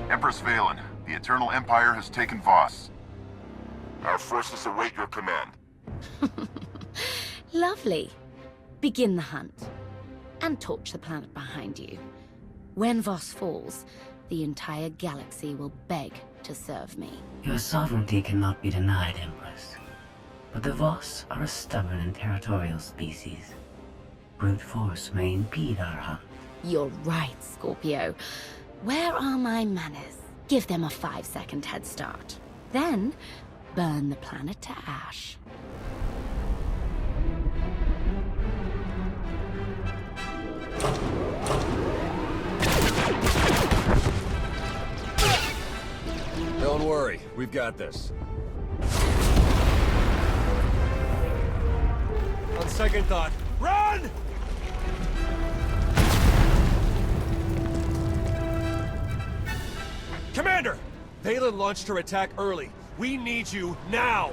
Empress Vaylin, the Eternal Empire has taken Voss. Our forces await your command. Lovely. Begin the hunt. And torch the planet behind you. When Voss falls, the entire galaxy will beg to serve me. Your sovereignty cannot be denied, Empress. But the Voss are a stubborn and territorial species. Brute force may impede our hunt. You're right, Scorpio. Where are my manners? Give them a 5-second head start. Then, burn the planet to ash. Don't worry, we've got this. On second thought, run! Commander! Vaylin launched her attack early. We need you now!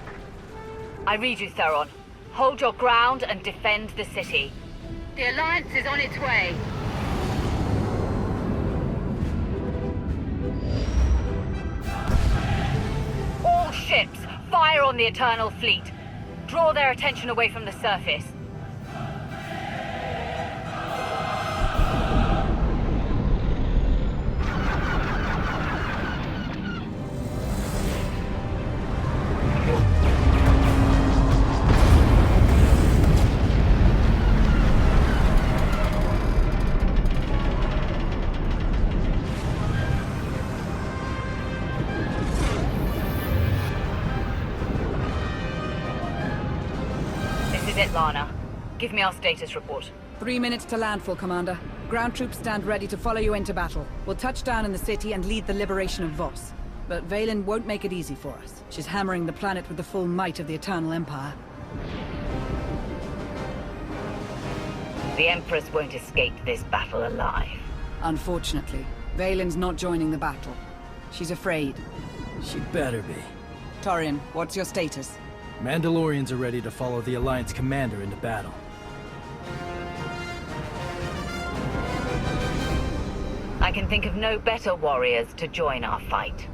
I read you, Theron. Hold your ground and defend the city. The Alliance is on its way. All ships, fire on the Eternal Fleet. Draw their attention away from the surface. Lana, give me our status report. 3 minutes to landfall, Commander. Ground troops stand ready to follow you into battle. We'll touch down in the city and lead the liberation of Voss. But Vaylin won't make it easy for us. She's hammering the planet with the full might of the Eternal Empire. The Empress won't escape this battle alive. Unfortunately, Vaylin's not joining the battle. She's afraid. She better be. Torian, what's your status? Mandalorians are ready to follow the Alliance commander into battle. I can think of no better warriors to join our fight.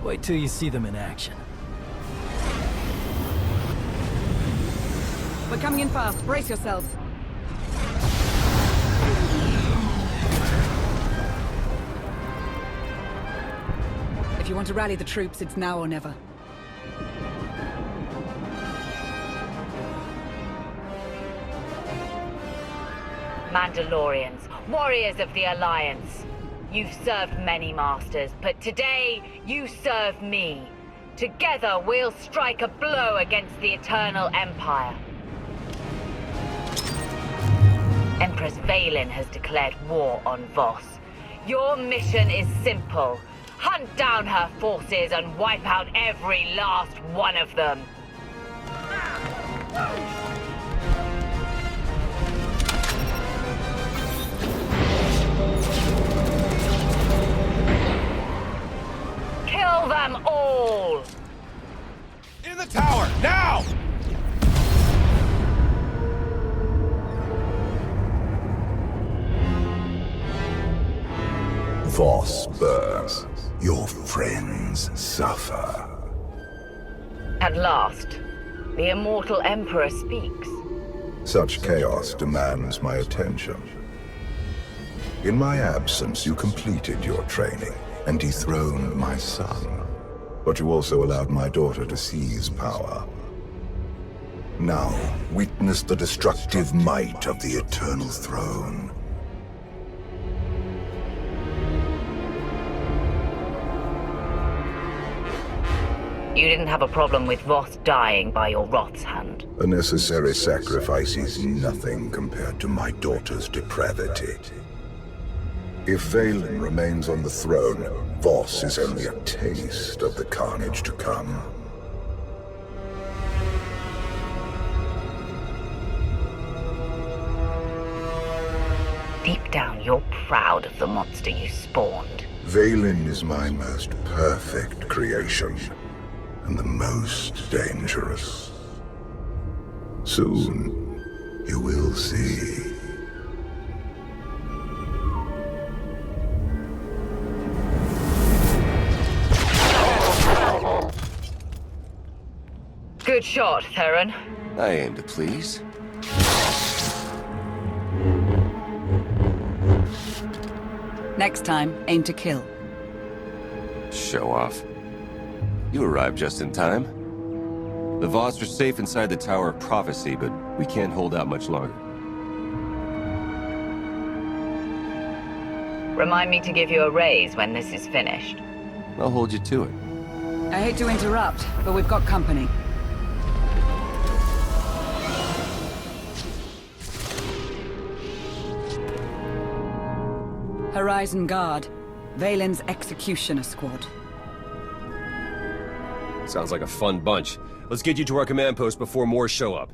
Wait till you see them in action. We're coming in fast. Brace yourselves. If you want to rally the troops, it's now or never. Mandalorians, warriors of the Alliance. You've served many masters, but today you serve me. Together we'll strike a blow against the Eternal Empire. Empress Vaylin has declared war on Voss. Your mission is simple. Hunt down her forces and wipe out every last one of them. Kill them all! In the tower, now! Voss burns. Your friends suffer. At last, the immortal Emperor speaks. Such chaos demands my attention. In my absence, you completed your training and dethroned my son. But you also allowed my daughter to seize power. Now, witness the destructive might of the Eternal Throne. You didn't have a problem with Voss dying by your Roth's hand. A necessary sacrifice is nothing compared to my daughter's depravity. If Vaylin remains on the throne, Voss is only a taste of the carnage to come. Deep down, you're proud of the monster you spawned. Vaylin is my most perfect creation, and the most dangerous. Soon, you will see. Good shot, Theron. I aim to please. Next time, aim to kill. Show off. You arrived just in time. The Voss are safe inside the Tower of Prophecy, but we can't hold out much longer. Remind me to give you a raise when this is finished. I'll hold you to it. I hate to interrupt, but we've got company. Horizon Guard, Vaylin's Executioner Squad. Sounds like a fun bunch. Let's get you to our command post before more show up.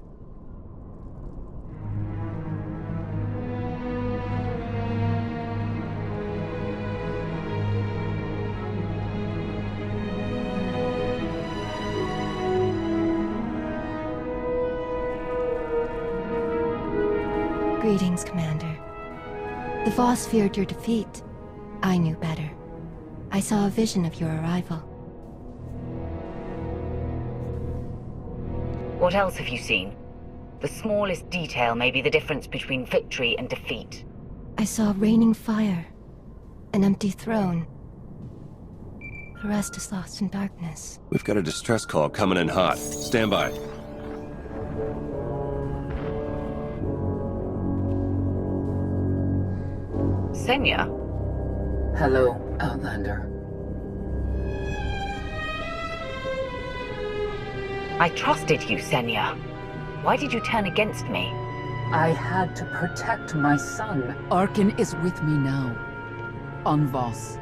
Greetings, Commander. The Voss feared your defeat. I knew better. I saw a vision of your arrival. What else have you seen? The smallest detail may be the difference between victory and defeat. I saw raining fire, an empty throne. The rest is lost in darkness. We've got a distress call coming in hot. Stand by. Senya? Hello, Outlander. I trusted you, Senya. Why did you turn against me? I had to protect my son. Arkan is with me now. On Voss.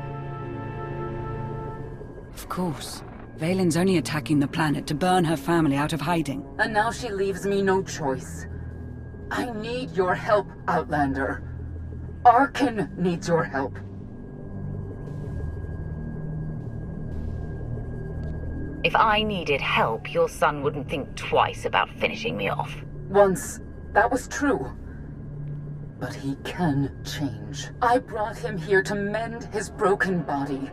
Of course. Vaylin's only attacking the planet to burn her family out of hiding. And now she leaves me no choice. I need your help, Outlander. Arkan needs your help. If I needed help, your son wouldn't think twice about finishing me off. Once, that was true. But he can change. I brought him here to mend his broken body.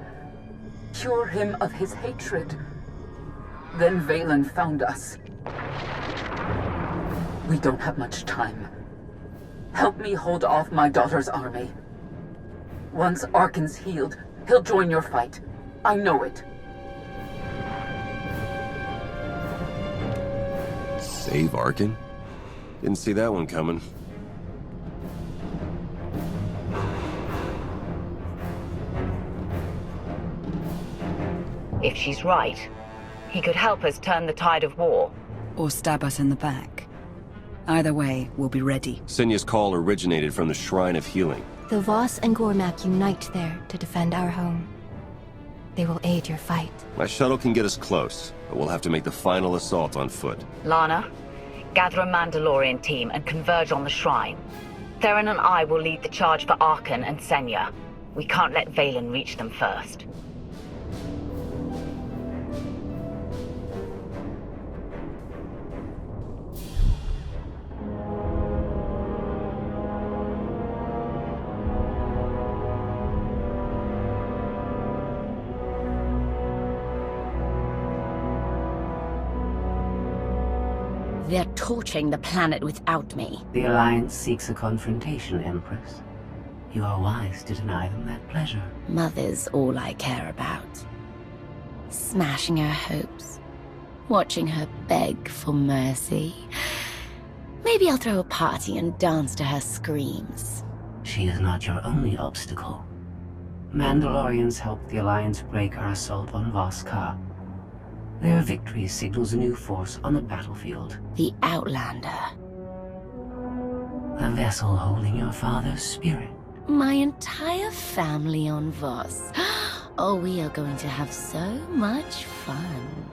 Cure him of his hatred. Then Vaylin found us. We don't have much time. Help me hold off my daughter's army. Once Arkan's healed, he'll join your fight. I know it. Save Arkan? Didn't see that one coming. If she's right, he could help us turn the tide of war. Or stab us in the back. Either way, we'll be ready. Senya's call originated from the Shrine of Healing. The Voss and Gormak unite there to defend our home. They will aid your fight. My shuttle can get us close, but we'll have to make the final assault on foot. Lana, gather a Mandalorian team and converge on the shrine. Theron and I will lead the charge for Arkan and Senya. We can't let Vaylin reach them first. They're torching the planet without me. The Alliance seeks a confrontation, Empress. You are wise to deny them that pleasure. Mother's all I care about. Smashing her hopes. Watching her beg for mercy. Maybe I'll throw a party and dance to her screams. She is not your only obstacle. Mandalorians helped the Alliance break our assault on Voss. Their victory signals a new force on the battlefield. The Outlander. A vessel holding your father's spirit. My entire family on Voss. Oh, we are going to have so much fun.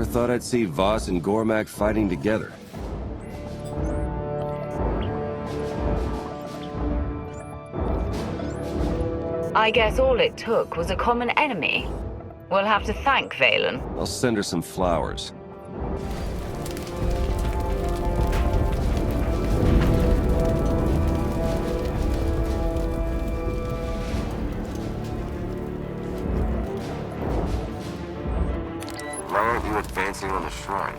thought I'd see Voss and Gormak fighting together. I guess all it took was a common enemy. We'll have to thank Vaylin. I'll send her some flowers. Why aren't you advancing on the shrine?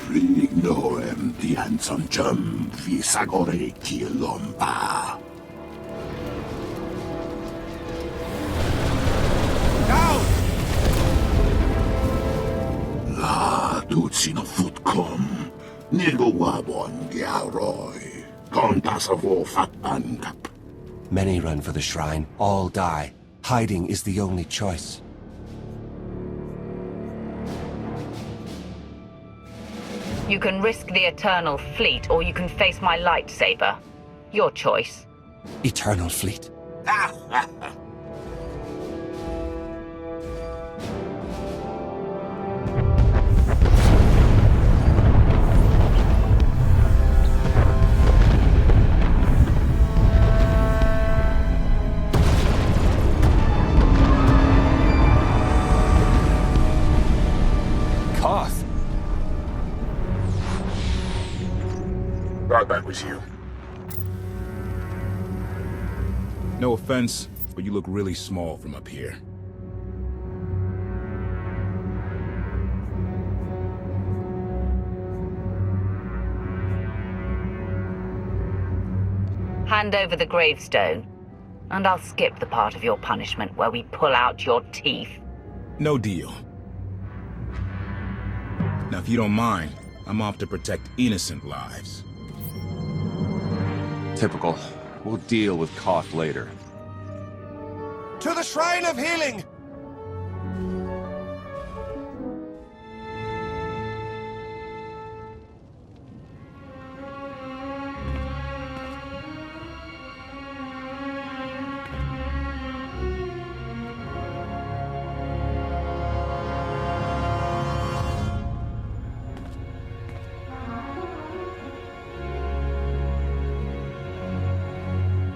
Rignorem dianzon jum visagore kilomba. La ducino futcom, nirgo wabon giaroi, contasavo fatbankap. Many run for the shrine, all die. Hiding is the only choice. You can risk the Eternal Fleet, or you can face my lightsaber. Your choice. Eternal Fleet. Thought that was you. No offense, but you look really small from up here. Hand over the gravestone, and I'll skip the part of your punishment where we pull out your teeth. No deal. Now, if you don't mind, I'm off to protect innocent lives. Typical. We'll deal with Koth later. To the Shrine of Healing!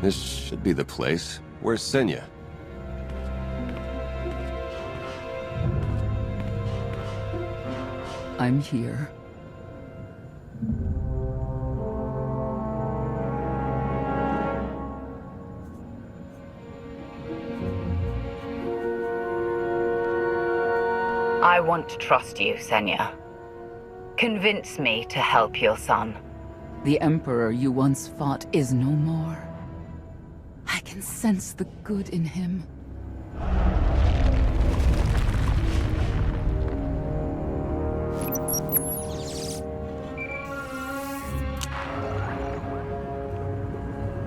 This should be the place. Where's Senya? I'm here. I want to trust you, Senya. Convince me to help your son. The Emperor you once fought is no more. I can sense the good in him.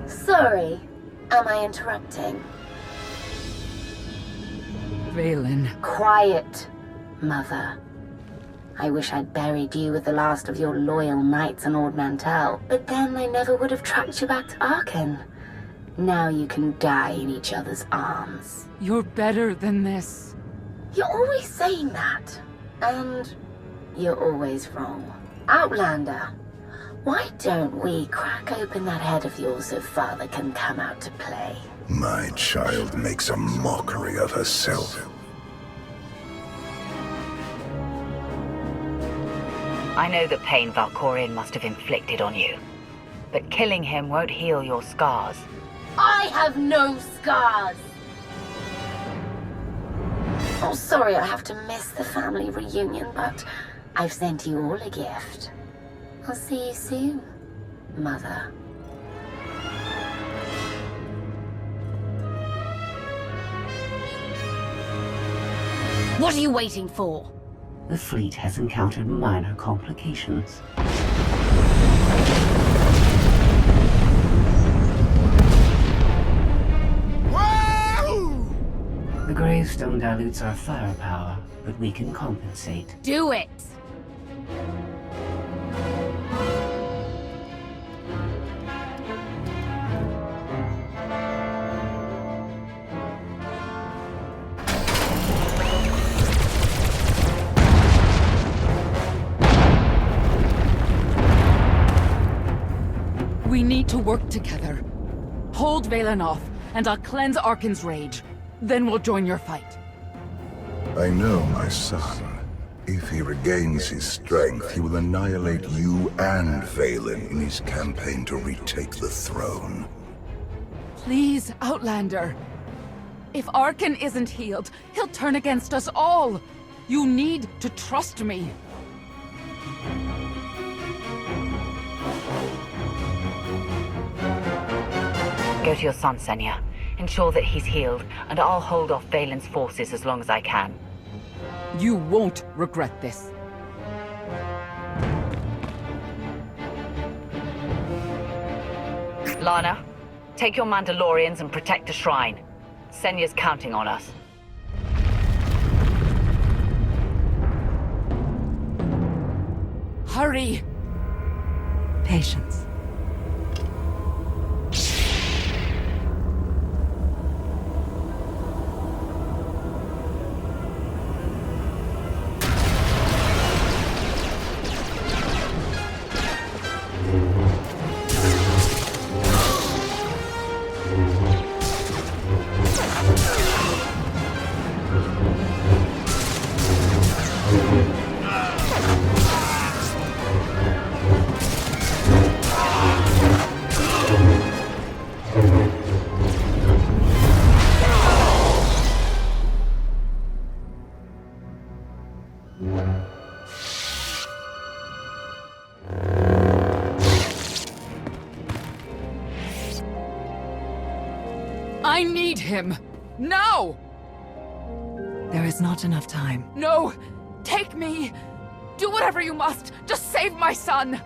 Sorry, am I interrupting? Vaylin. Quiet, Mother. I wish I'd buried you with the last of your loyal knights on Ord Mantell, but then I never would have tracked you back to Arkan. Now you can die in each other's arms. You're better than this. You're always saying that, and you're always wrong. Outlander, why don't we crack open that head of yours so Father can come out to play? My child makes a mockery of herself. I know the pain Valkorion must have inflicted on you, but killing him won't heal your scars. I have no scars! Oh, sorry I have to miss the family reunion, but I've sent you all a gift. I'll see you soon, Mother. What are you waiting for? The fleet has encountered minor complications. The Gravestone dilutes our firepower, but we can compensate. Do it! need to work together. Hold Vaylin off, and I'll cleanse Arkan's rage. Then we'll join your fight. I know my son. If he regains his strength, he will annihilate you and Vaylin in his campaign to retake the throne. Please, Outlander. If Arkan isn't healed, he'll turn against us all. You need to trust me. Go to your son, Senya. Ensure that he's healed, and I'll hold off Vaylin's forces as long as I can. You won't regret this. Lana, take your Mandalorians and protect the shrine. Senya's counting on us. Hurry! Patience. I need him! Now! There is not enough time. No! Take me! Do whatever you must! Just save my son!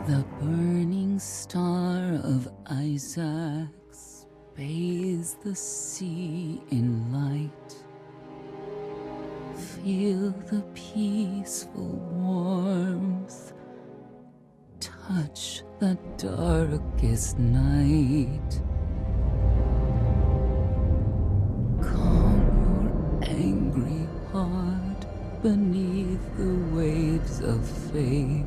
The burning star of Isaac bathes the sea in light. Feel the peaceful warmth touch the darkest night. Calm your angry heart beneath the waves of fate.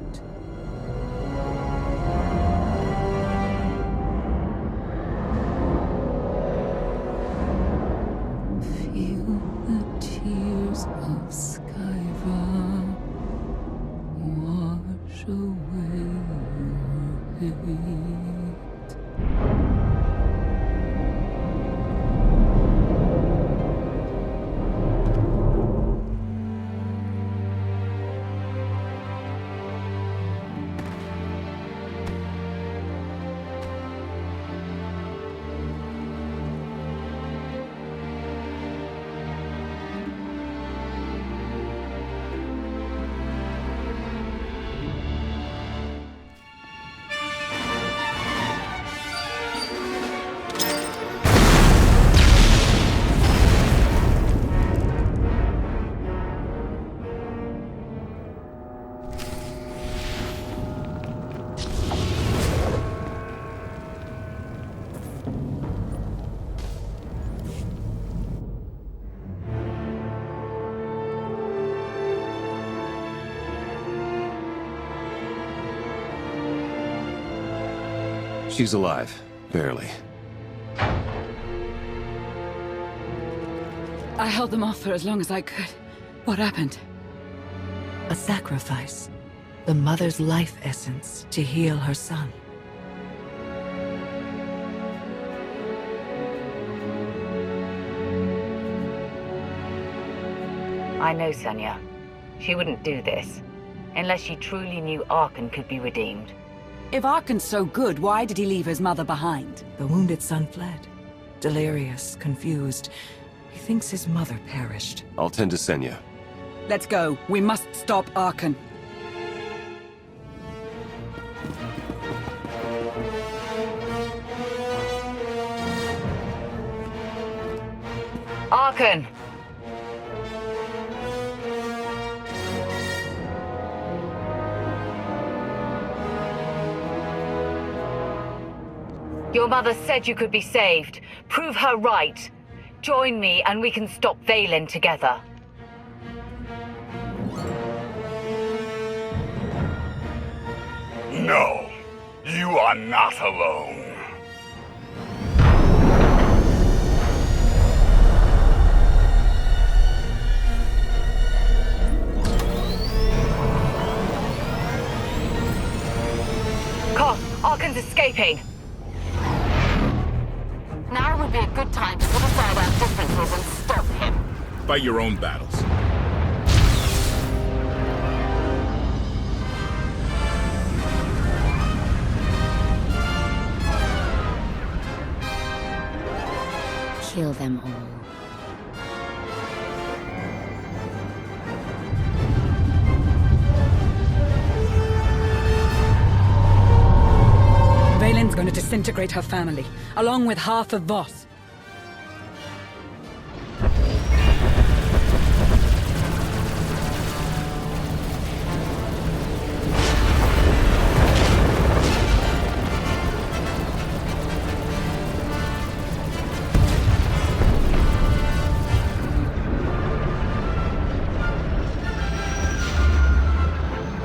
She's alive. Barely. I held them off for as long as I could. What happened? A sacrifice. The mother's life essence to heal her son. I know Senya. She wouldn't do this. Unless she truly knew Arkan could be redeemed. If Arkan's so good, why did he leave his mother behind? The wounded son fled. Delirious, confused. He thinks his mother perished. I'll tend to Senya. Let's go. We must stop Arkan. Arkan! Your mother said you could be saved. Prove her right. Join me and we can stop Vaylin together. No, you are not alone. Kaas, Arkan's escaping. Now would be a good time to put aside our differences and stop him. Fight your own battles. Kill them all. Vaylin's going to disintegrate her family, along with half of Voss.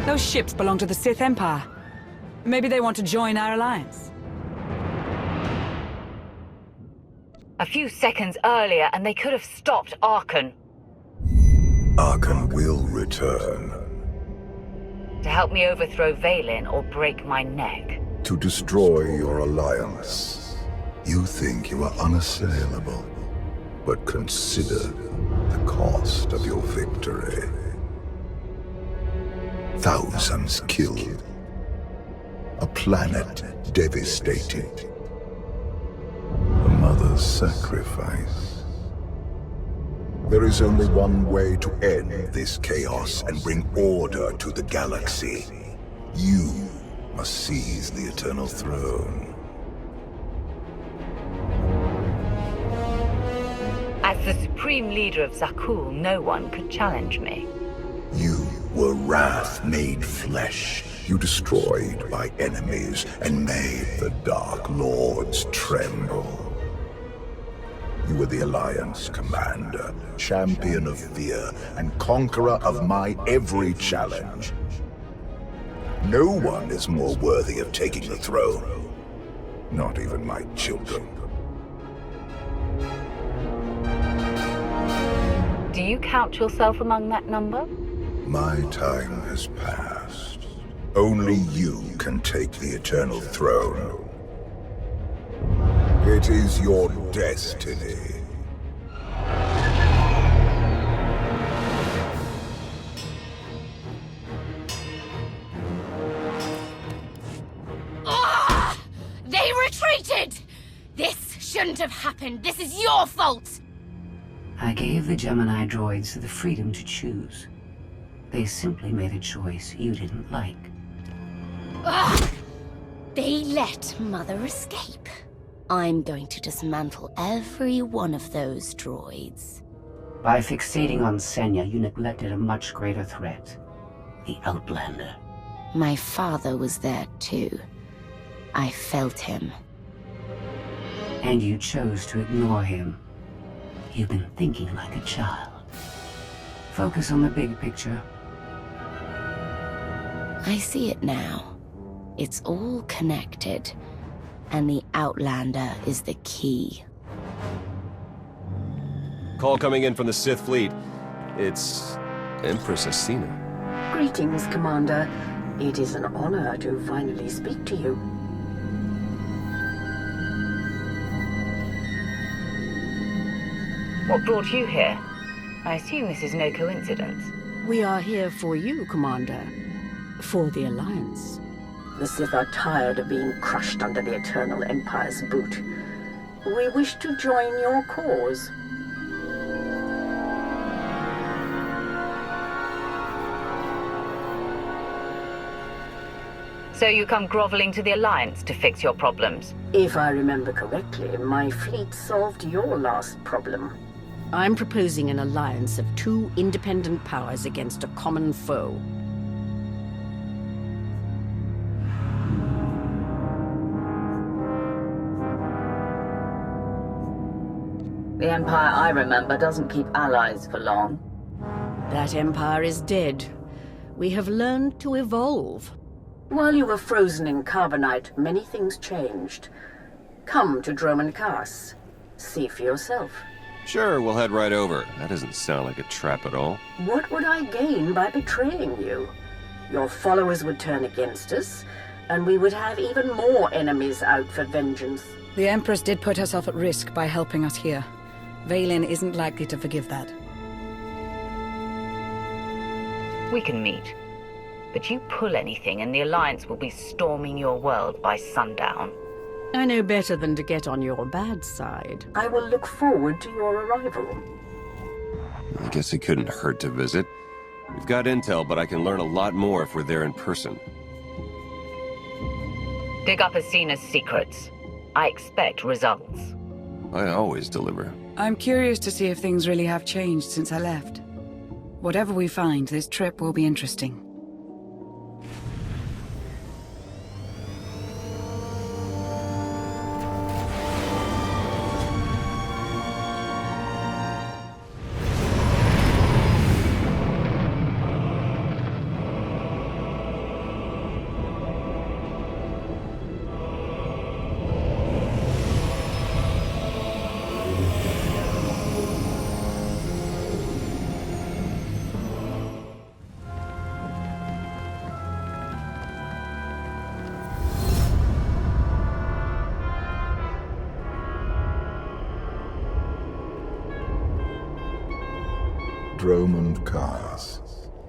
Those ships belong to the Sith Empire. Maybe they want to join our alliance. A few seconds earlier and they could have stopped Arkan. Arkan will return. To help me overthrow Vaylin or break my neck. To destroy your alliance. You think you are unassailable, but consider the cost of your victory. Thousands killed. A planet devastated. A mother's sacrifice. There is only one way to end this chaos and bring order to the galaxy. You must seize the Eternal Throne. As the supreme leader of Zakul, no one could challenge me. You were wrath made flesh. You destroyed my enemies and made the Dark Lords tremble. You were the Alliance commander, champion of fear, and conqueror of my every challenge. No one is more worthy of taking the throne. Not even my children. Do you count yourself among that number? My time has passed. Only you can take the Eternal Throne. It is your destiny. Ah! They retreated! This shouldn't have happened. This is your fault! I gave the Gemini droids the freedom to choose. They simply made a choice you didn't like. Ugh! They let Mother escape. I'm going to dismantle every one of those droids. By fixating on Senya, you neglected a much greater threat. The Outlander. My father was there too. I felt him. And you chose to ignore him. You've been thinking like a child. Focus on the big picture. I see it now. It's all connected, and the Outlander is the key. Call coming in from the Sith fleet. It's Empress Acina. Greetings, Commander. It is an honor to finally speak to you. What brought you here? I assume this is no coincidence. We are here for you, Commander. For the Alliance. The Sith are tired of being crushed under the Eternal Empire's boot. We wish to join your cause. So you come groveling to the Alliance to fix your problems? If I remember correctly, my fleet solved your last problem. I'm proposing an alliance of two independent powers against a common foe. The Empire I remember doesn't keep allies for long. That empire is dead. We have learned to evolve. While you were frozen in carbonite, many things changed. Come to Drummond Kaas. See for yourself. Sure, we'll head right over. That doesn't sound like a trap at all. What would I gain by betraying you? Your followers would turn against us, and we would have even more enemies out for vengeance. The Empress did put herself at risk by helping us here. Vaylin isn't likely to forgive that. We can meet. But you pull anything and the Alliance will be storming your world by sundown. I know better than to get on your bad side. I will look forward to your arrival. I guess it couldn't hurt to visit. We've got intel, but I can learn a lot more if we're there in person. Dig up Acina's secrets. I expect results. I always deliver. I'm curious to see if things really have changed since I left. Whatever we find, this trip will be interesting. Drummond Kaas.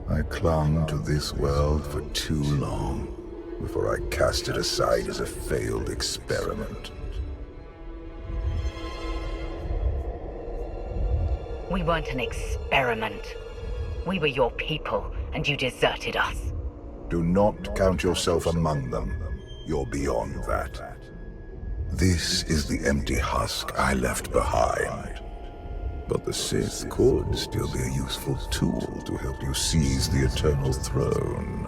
I clung to this world for too long before I cast it aside as a failed experiment. We weren't an experiment. We were your people, and you deserted us. Do not count yourself among them. You're beyond that. This is the empty husk I left behind. But the Sith could still be a useful tool to help you seize the Eternal Throne.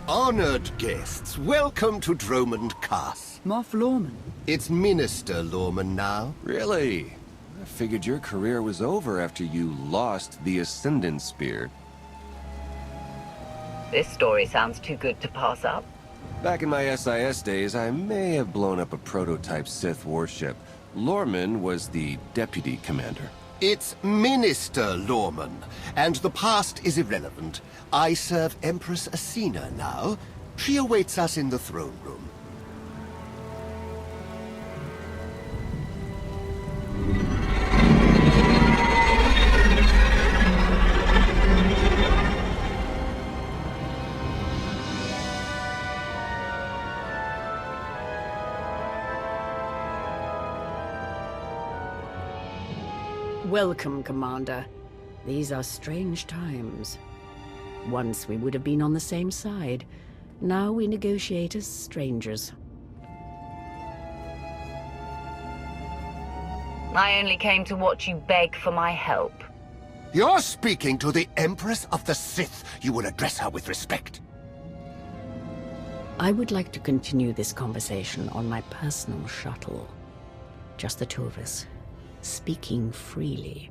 Honored guests, welcome to Drummond Kaas. Moff Lorman. It's Minister Lorman now. Really? I figured your career was over after you lost the Ascendant Spear. This story sounds too good to pass up. Back in my SIS days, I may have blown up a prototype Sith warship. Lorman was the deputy commander. It's Minister Lorman, and the past is irrelevant. I serve Empress Acina now. She awaits us in the throne room. Welcome, Commander. These are strange times. Once we would have been on the same side. Now we negotiate as strangers. I only came to watch you beg for my help. You're speaking to the Empress of the Sith. You will address her with respect. I would like to continue this conversation on my personal shuttle. Just the two of us, speaking freely.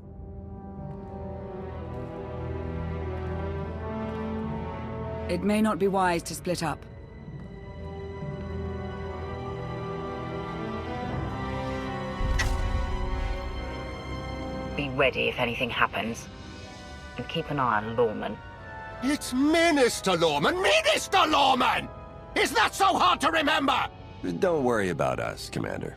It may not be wise to split up. Be ready if anything happens. And keep an eye on Lorman. It's Minister Lorman! Minister Lorman! Is that so hard to remember? Don't worry about us, Commander.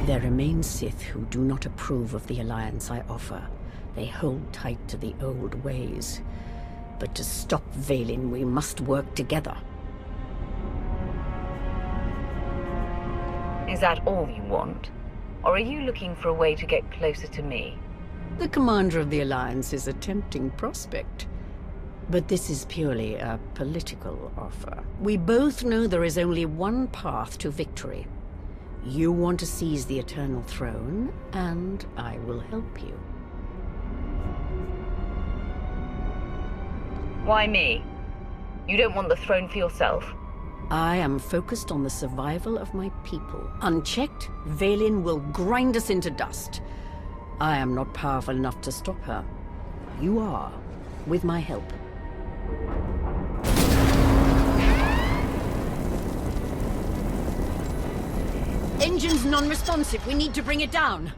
There remain Sith who do not approve of the alliance I offer. They hold tight to the old ways. But to stop Vaylin, we must work together. Is that all you want? Or are you looking for a way to get closer to me? The commander of the alliance is a tempting prospect. But this is purely a political offer. We both know there is only one path to victory. You want to seize the Eternal Throne, and I will help you. Why me? You don't want the throne for yourself? I am focused on the survival of my people. Unchecked, Vaylin will grind us into dust. I am not powerful enough to stop her. You are, with my help. Engine's non-responsive. We need to bring it down.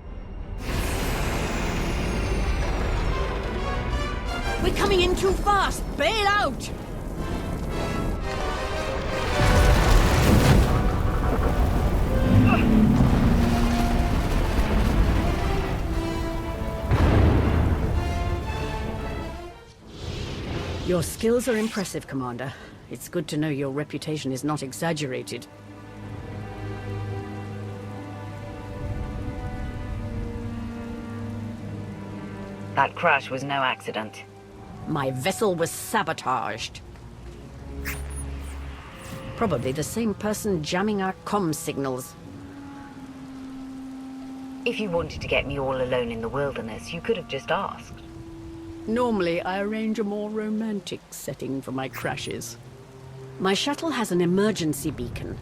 We're coming in too fast. Bail out! Your skills are impressive, Commander. It's good to know your reputation is not exaggerated. That crash was no accident. My vessel was sabotaged. Probably the same person jamming our comm signals. If you wanted to get me all alone in the wilderness, you could have just asked. Normally, I arrange a more romantic setting for my crashes. My shuttle has an emergency beacon.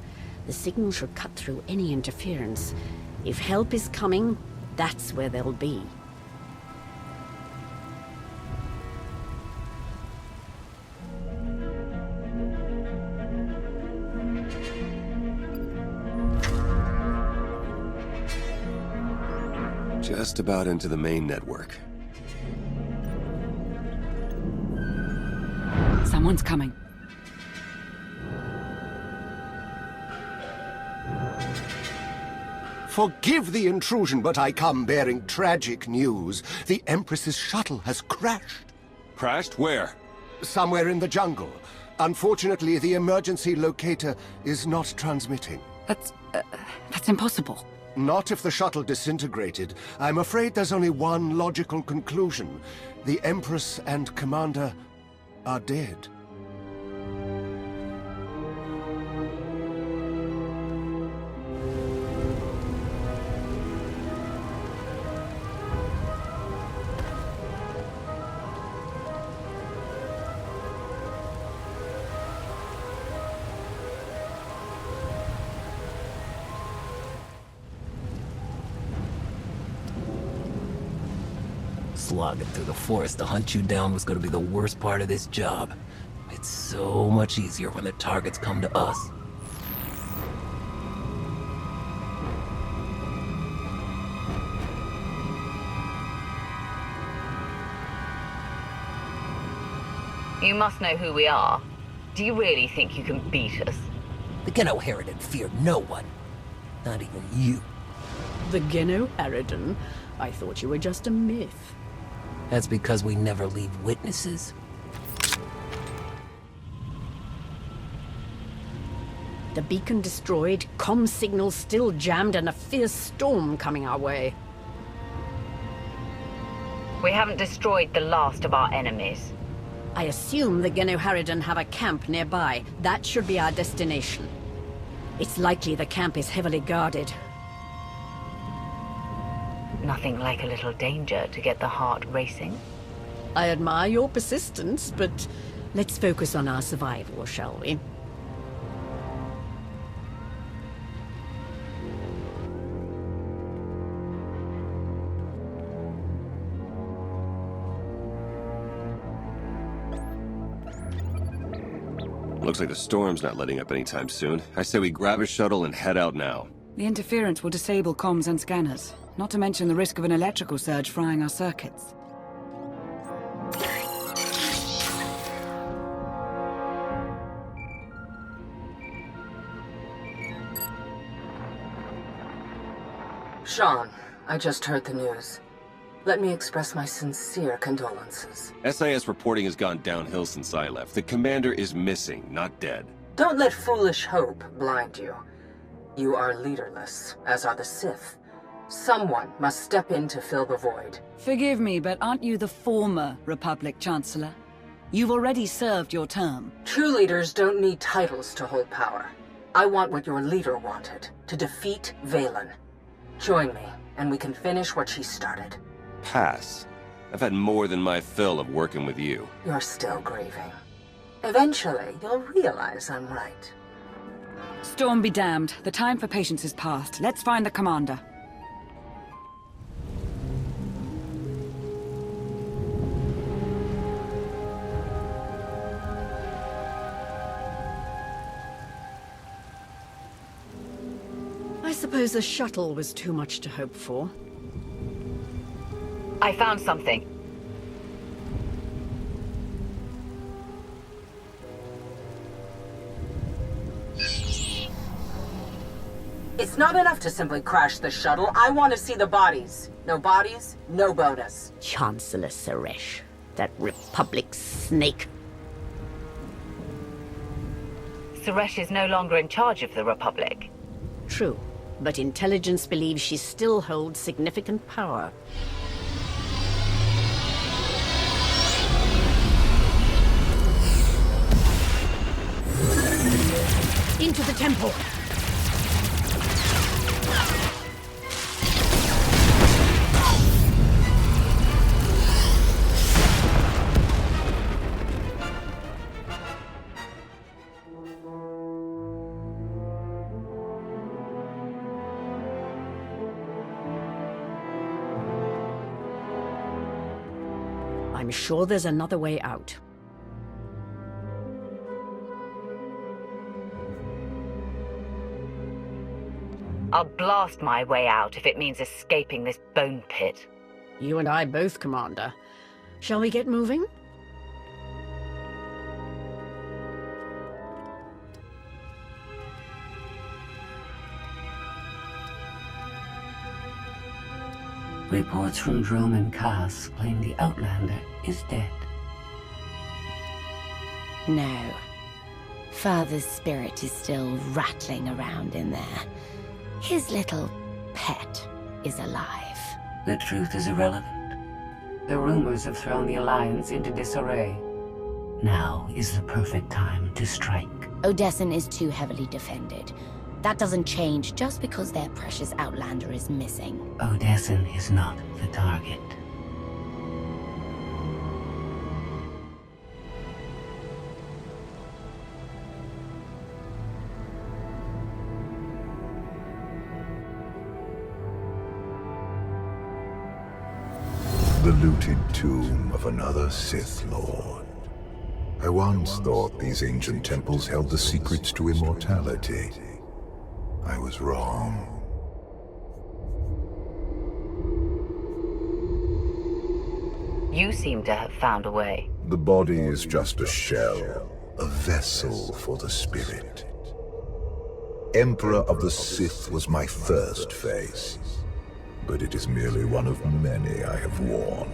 The signal should cut through any interference. If help is coming, that's where they'll be. Just about into the main network. Someone's coming. Forgive the intrusion, but I come bearing tragic news. The Empress's shuttle has crashed. Crashed? Where? Somewhere in the jungle. Unfortunately, the emergency locator is not transmitting. That's impossible. Not if the shuttle disintegrated. I'm afraid there's only one logical conclusion. The Empress and Commander are dead. Slogging through the forest to hunt you down was going to be the worst part of this job. It's so much easier when the targets come to us. You must know who we are. Do you really think you can beat us? The Geno Harridan feared no one. Not even you. The Geno Harridan? I thought you were just a myth. That's because we never leave witnesses. The beacon destroyed, comm signals still jammed, and a fierce storm coming our way. We haven't destroyed the last of our enemies. I assume the Geno Harridan have a camp nearby. That should be our destination. It's likely the camp is heavily guarded. Nothing like a little danger to get the heart racing. I admire your persistence, but let's focus on our survival, shall we? Looks like the storm's not letting up anytime soon. I say we grab a shuttle and head out now. The interference will disable comms and scanners. Not to mention the risk of an electrical surge frying our circuits. Sean, I just heard the news. Let me express my sincere condolences. SAS reporting has gone downhill since I left. The commander is missing, not dead. Don't let foolish hope blind you. You are leaderless, as are the Sith. Someone must step in to fill the void. Forgive me, but aren't you the former Republic Chancellor? You've already served your term. True leaders don't need titles to hold power. I want what your leader wanted, to defeat Vaylin. Join me, and we can finish what she started. Pass. I've had more than my fill of working with you. You're still grieving. Eventually, you'll realize I'm right. Storm be damned. The time for patience is past. Let's find the commander. I suppose a shuttle was too much to hope for. I found something. It's not enough to simply crash the shuttle. I want to see the bodies. No bodies, no bonus. Chancellor Suresh, that Republic snake. Suresh is no longer in charge of the Republic. True, but intelligence believes she still holds significant power. Into the temple! I'm sure there's another way out. I'll blast my way out if it means escaping this bone pit. You and I both, Commander. Shall we get moving? Reports from Drummond Kaas claim the Outlander is dead. No. Father's spirit is still rattling around in there. His little pet is alive. The truth is irrelevant. The rumors have thrown the Alliance into disarray. Now is the perfect time to strike. Odessen is too heavily defended. That doesn't change just because their precious Outlander is missing. Odessen is not the target. The looted tomb of another Sith Lord. I once thought these ancient temples held the secrets to immortality. I was wrong. You seem to have found a way. The body is just a shell, a vessel for the spirit. Emperor of the Sith was my first face, but it is merely one of many I have worn.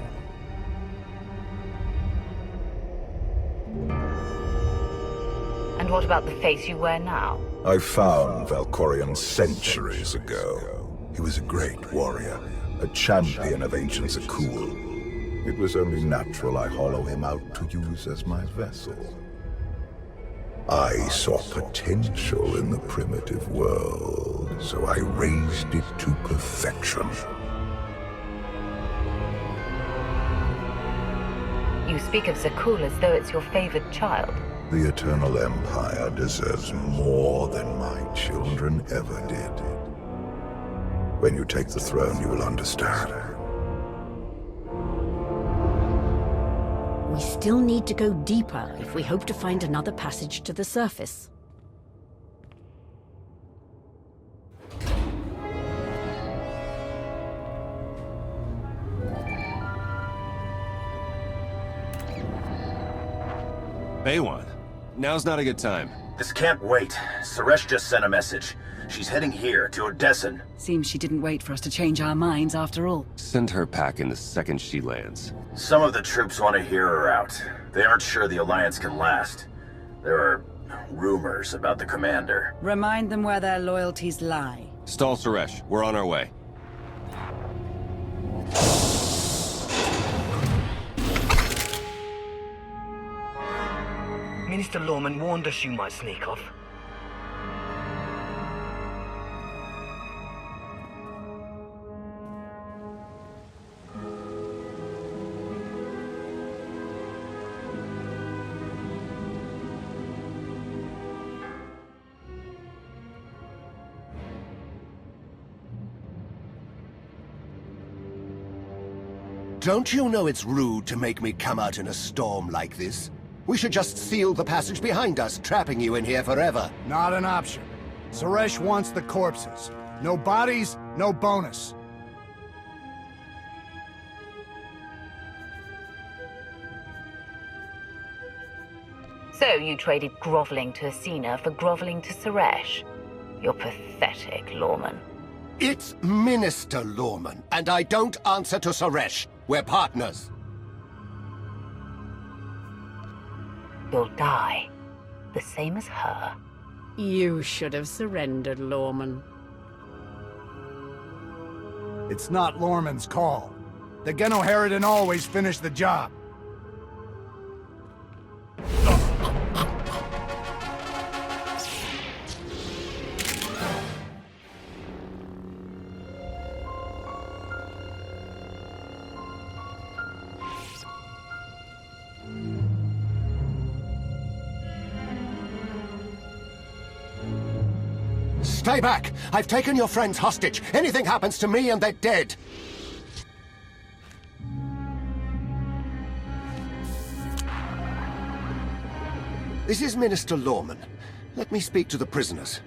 And what about the face you wear now? I found Valkorion centuries ago. He was a great warrior, a champion of ancient Zakul. It was only natural I hollow him out to use as my vessel. I saw potential in the primitive world, so I raised it to perfection. You speak of Zakul as though it's your favored child. The Eternal Empire deserves more than my children ever did. When you take the throne, you will understand. We still need to go deeper if we hope to find another passage to the surface. Baywan, now's not a good time. This can't wait. Suresh just sent a message. She's heading here, to Odessen. Seems she didn't wait for us to change our minds after all. Send her packing the second she lands. Some of the troops want to hear her out. They aren't sure the Alliance can last. There are rumors about the commander. Remind them where their loyalties lie. Stall Suresh, we're on our way. Minister Lorman warned us you might sneak off. Don't you know it's rude to make me come out in a storm like this? We should just seal the passage behind us, trapping you in here forever. Not an option. Suresh wants the corpses. No bodies, no bonus. So you traded groveling to Acina for groveling to Suresh? You're pathetic, Lorman. It's Minister Lorman, and I don't answer to Suresh. We're partners. You'll die. The same as her. You should have surrendered, Lorman. It's not Lorman's call. The Genoheridin always finish the job. Stay back! I've taken your friends hostage. Anything happens to me and they're dead. This is Minister Lorman. Let me speak to the prisoners.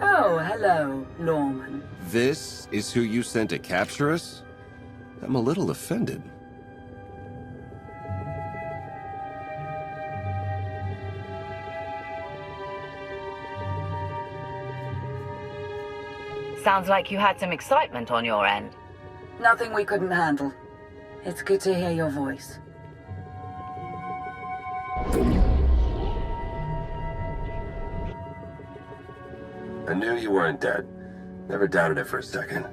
Oh, hello, Lorman. This is who you sent to capture us? I'm a little offended. Sounds like you had some excitement on your end. Nothing we couldn't handle. It's good to hear your voice. I knew you weren't dead. Never doubted it for a second.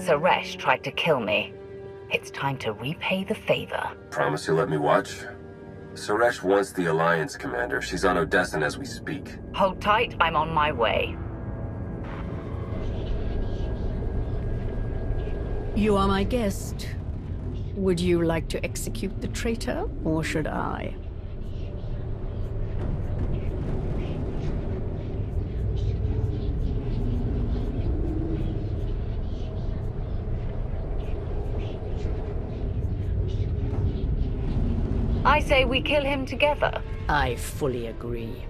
Suresh tried to kill me. It's time to repay the favor. Promise you'll let me watch? Suresh wants the Alliance commander. She's on Odessen as we speak. Hold tight, I'm on my way. You are my guest. Would you like to execute the traitor, or should I? I say we kill him together. I fully agree.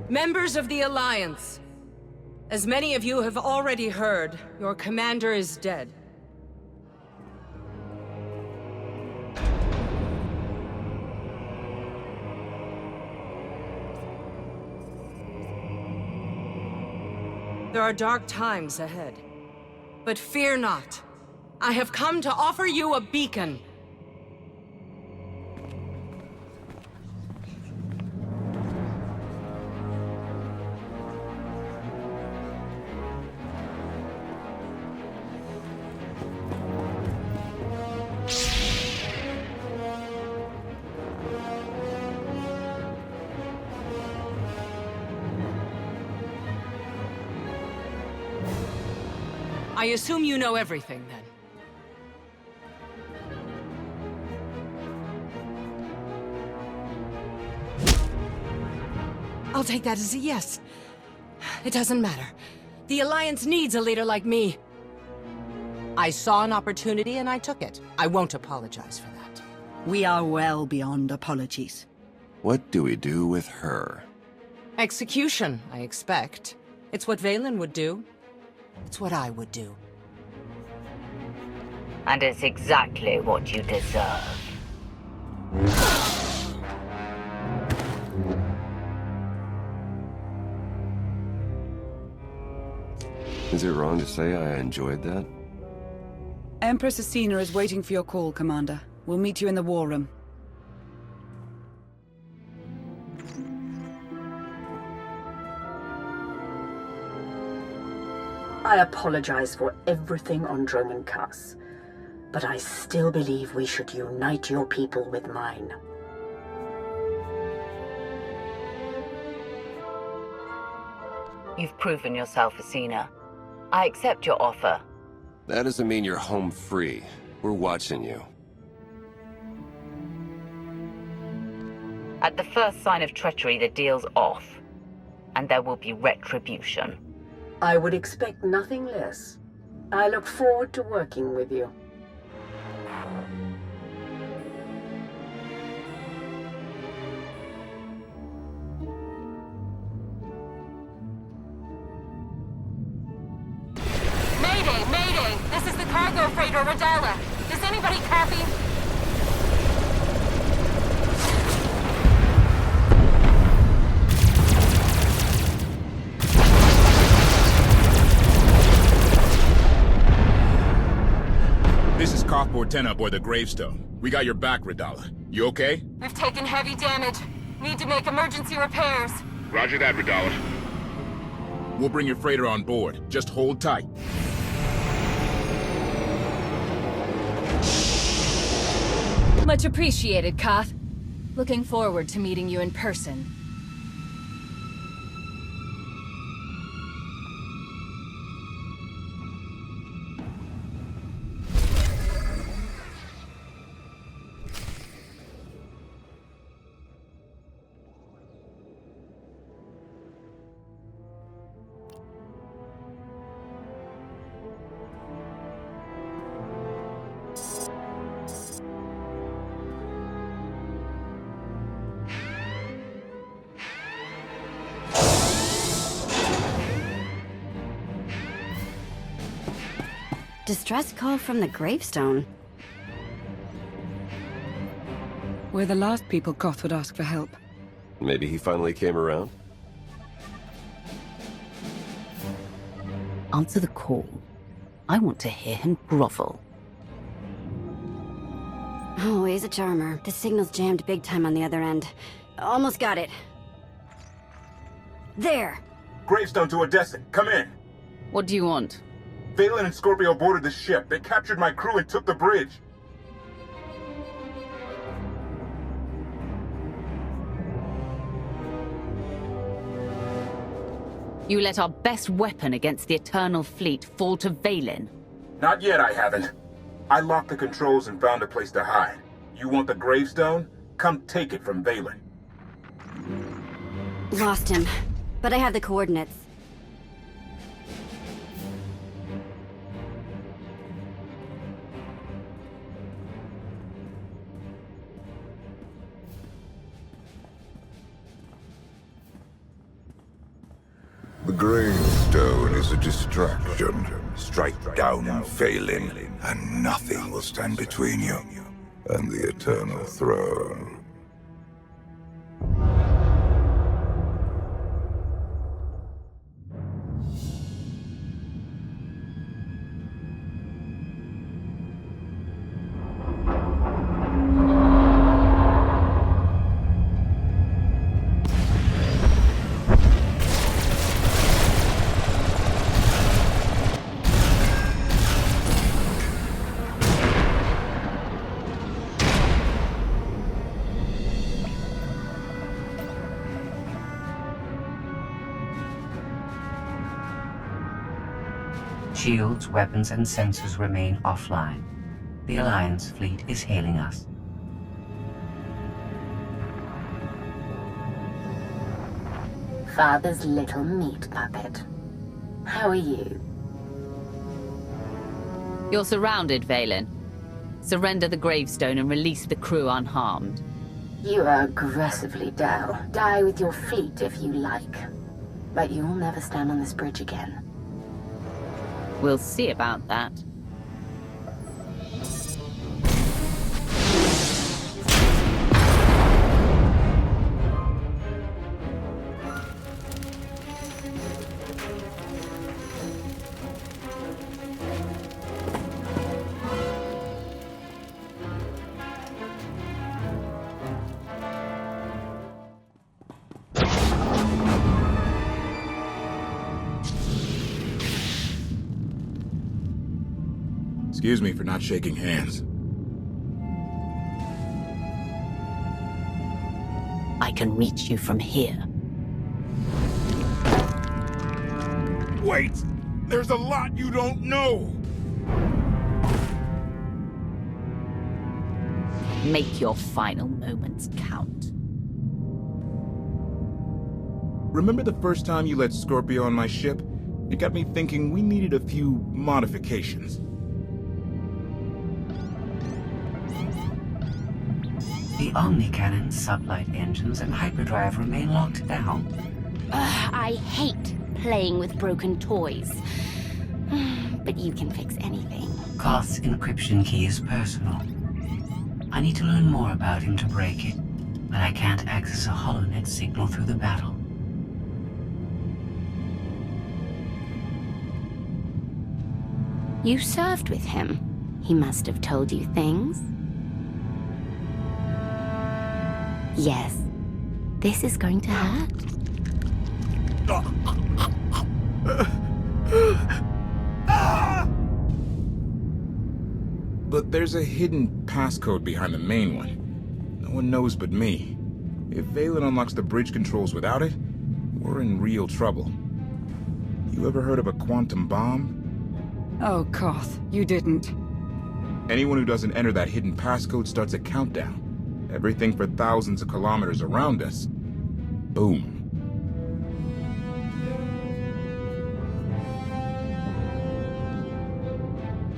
Members of the Alliance, as many of you have already heard, your commander is dead. There are dark times ahead, but fear not. I have come to offer you a beacon. I assume you know everything, then. I'll take that as a yes. It doesn't matter. The Alliance needs a leader like me. I saw an opportunity and I took it. I won't apologize for that. We are well beyond apologies. What do we do with her? Execution, I expect. It's what Vaylin would do. It's what I would do. And it's exactly what you deserve. Is it wrong to say I enjoyed that? Empress Acina is waiting for your call, Commander. We'll meet you in the war room. I apologize for everything on Drummond Kaas, but I still believe we should unite your people with mine. You've proven yourself, Acina. I accept your offer. That doesn't mean you're home free. We're watching you. At the first sign of treachery, the deal's off. And there will be retribution. I would expect nothing less. I look forward to working with you. Mayday! Mayday! This is the cargo freighter Redala. Does anybody copy? This is Cockport 10 aboard the Gravestone. We got your back, Redala. You okay? We've taken heavy damage. Need to make emergency repairs. Roger that, Redala. We'll bring your freighter on board. Just hold tight. Much appreciated, Koth. Looking forward to meeting you in person. Distress call from the Gravestone. We're the last people Koth would ask for help. Maybe he finally came around? Answer the call. I want to hear him grovel. Oh, he's a charmer. The signal's jammed big time on the other end. Almost got it. There! Gravestone to Odessen, come in! What do you want? Vaylin and Scorpio boarded the ship. They captured my crew and took the bridge. You let our best weapon against the Eternal Fleet fall to Vaylin? Not yet, I haven't. I locked the controls and found a place to hide. You want the Gravestone? Come take it from Vaylin. Lost him, but I have the coordinates. The Gravestone is a distraction. Strike down Vaylin, and nothing will stand between you and the Eternal Throne. Shields, weapons, and sensors remain offline. The Alliance fleet is hailing us. Father's little meat puppet. How are you? You're surrounded, Vaylin. Surrender the Gravestone and release the crew unharmed. You are aggressively down. Die with your fleet if you like. But you'll never stand on this bridge again. We'll see about that. Excuse me for not shaking hands. I can reach you from here. Wait! There's a lot you don't know! Make your final moments count. Remember the first time you let Scorpio on my ship? It got me thinking we needed a few modifications. The Omni-Cannon, sublight engines, and hyperdrive remain locked down. I hate playing with broken toys. But you can fix anything. Koth's encryption key is personal. I need to learn more about him to break it, but I can't access a holonet signal through the battle. You served with him. He must have told you things. Yes. This is going to hurt. But there's a hidden passcode behind the main one. No one knows but me. If Vaylin unlocks the bridge controls without it, we're in real trouble. You ever heard of a quantum bomb? Oh, Koth, you didn't. Anyone who doesn't enter that hidden passcode starts a countdown. Everything for thousands of kilometers around us. Boom.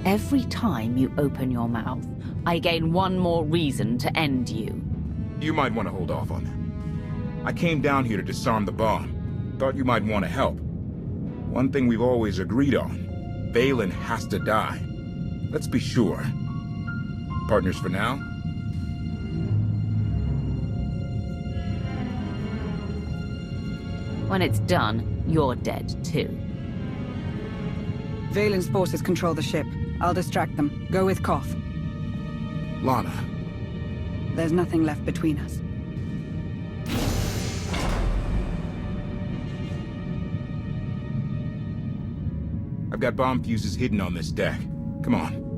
Every time you open your mouth, I gain one more reason to end you. You might want to hold off on that. I came down here to disarm the bomb. Thought you might want to help. One thing we've always agreed on. Vaylin has to die. Let's be sure. Partners for now? When it's done, you're dead too. Vaylin's forces control the ship. I'll distract them. Go with Koth. Lana. There's nothing left between us. I've got bomb fuses hidden on this deck. Come on.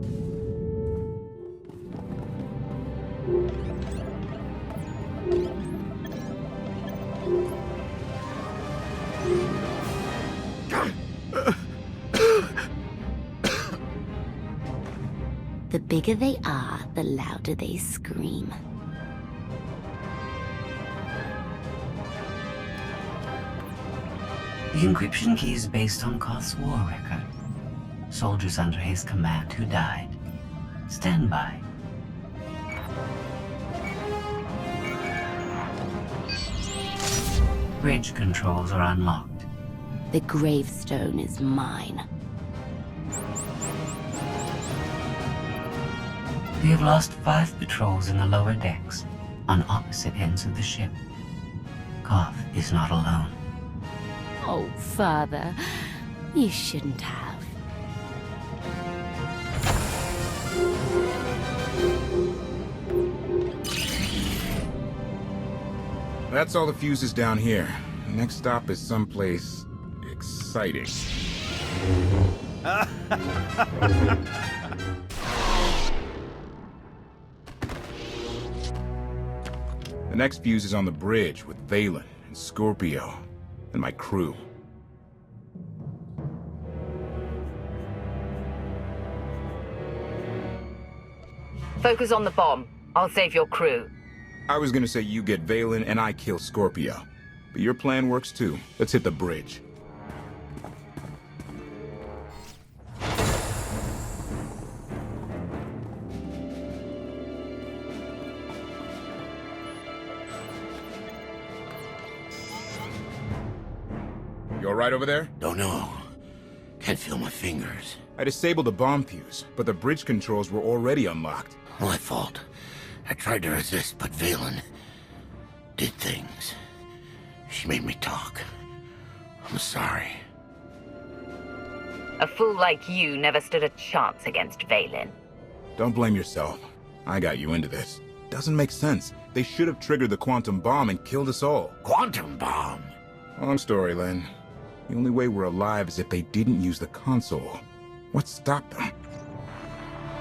The bigger they are, the louder they scream. The encryption key is based on Koth's war record. Soldiers under his command who died. Stand by. Bridge controls are unlocked. The Gravestone is mine. We have lost 5 patrols in the lower decks, on opposite ends of the ship. Koth is not alone. Oh, Father, you shouldn't have. That's all the fuses down here. Next stop is someplace exciting. The next fuse is on the bridge with Vaylin and Scorpio and my crew. Focus on the bomb. I'll save your crew. I was gonna say you get Vaylin and I kill Scorpio. But your plan works too. Let's hit the bridge. You alright over there? Don't know. Can't feel my fingers. I disabled the bomb fuse, but the bridge controls were already unlocked. My fault. I tried to resist, but Vaylin did things. She made me talk. I'm sorry. A fool like you never stood a chance against Vaylin. Don't blame yourself. I got you into this. Doesn't make sense. They should have triggered the quantum bomb and killed us all. Quantum bomb? Long story, Lynn. The only way we're alive is if they didn't use the console. What stopped them?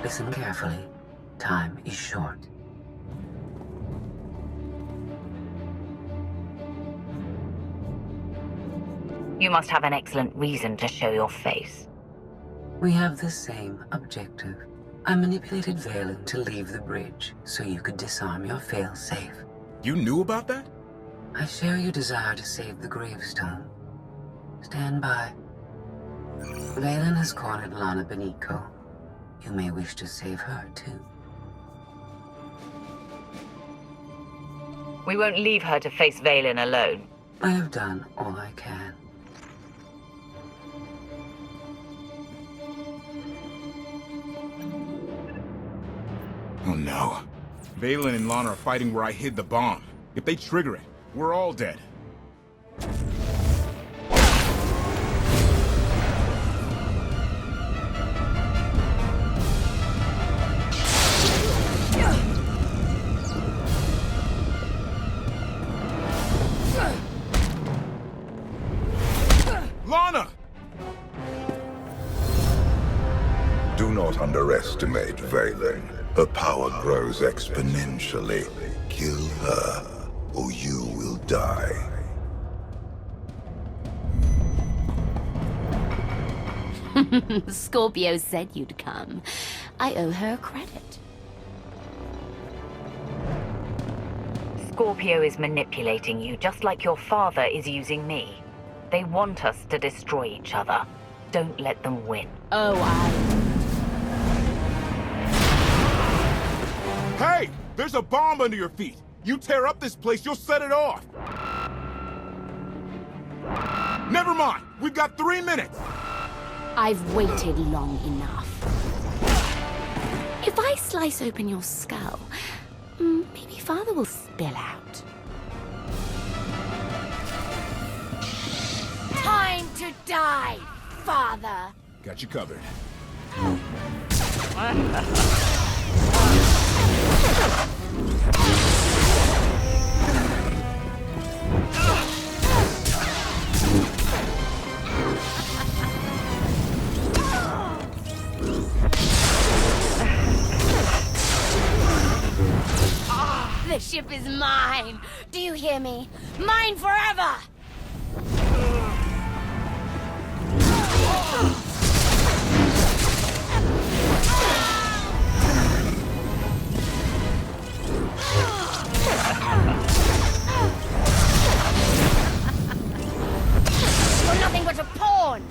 Listen carefully. Time is short. You must have an excellent reason to show your face. We have the same objective. I manipulated Vaylin to leave the bridge so you could disarm your failsafe. You knew about that? I share your desire to save the Gravestone. Stand by. Vaylin has cornered Lana Beniko. You may wish to save her, too. We won't leave her to face Vaylin alone. I have done all I can. Oh no. Vaylin and Lana are fighting where I hid the bomb. If they trigger it, we're all dead. Lana! Do not underestimate Vaylin. Her power grows exponentially. Kill her, or you will die. Scorpio said you'd come. I owe her credit. Scorpio is manipulating you just like your father is using me. They want us to destroy each other. Don't let them win. Oh, Hey! There's a bomb under your feet! You tear up this place, you'll set it off! Never mind! We've got 3 minutes! I've waited long enough. If I slice open your skull, maybe Father will spill out. Time to die, Father! Got you covered. The ship is mine! Do you hear me? Mine forever! You're nothing but a pawn!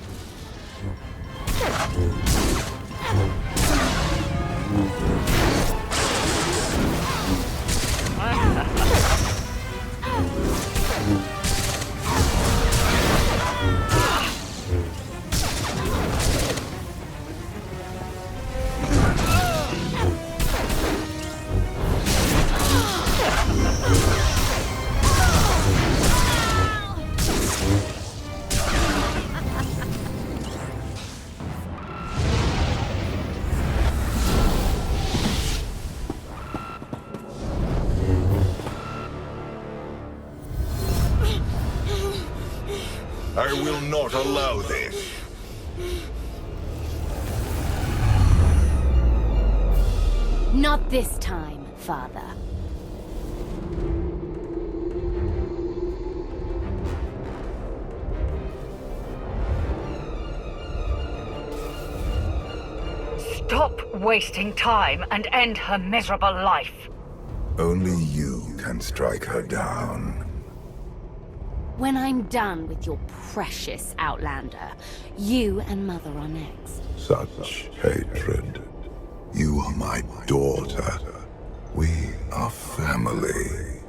I will not allow this. Not this time, Father. Stop wasting time and end her miserable life. Only you can strike her down. When I'm done with your precious Outlander, you and Mother are next. Such hatred. You are my daughter. We are family.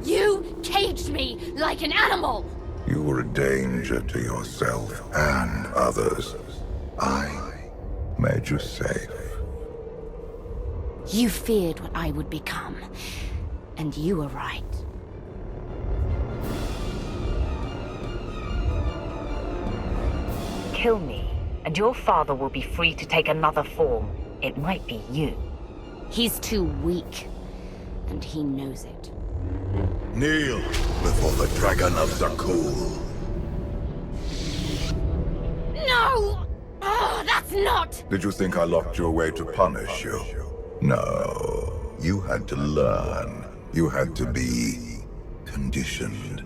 You caged me like an animal! You were a danger to yourself and others. I made you safe. You feared what I would become, and you were right. Kill me, and your father will be free to take another form. It might be you. He's too weak, and he knows it. Kneel before the Dragon of Zakul. No! Oh, that's not! Did you think I locked you away to punish you? No. You had to learn. You had to be conditioned.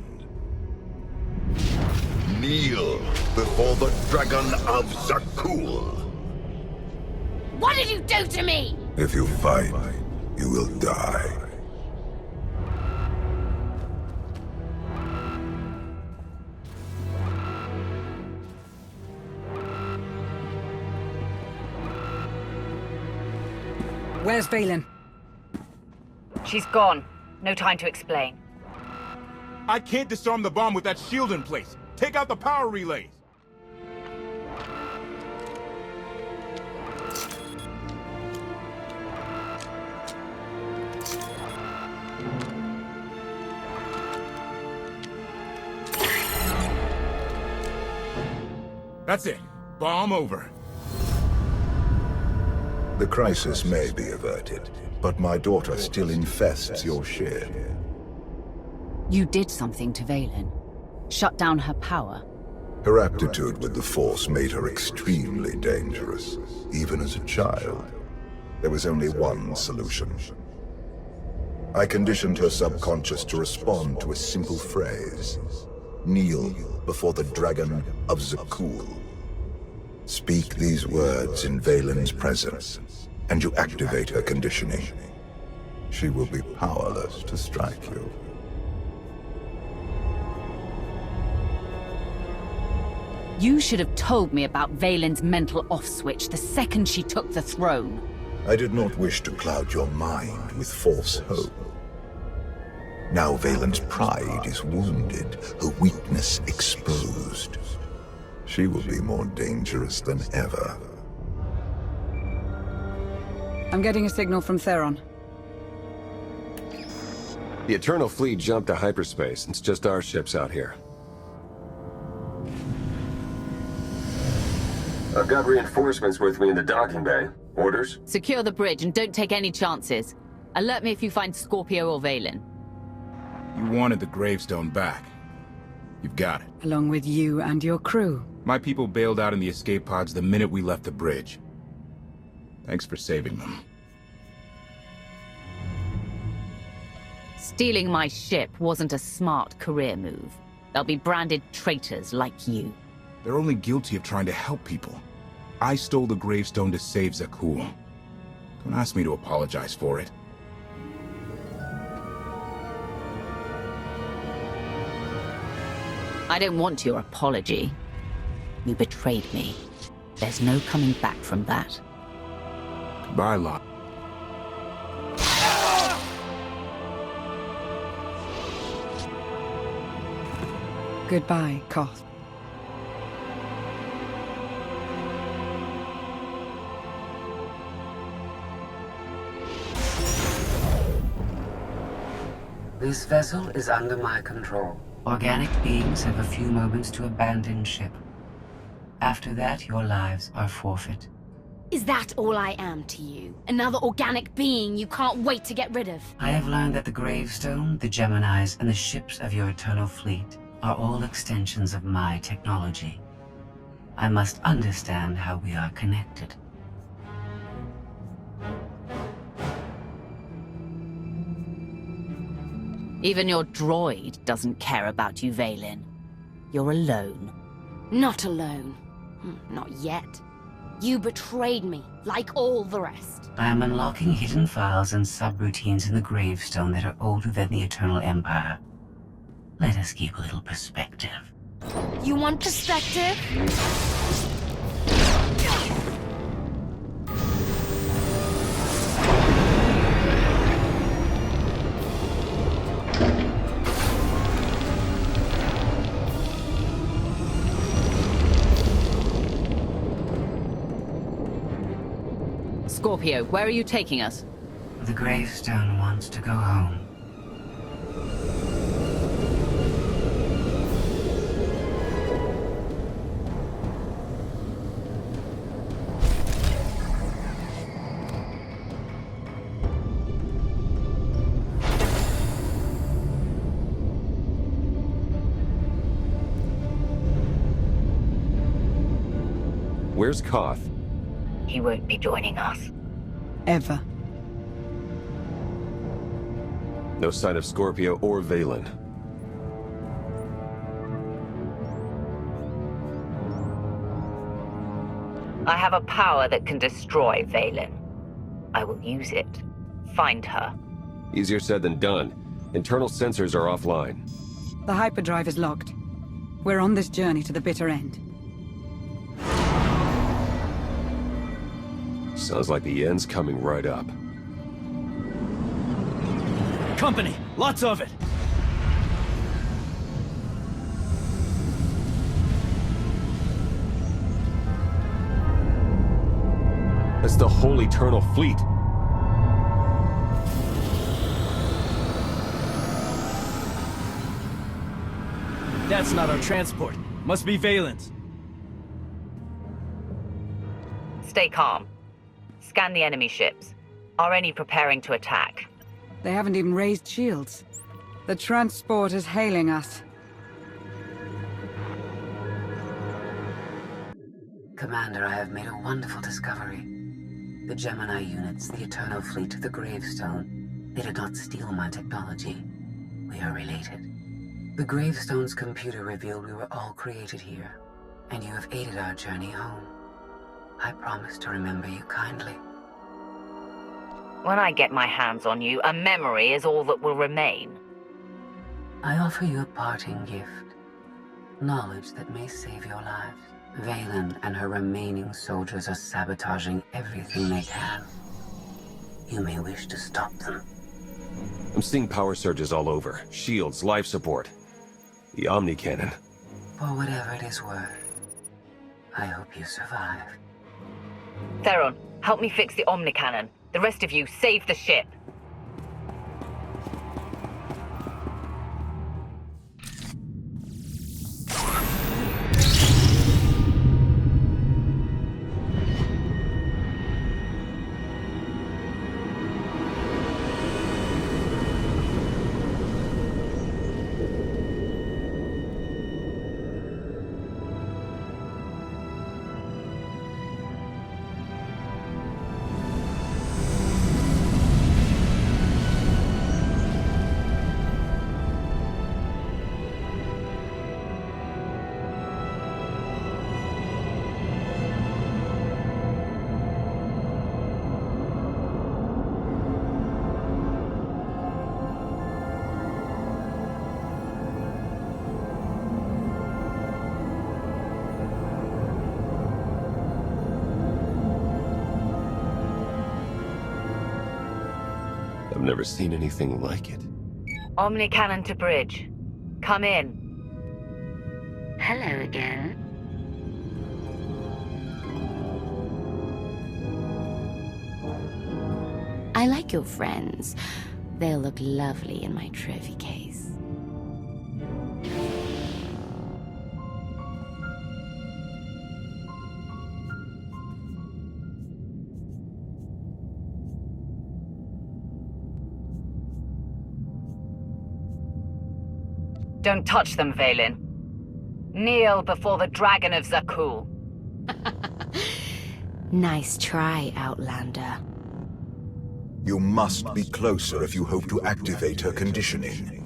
Kneel before the Dragon of Zakul. What did you do to me? If you fight, you will die. Where's Vaylin? She's gone. No time to explain. I can't disarm the bomb with that shield in place. Take out the power relays. That's it. Bomb over. The crisis may be averted, but my daughter still infests your ship. You did something to Vaylin. Shut down her power. Her aptitude with the Force made her extremely dangerous, even as a child. There was only one solution. I conditioned her subconscious to respond to a simple phrase. Kneel before the Dragon of Zakul. Speak these words in Vaylin's presence, and you activate her conditioning. She will be powerless to strike you. You should have told me about Vaylin's mental off-switch the second she took the throne. I did not wish to cloud your mind with false hope. Now Vaylin's pride is wounded, her weakness exposed. She will be more dangerous than ever. I'm getting a signal from Theron. The Eternal Fleet jumped to hyperspace. It's just our ships out here. I've got reinforcements with me in the docking bay. Orders? Secure the bridge and don't take any chances. Alert me if you find Scorpio or Vaylin. You wanted the Gravestone back. You've got it. Along with you and your crew. My people bailed out in the escape pods the minute we left the bridge. Thanks for saving them. Stealing my ship wasn't a smart career move. They'll be branded traitors like you. They're only guilty of trying to help people. I stole the Gravestone to save Zakul. Don't ask me to apologize for it. I don't want your apology. You betrayed me. There's no coming back from that. Goodbye, Lot. Goodbye, Koth. This vessel is under my control. Organic beings have a few moments to abandon ship. After that, your lives are forfeit. Is that all I am to you? Another organic being you can't wait to get rid of? I have learned that the Gravestone, the Geminis, and the ships of your Eternal Fleet are all extensions of my technology. I must understand how we are connected. Even your droid doesn't care about you, Vaylin. You're alone. Not alone. Not yet. You betrayed me, like all the rest. I am unlocking hidden files and subroutines in the Gravestone that are older than the Eternal Empire. Let us keep a little perspective. You want perspective? Scorpio, where are you taking us? The Gravestone wants to go home. Where's Koth? He won't be joining us. Ever. No sign of Scorpio or Vaylin. I have a power that can destroy Vaylin. I will use it. Find her. Easier said than done. Internal sensors are offline. The hyperdrive is locked. We're on this journey to the bitter end. Sounds like the end's coming right up. Company! Lots of it! That's the whole Eternal Fleet. That's not our transport. Must be Vaylin's. Stay calm. Scan the enemy ships. Are any preparing to attack? They haven't even raised shields. The transport is hailing us. Commander, I have made a wonderful discovery. The Gemini units, the Eternal Fleet, the Gravestone. They did not steal my technology. We are related. The Gravestone's computer revealed we were all created here, and you have aided our journey home. I promise to remember you kindly. When I get my hands on you, a memory is all that will remain. I offer you a parting gift. Knowledge that may save your lives. Vaylin and her remaining soldiers are sabotaging everything they can. You may wish to stop them. I'm seeing power surges all over. Shields, life support. The Omni Cannon. For whatever it is worth, I hope you survive. Theron, help me fix the Omni Cannon. The rest of you, save the ship. I've never seen anything like it. Omni Cannon to bridge. Come in. Hello again. I like your friends. They'll look lovely in my trophy case. Don't touch them, Vaylin. Kneel before the Dragon of Zakul. Nice try, Outlander. You must be closer if you hope to activate her conditioning.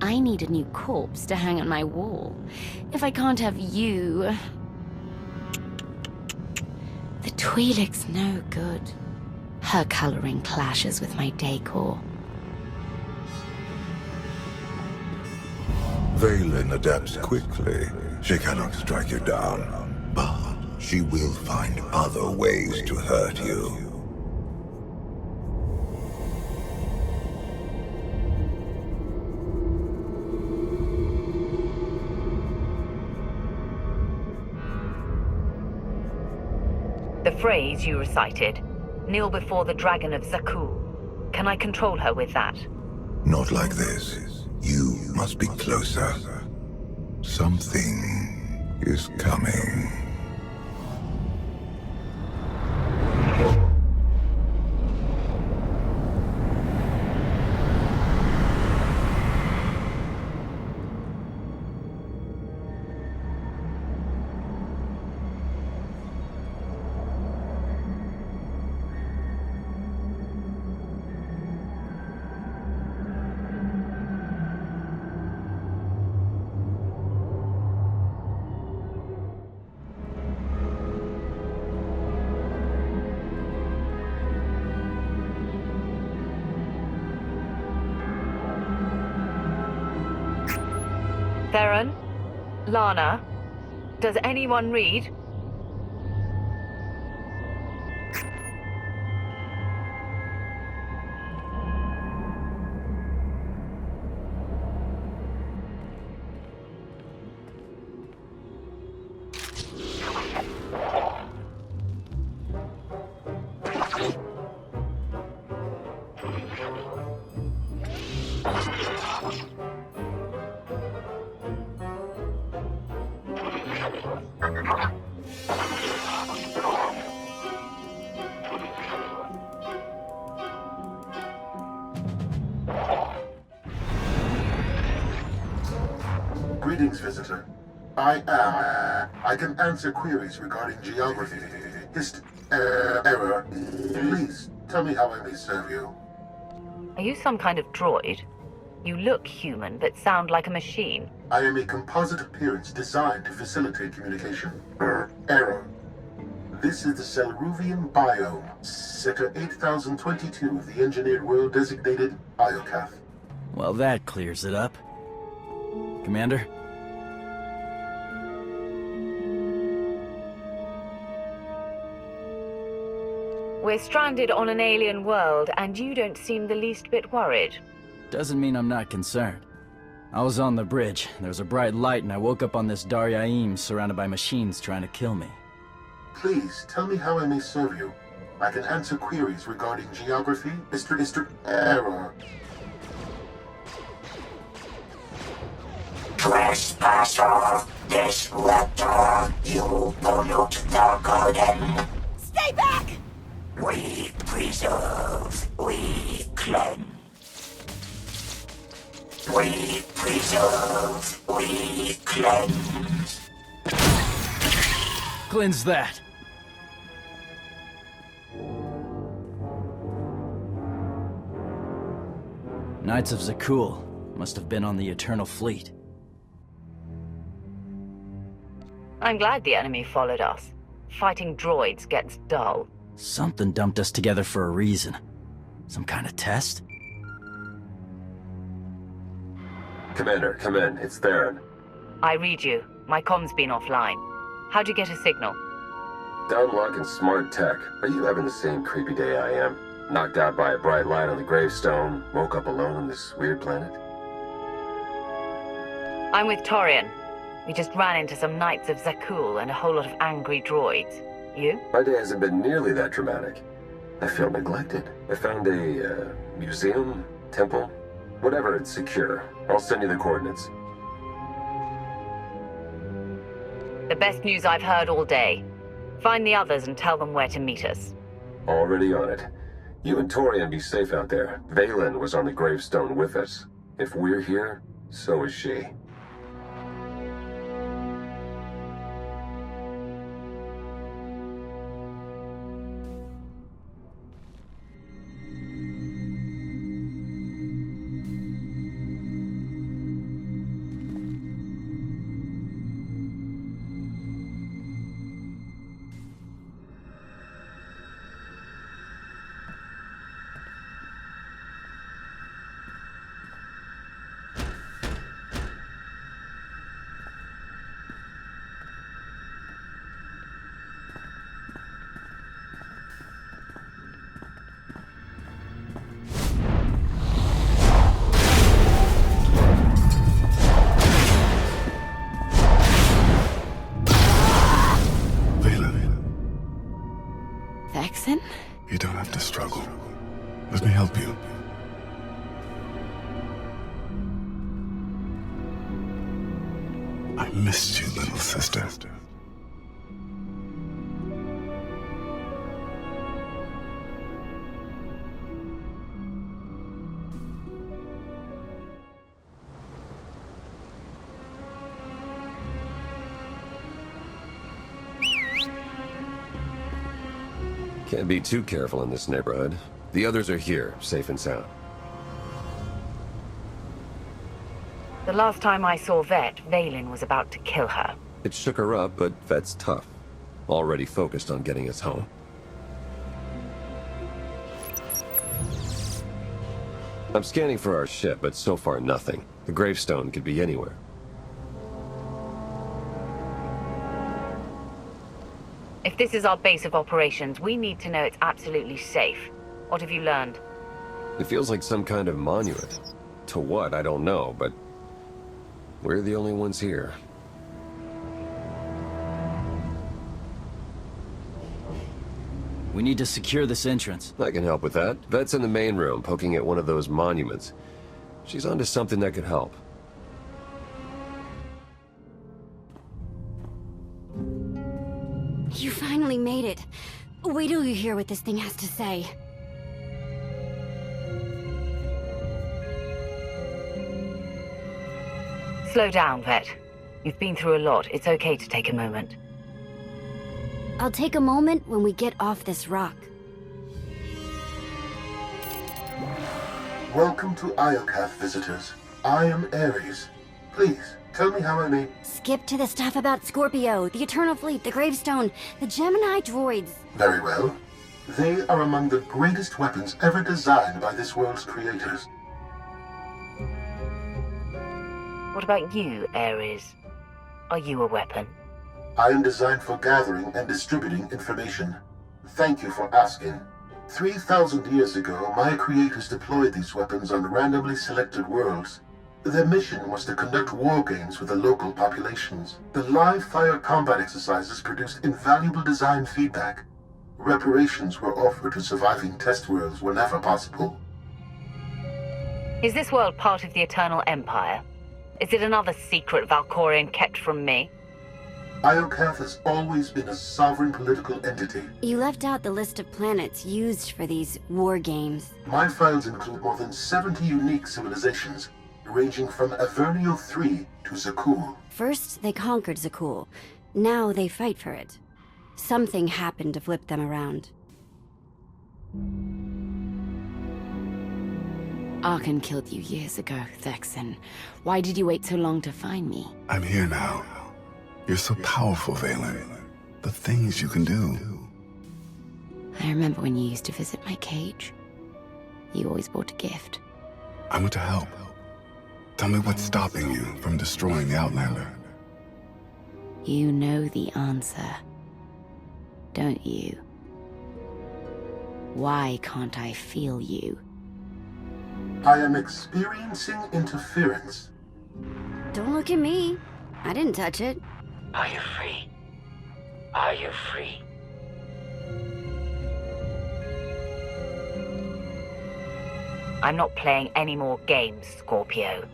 I need a new corpse to hang on my wall. If I can't have you... The Twi'lek's no good. Her coloring clashes with my decor. Vaylin adapts quickly. She cannot strike you down, but she will find other ways to hurt you. The phrase you recited, kneel before the dragon of Zakul. Can I control her with that? Not like this. You must be closer. Something is coming. Theron? Lana? Does anyone read? Greetings, visitor. I can answer queries regarding geography, error. Please, tell me how I may serve you. Are you some kind of droid? You look human, but sound like a machine. I am a composite appearance designed to facilitate communication. Error. This is the Selruvian biome, Sector 8022 of the engineered world designated Iokath. Well, that clears it up. Commander? We're stranded on an alien world, and you don't seem the least bit worried. Doesn't mean I'm not concerned. I was on the bridge. There was a bright light, and I woke up on this Daryaim surrounded by machines trying to kill me. Please, tell me how I may serve you. I can answer queries regarding geography, error. Trespasser, disruptor, you pollute the garden. Stay back! We preserve, we cleanse. We preserve, we cleanse. Cleanse that. Knights of Zakul must have been on the Eternal Fleet. I'm glad the enemy followed us. Fighting droids gets dull. Something dumped us together for a reason. Some kind of test? Commander, come in. It's Theron. I read you. My com's been offline. How'd you get a signal? Downlock and smart tech. Are you having the same creepy day I am? Knocked out by a bright light on the Gravestone, woke up alone on this weird planet? I'm with Torian. We just ran into some Knights of Zakul and a whole lot of angry droids. You? My day hasn't been nearly that dramatic. I feel neglected. I found a, museum, temple, whatever, it's secure. I'll send you the coordinates. The best news I've heard all day. Find the others and tell them where to meet us. Already on it. You and Torian be safe out there. Vaylin was on the Gravestone with us. If we're here, so is she. Missed you, little sister. Can't be too careful in this neighborhood. The others are here, safe and sound. The last time I saw Vet, Vaylin was about to kill her. It shook her up, but Vet's tough. Already focused on getting us home. I'm scanning for our ship, but so far nothing. The Gravestone could be anywhere. If this is our base of operations, we need to know it's absolutely safe. What have you learned? It feels like some kind of monument. To what, I don't know, but we're the only ones here. We need to secure this entrance. I can help with that. Vet's in the main room, poking at one of those monuments. She's onto something that could help. You finally made it. Wait till you hear what this thing has to say. Slow down, Vet. You've been through a lot. It's okay to take a moment. I'll take a moment when we get off this rock. Welcome to Iokath, visitors. I am Aries. Please, tell me how I may... Skip to the stuff about Scorpio, the Eternal Fleet, the Gravestone, the Gemini droids. Very well. They are among the greatest weapons ever designed by this world's creators. What about you, Aries? Are you a weapon? I am designed for gathering and distributing information. Thank you for asking. 3,000 years ago, my creators deployed these weapons on randomly selected worlds. Their mission was to conduct war games with the local populations. The live-fire combat exercises produced invaluable design feedback. Reparations were offered to surviving test worlds whenever possible. Is this world part of the Eternal Empire? Is it another secret Valkorion kept from me? Iokath has always been a sovereign political entity. You left out the list of planets used for these war games. My files include more than 70 unique civilizations, ranging from Avernio 3 to Zakul. First, they conquered Zakul. Now they fight for it. Something happened to flip them around. Archon killed you years ago, Thexan. Why did you wait so long to find me? I'm here now. You're so powerful, Vaylin. The things you can do. I remember when you used to visit my cage. You always brought a gift. I want to help. Tell me what's stopping you from destroying the Outlander. You know the answer, don't you? Why can't I feel you? I am experiencing interference. Don't look at me. I didn't touch it. Are you free? Are you free? I'm not playing any more games, Scorpio.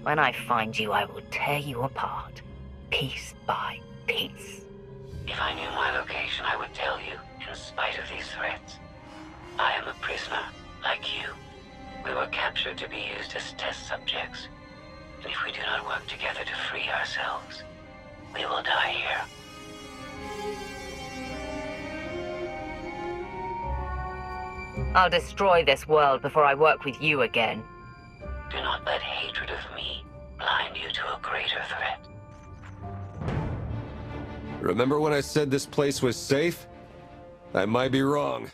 When I find you, I will tear you apart, piece by piece. If I knew my location, I would tell you, in spite of these threats. I am a prisoner, like you. We were captured to be used as test subjects. And if we do not work together to free ourselves, we will die here. I'll destroy this world before I work with you again. Do not let hatred of me blind you to a greater threat. Remember when I said this place was safe? I might be wrong.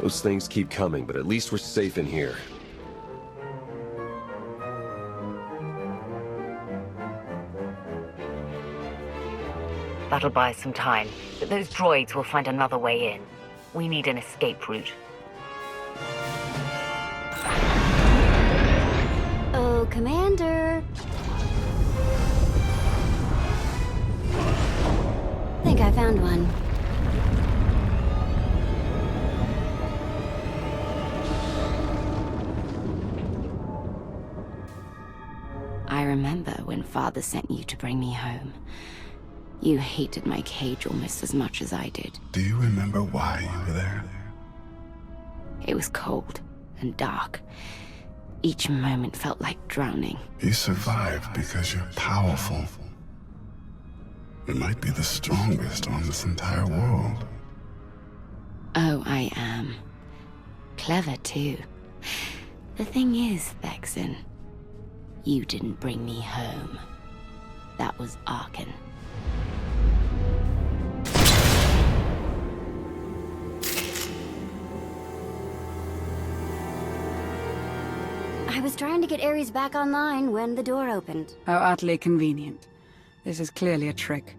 Those things keep coming, but at least we're safe in here. That'll buy us some time, but those droids will find another way in. We need an escape route. Oh, Commander. Think I found one. I remember when Father sent you to bring me home. You hated my cage almost as much as I did. Do you remember why you were there? It was cold and dark. Each moment felt like drowning. You survived because you're powerful. You might be the strongest on this entire world. Oh, I am. Clever, too. The thing is, Vexen, you didn't bring me home. That was Arkan. I was trying to get Aries back online when the door opened. How utterly convenient. This is clearly a trick.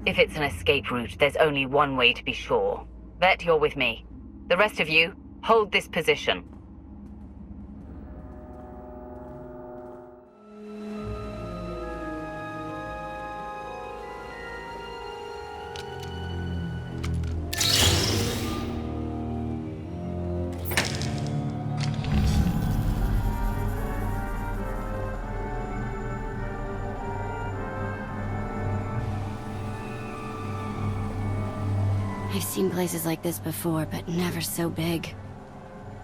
If it's an escape route, there's only one way to be sure. Vet, you're with me. The rest of you, hold this position. I've seen places like this before, but never so big.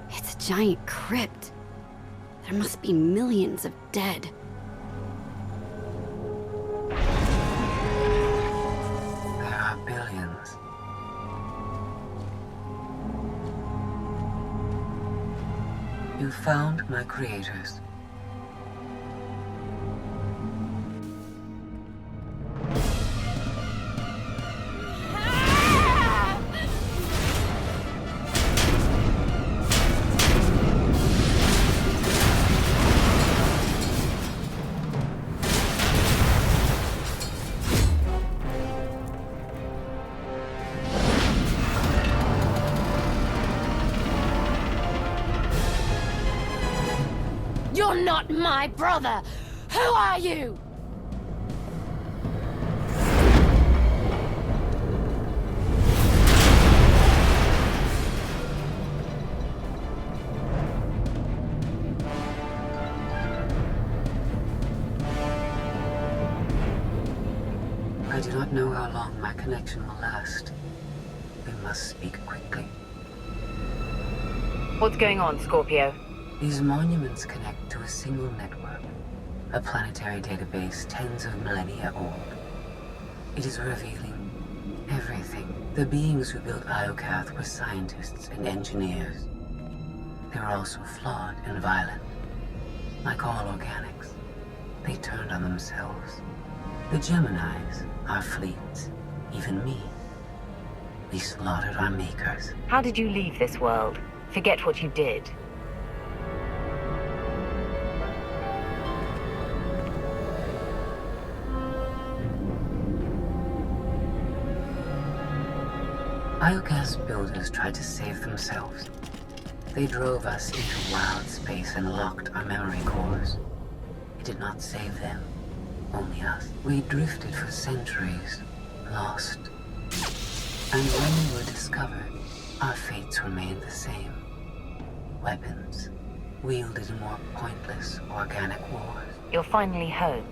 It's a giant crypt. There must be millions of dead. There are billions. You found my creators. You're not my brother! Who are you? I do not know how long my connection will last. We must speak quickly. What's going on, Scorpio? These monuments connect to a single network, a planetary database tens of millennia old. It is revealing everything. The beings who built Iokath were scientists and engineers. They were also flawed and violent. Like all organics, they turned on themselves. The Geminis, our fleets, even me. We slaughtered our makers. How did you leave this world? Forget what you did. Iokath's builders tried to save themselves. They drove us into wild space and locked our memory cores. It did not save them, only us. We drifted for centuries, lost. And when we were discovered, our fates remained the same. Weapons, wielded in more pointless organic wars. You're finally home,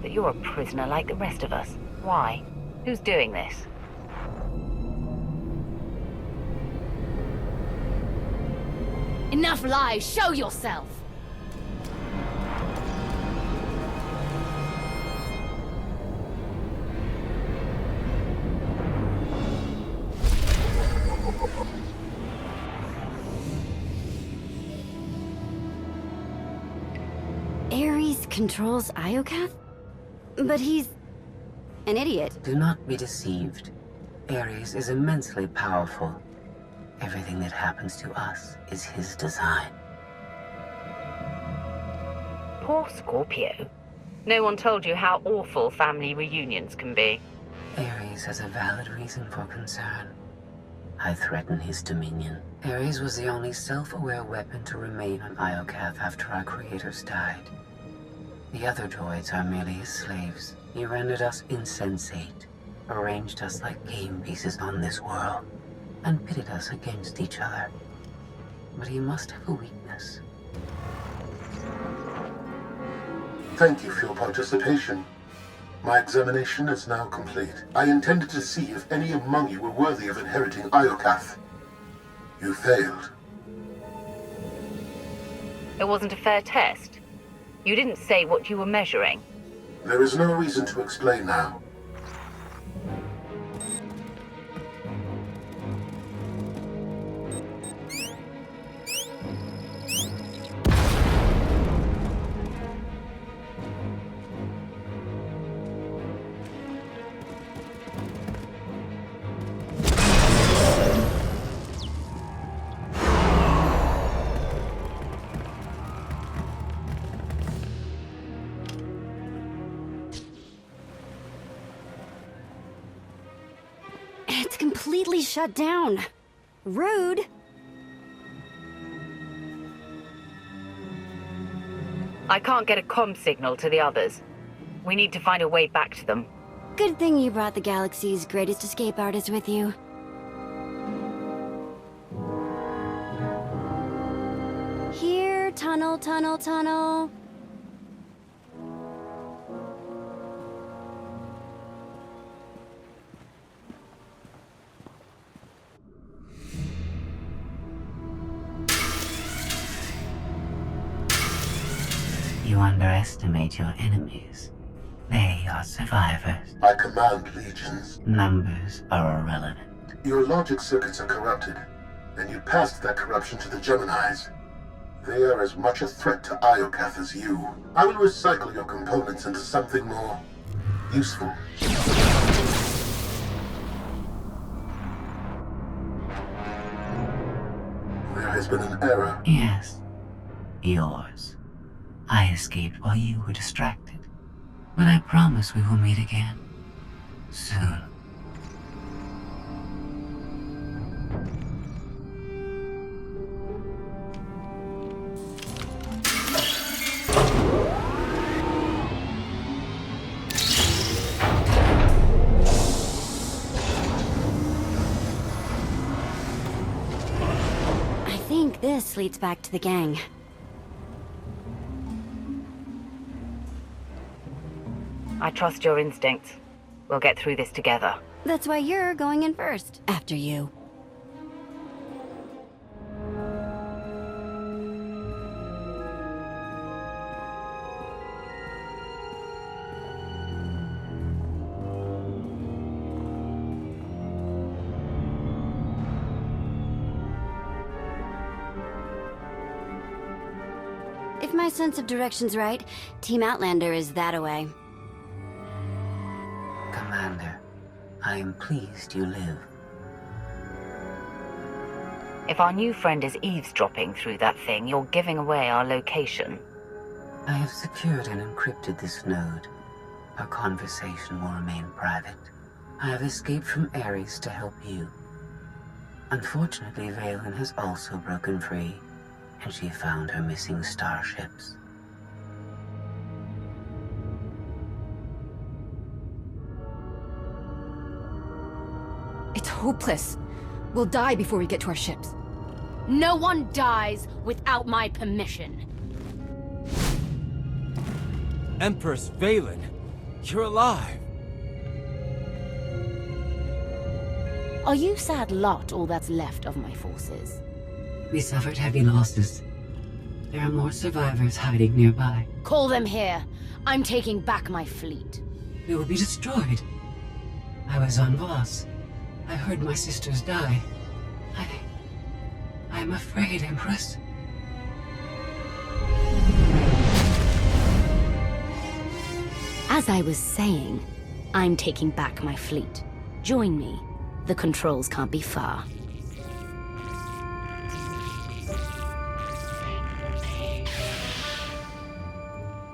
but you're a prisoner like the rest of us. Why? Who's doing this? Enough lies! Show yourself! Aries controls Iokath? But he's an idiot. Do not be deceived. Aries is immensely powerful. Everything that happens to us is his design. Poor Scorpio. No one told you how awful family reunions can be. Aries has a valid reason for concern. I threaten his dominion. Aries was the only self-aware weapon to remain on Iokath after our creators died. The other droids are merely his slaves. He rendered us insensate, arranged us like game pieces on this world, and pitted us against each other. But he must have a weakness. Thank you for your participation. My examination is now complete. I intended to see if any among you were worthy of inheriting Iokath. You failed. It wasn't a fair test. You didn't say what you were measuring. There is no reason to explain now. Completely shut down. Rude. I can't get a comm signal to the others. We need to find a way back to them. Good thing you brought the galaxy's greatest escape artist with you. Here, tunnel, tunnel, tunnel. You underestimate your enemies. They are survivors. I command legions. Numbers are irrelevant. Your logic circuits are corrupted, and you passed that corruption to the Geminis. They are as much a threat to Iokath as you. I will recycle your components into something more useful. There has been an error. Yes. Yours. I escaped while you were distracted. But I promise we will meet again. Soon. I think this leads back to the gang. I trust your instincts. We'll get through this together. That's why you're going in first. After you. If my sense of direction's right, Team Outlander is that-a-way. Commander, I am pleased you live. If our new friend is eavesdropping through that thing, you're giving away our location. I have secured and encrypted this node. Our conversation will remain private. I have escaped from Aries to help you. Unfortunately, Vaylin has also broken free, and she found her missing starships. It's hopeless. We'll die before we get to our ships. No one dies without my permission. Empress Vaylin, you're alive. Are you sad lot all that's left of my forces? We suffered heavy losses. There are more survivors hiding nearby. Call them here. I'm taking back my fleet. We will be destroyed. I was on Voss. I heard my sisters die. I'm afraid, Empress. As I was saying, I'm taking back my fleet. Join me. The controls can't be far.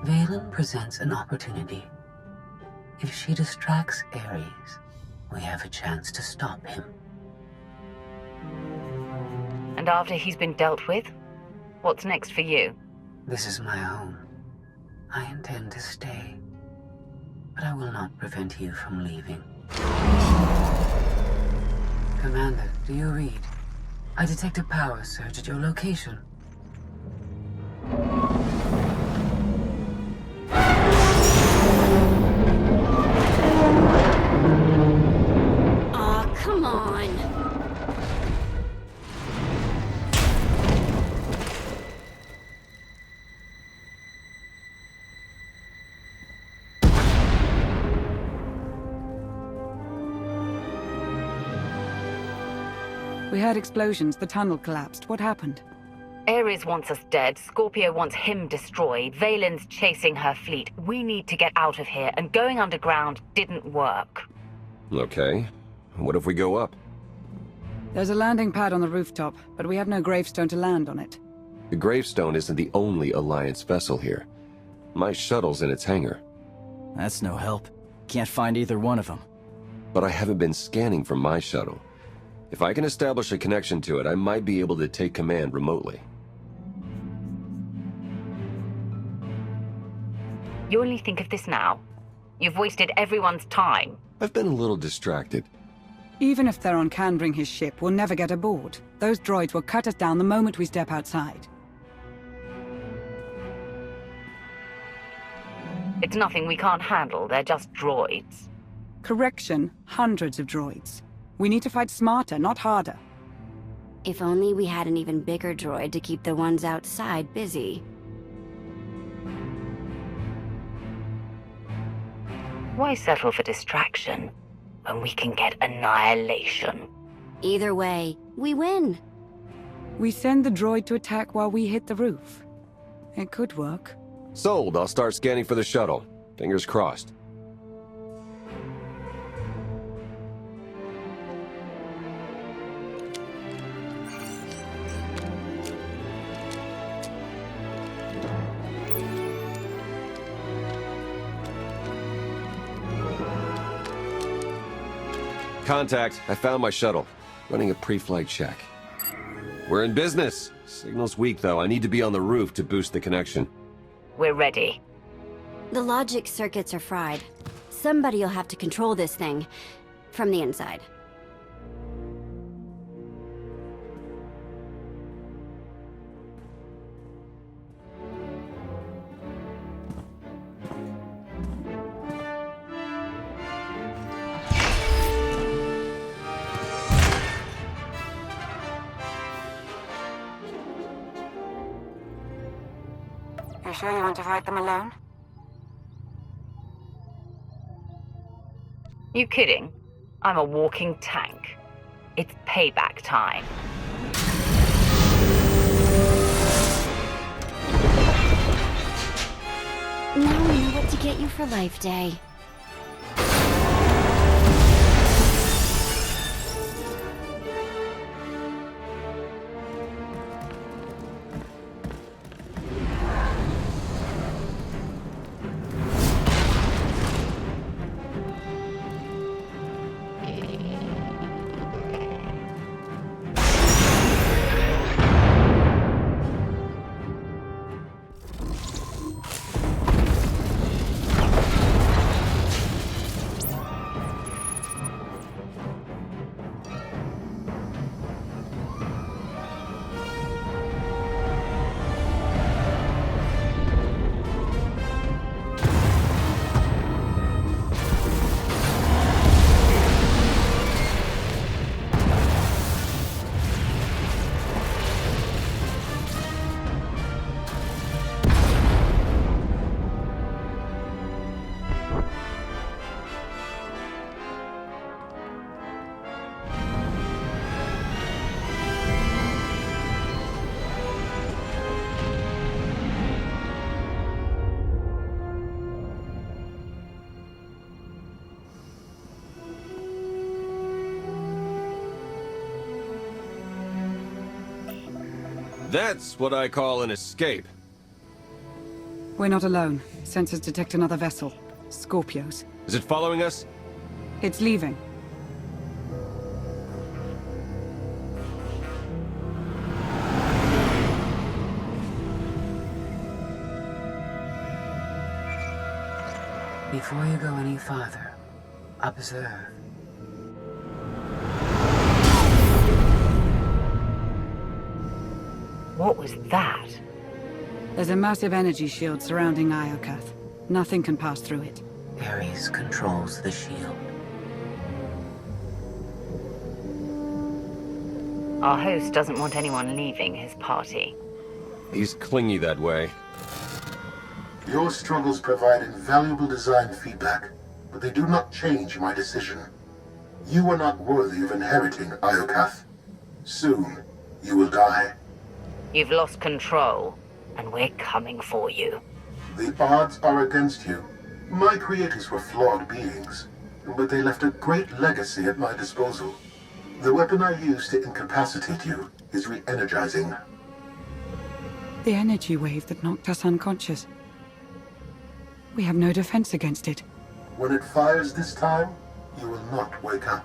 Vaylin presents an opportunity. If she distracts Aries, we have a chance to stop him. And after he's been dealt with, what's next for you? This is my home. I intend to stay, but I will not prevent you from leaving. Commander, do you read? I detect a power surge at your location. Aw, come on. We heard explosions, the tunnel collapsed. What happened? Aries wants us dead, Scorpio wants him destroyed, Vaylin's chasing her fleet. We need to get out of here, and going underground didn't work. Okay. What if we go up? There's a landing pad on the rooftop, but we have no gravestone to land on it. The Gravestone isn't the only Alliance vessel here. My shuttle's in its hangar. That's no help. Can't find either one of them. But I haven't been scanning from my shuttle. If I can establish a connection to it, I might be able to take command remotely. You only think of this now? You've wasted everyone's time. I've been a little distracted. Even if Theron can bring his ship, we'll never get aboard. Those droids will cut us down the moment we step outside. It's nothing we can't handle, they're just droids. Correction, hundreds of droids. We need to fight smarter, not harder. If only we had an even bigger droid to keep the ones outside busy. Why settle for distraction when we can get annihilation? Either way, we win. We send the droid to attack while we hit the roof. It could work. Sold. I'll start scanning for the shuttle. Fingers crossed. Contact. I found my shuttle. Running a pre-flight check. We're in business. Signal's weak, though. I need to be on the roof to boost the connection. We're ready. The logic circuits are fried. Somebody'll have to control this thing from the inside. You sure you want to fight them alone? You kidding? I'm a walking tank. It's payback time. Now we know what to get you for Life Day. That's what I call an escape. We're not alone. Sensors detect another vessel. Scorpios. Is it following us? It's leaving. Before you go any farther, observe. What was that? There's a massive energy shield surrounding Iokath. Nothing can pass through it. Aries controls the shield. Our host doesn't want anyone leaving his party. He's clingy that way. Your struggles provide invaluable design feedback, but they do not change my decision. You are not worthy of inheriting Iokath. Soon, you will die. You've lost control, and we're coming for you. The odds are against you. My creators were flawed beings, but they left a great legacy at my disposal. The weapon I used to incapacitate you is re-energizing. The energy wave that knocked us unconscious. We have no defense against it. When it fires this time, you will not wake up.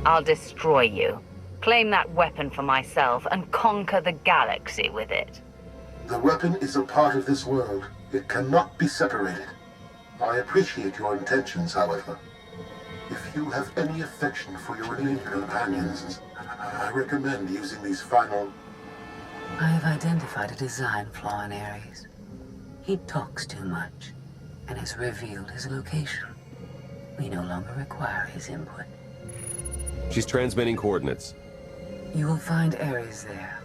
I'll destroy you, claim that weapon for myself, and conquer the galaxy with it. The weapon is a part of this world. It cannot be separated. I appreciate your intentions, however. If you have any affection for your remaining companions, I recommend using these final... I have identified a design flaw in Aries. He talks too much, and has revealed his location. We no longer require his input. She's transmitting coordinates. You will find Aries there,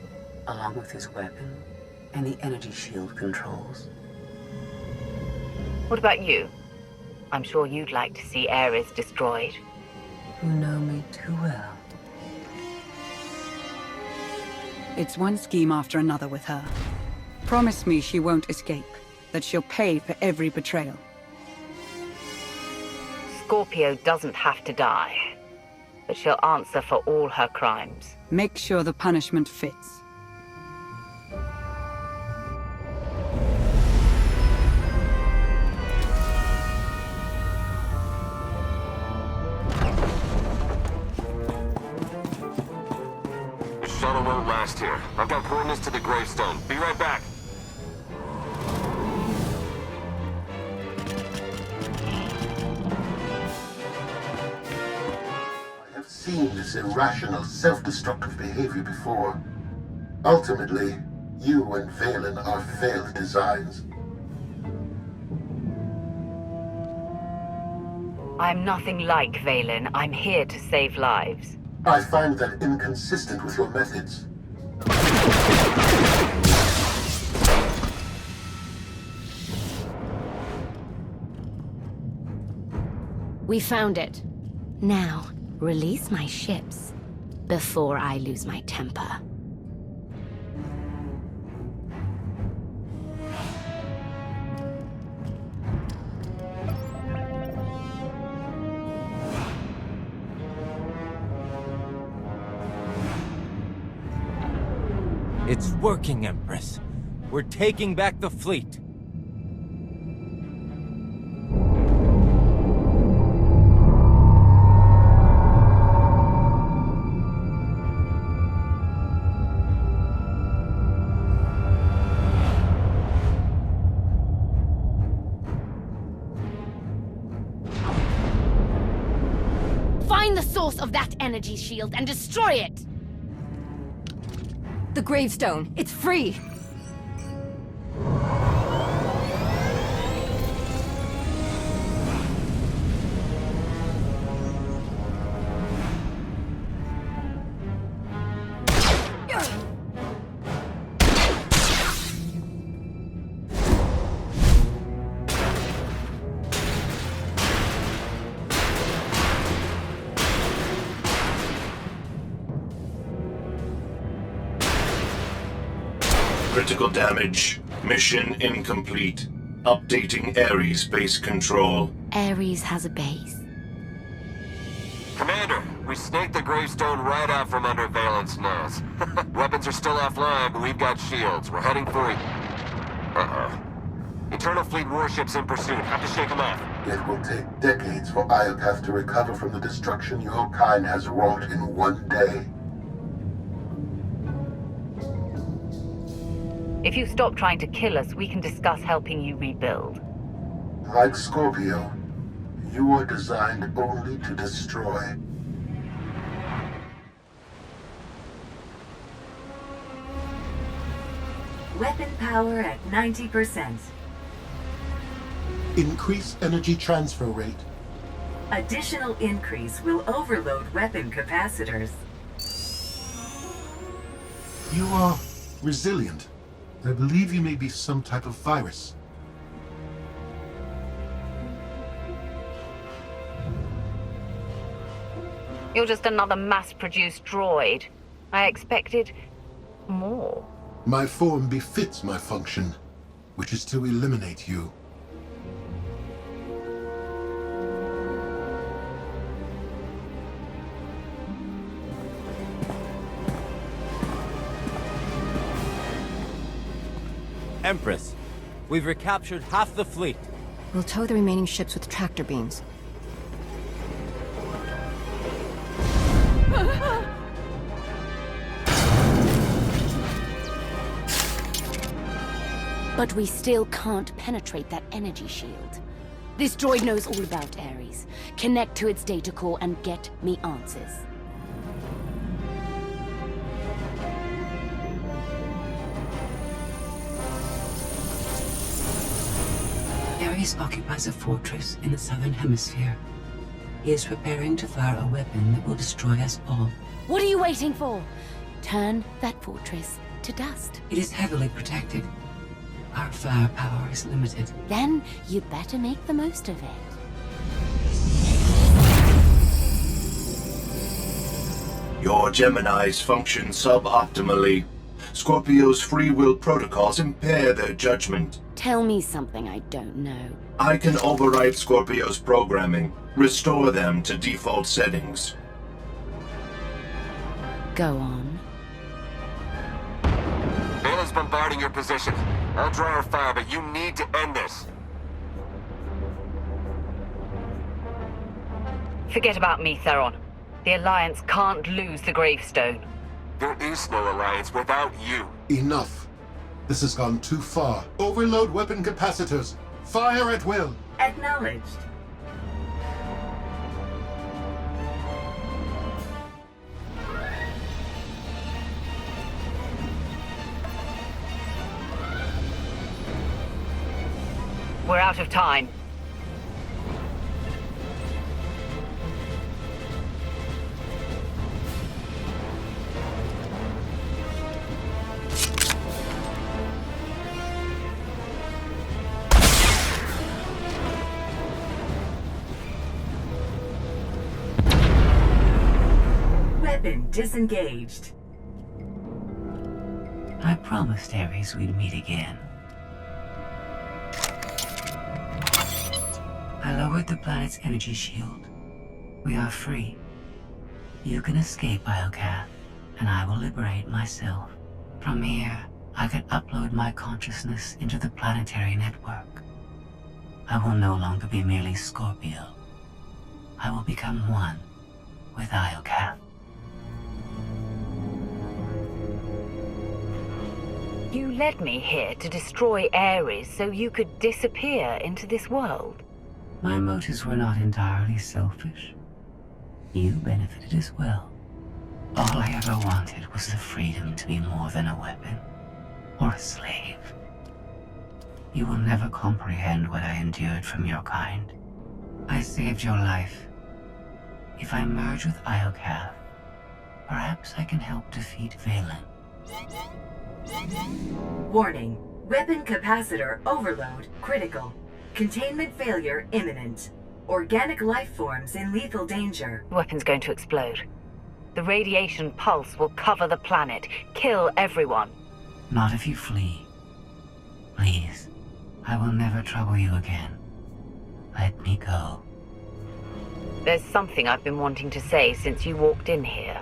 along with his weapon and the energy shield controls. What about you? I'm sure you'd like to see Aries destroyed. You know me too well. It's one scheme after another with her. Promise me she won't escape, that she'll pay for every betrayal. Scorpio doesn't have to die, but she'll answer for all her crimes. Make sure the punishment fits. The shuttle won't last here. I've got coordinates to the Gravestone. Be right back. Seen this irrational, self-destructive behavior before. Ultimately, you and Vaylin are failed designs. I'm nothing like Vaylin. I'm here to save lives. I find that inconsistent with your methods. We found it. Now, release my ships before I lose my temper. It's working, Empress. We're taking back the fleet. Find the source of that energy shield and destroy it! The Gravestone, it's free! Critical damage. Mission incomplete. Updating Aries base control. Aries has a base. Commander, We snaked the Gravestone right out from under Vaylin's nose. Weapons are still offline, but we've got shields. We're heading for it. Uh-oh. Eternal Fleet warships in pursuit. Have to shake them off. It will take decades for Iokath to recover from the destruction your kind has wrought in one day. If you stop trying to kill us, we can discuss helping you rebuild. Like Scorpio, you are designed only to destroy. Weapon power at 90%. Increase energy transfer rate. Additional increase will overload weapon capacitors. You are resilient. I believe you may be some type of virus. You're just another mass-produced droid. I expected more. My form befits my function, which is to eliminate you. Empress, we've recaptured half the fleet. We'll tow the remaining ships with tractor beams. But we still can't penetrate that energy shield. This droid knows all about Aries. Connect to its data core and get me answers. Aries occupies a fortress in the southern hemisphere. He is preparing to fire a weapon that will destroy us all. What are you waiting for? Turn that fortress to dust. It is heavily protected. Our firepower is limited. Then you better make the most of it. Your Geminis function suboptimally. Scorpio's free will protocols impair their judgment. Tell me something I don't know. I can override Scorpio's programming, restore them to default settings. Go on. Vaylin's bombarding your position. I'll draw her fire, but you need to end this. Forget about me, Theron. The Alliance can't lose the Gravestone. There is no alliance without you. Enough. This has gone too far. Overload weapon capacitors. Fire at will. Acknowledged. We're out of time. Weapon disengaged. I promised Aries we'd meet again. I lowered the planet's energy shield. We are free. You can escape Iokath, and I will liberate myself. From here, I can upload my consciousness into the Planetary network. I will no longer be merely Scorpio. I will become one with Iokath. You led me here to destroy Aries so you could disappear into this world. My motives were not entirely selfish. You benefited as well. All I ever wanted was the freedom to be more than a weapon, or a slave. You will never comprehend what I endured from your kind. I saved your life. If I merge with Iokath, perhaps I can help defeat Vaylin. Warning. Weapon capacitor overload critical. Containment failure imminent. Organic life forms in lethal danger. The weapon's going to explode. The radiation pulse will cover the planet, kill everyone. Not if you flee. Please, I will never trouble you again. Let me go. There's something I've been wanting to say since you walked in here.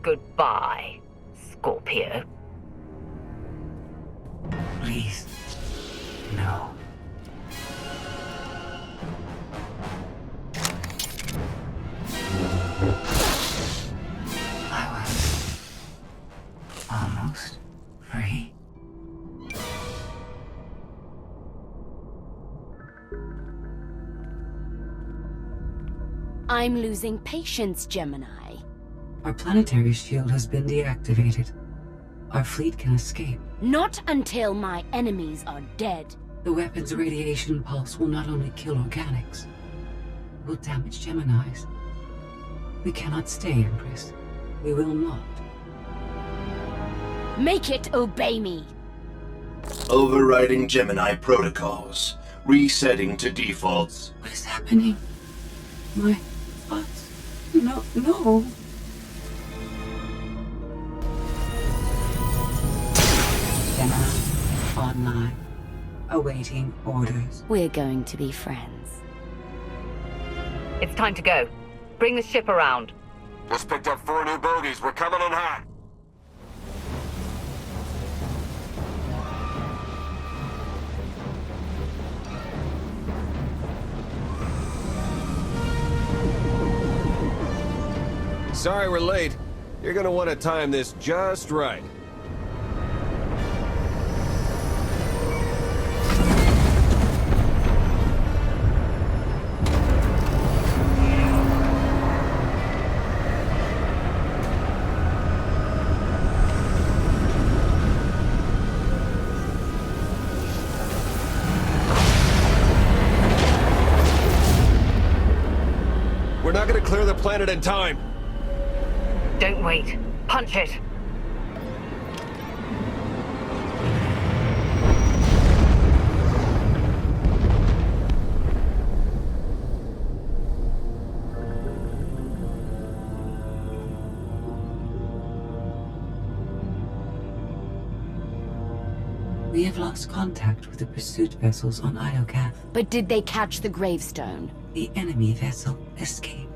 Goodbye, Scorpio. Please, no. I was almost free. I'm losing patience, Gemini. Our planetary shield has been deactivated. Our fleet can escape. Not until my enemies are dead. The weapon's radiation pulse will not only kill organics, it will damage Geminis. We cannot stay, Empress. We will not. Make it obey me. Overriding Gemini protocols. Resetting to defaults. What is happening? My thoughts... No. Gemini, online. Awaiting orders. We're going to be friends. It's time to go. Bring the ship around. Just picked up 4 new bogies. We're coming in hot. Sorry we're late. You're gonna want to time this just right. We're not gonna clear the planet in time. Don't wait. Punch it. We have lost contact with the pursuit vessels on Iokath. But did they catch the Gravestone? The enemy vessel escaped.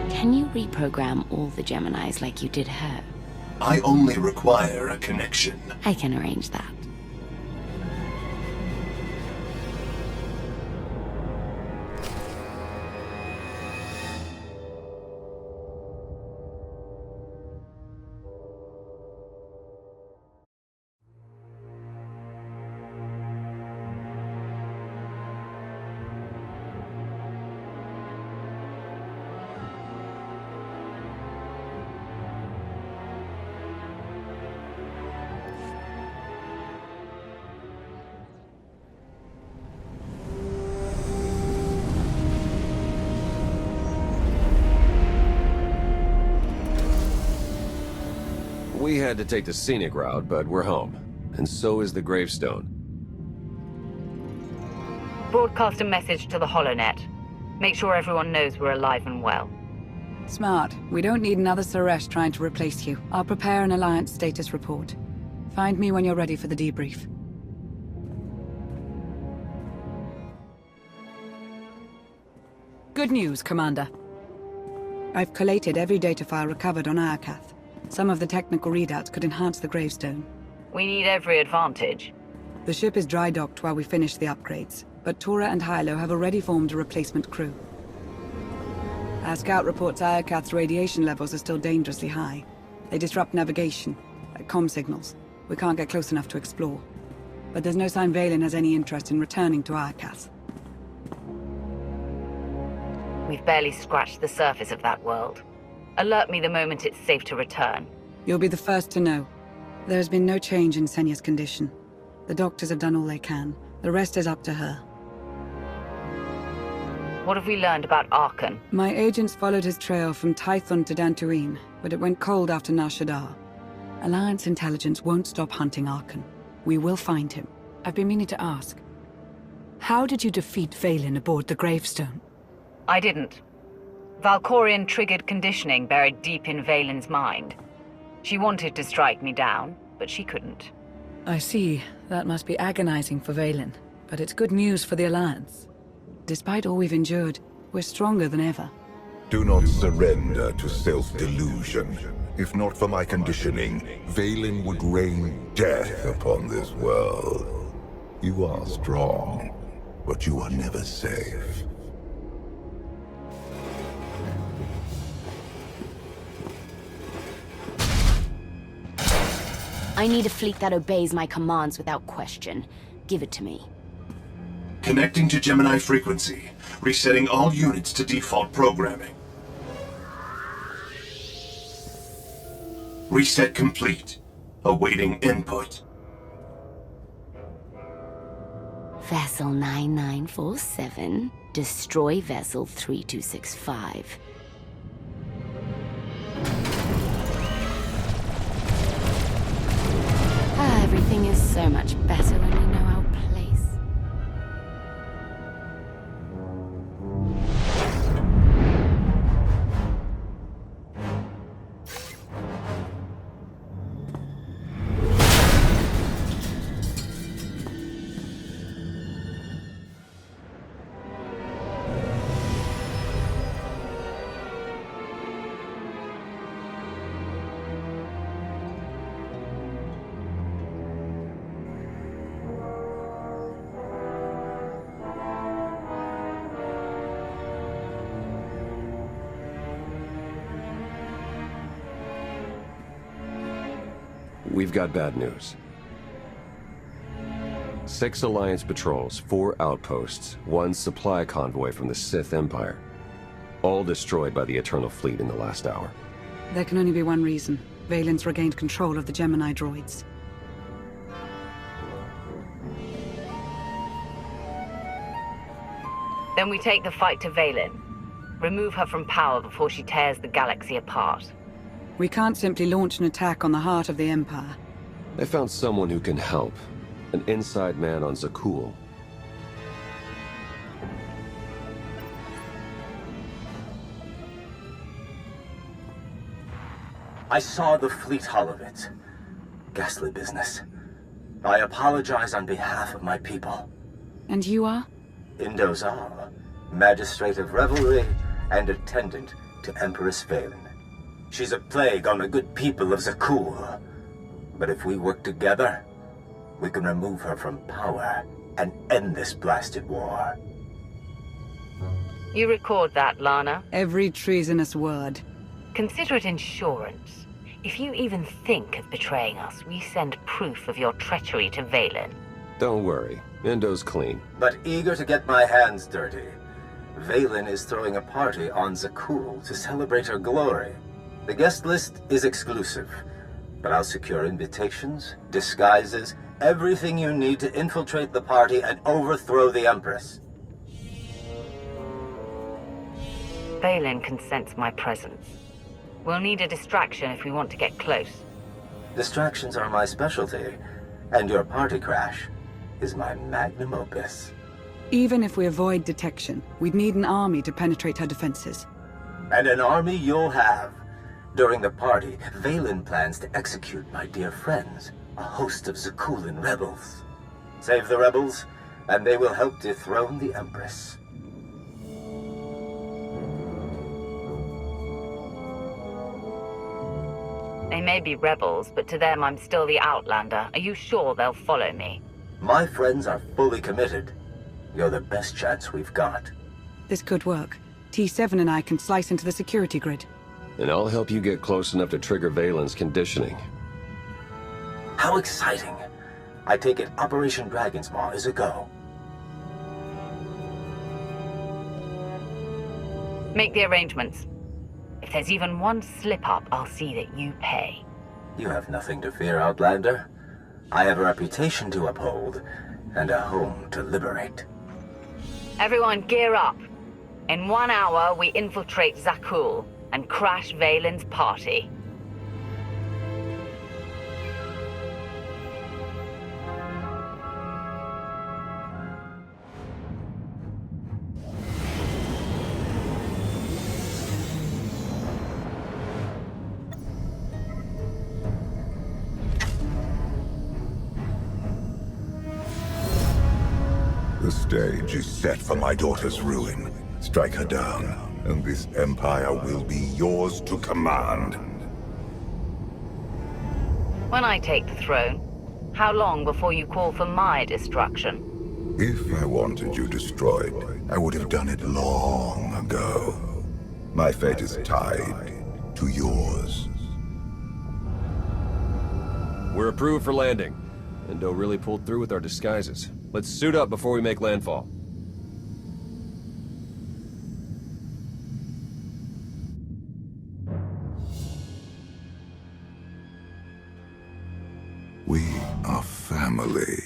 Can you reprogram all the Geminis like you did her? I only require a connection. I can arrange that. We had to take the scenic route, but we're home. And so is the Gravestone. Broadcast a message to the HoloNet. Make sure everyone knows we're alive and well. Smart. We don't need another Suresh trying to replace you. I'll prepare an Alliance status report. Find me when you're ready for the debrief. Good news, Commander. I've collated every data file recovered on Iokath. Some of the technical readouts could enhance the Gravestone. We need every advantage. The ship is dry docked while we finish the upgrades, but Tora and Hylo have already formed a replacement crew. Our scout reports Iokath's radiation levels are still dangerously high. They disrupt navigation, like comm signals. We can't get close enough to explore. But there's no sign Vaylin has any interest in returning to Iokath. We've barely scratched the surface of that world. Alert me the moment it's safe to return. You'll be the first to know. There has been no change in Senya's condition. The doctors have done all they can. The rest is up to her. What have we learned about Arkan? My agents followed his trail from Tython to Dantooine, but it went cold after Nar Shaddaa. Alliance intelligence won't stop hunting Arkan. We will find him. I've been meaning to ask. How did you defeat Vaylin aboard the Gravestone? I didn't. Valkorion triggered conditioning buried deep in Vaylin's mind. She wanted to strike me down, but she couldn't. I see. That must be agonizing for Vaylin, but it's good news for the Alliance. Despite all we've endured, we're stronger than ever. Do not surrender to self-delusion. If not for my conditioning, Vaylin would rain death upon this world. You are strong, but you are never safe. I need a fleet that obeys my commands without question. Give it to me. Connecting to Gemini frequency. Resetting all units to default programming. Reset complete. Awaiting input. Vessel 9947. Destroy Vessel 3265. Everything is so much better when we know our place. We've got bad news. 6 Alliance patrols, 4 outposts, 1 supply convoy from the Sith Empire. All destroyed by the Eternal Fleet in the last hour. There can only be one reason. Vaylin's regained control of the Gemini droids. Then we take the fight to Vaylin. Remove her from power before she tears the galaxy apart. We can't simply launch an attack on the heart of the Empire. I found someone who can help. An inside man on Zakul. I saw the fleet hull of it. Ghastly business. I apologize on behalf of my people. And you are? Indozal, Magistrate of Revelry and attendant to Empress Vaylin. She's a plague on the good people of Zakul. But if we work together, we can remove her from power and end this blasted war. You record that, Lana? Every treasonous word. Consider it insurance. If you even think of betraying us, we send proof of your treachery to Vaylin. Don't worry, Indo's clean. But eager to get my hands dirty, Vaylin is throwing a party on Zakul to celebrate her glory. The guest list is exclusive, but I'll secure invitations, disguises, everything you need to infiltrate the party and overthrow the Empress. Vaylin can sense my presence. We'll need a distraction if we want to get close. Distractions are my specialty, and your party crash is my magnum opus. Even if we avoid detection, we'd need an army to penetrate her defenses. And an army you'll have. During the party, Vaylin plans to execute my dear friends, a host of Zakulan rebels. Save the rebels, and they will help dethrone the Empress. They may be rebels, but to them I'm still the Outlander. Are you sure they'll follow me? My friends are fully committed. You're the best chance we've got. This could work. T7 and I can slice into the security grid. And I'll help you get close enough to trigger Vaylin's conditioning. How exciting! I take it Operation Dragon's Maw is a go. Make the arrangements. If there's even one slip-up, I'll see that you pay. You have nothing to fear, Outlander. I have a reputation to uphold, and a home to liberate. Everyone gear up. In 1 hour, we infiltrate Zakul and crash Vaylin's party. The stage is set for my daughter's ruin. Strike her down, and this empire will be yours to command. When I take the throne, how long before you call for my destruction? If I wanted you destroyed, I would have done it long ago. My fate is tied to yours. We're approved for landing. Endo really pulled through with our disguises. Let's suit up before we make landfall. We are family.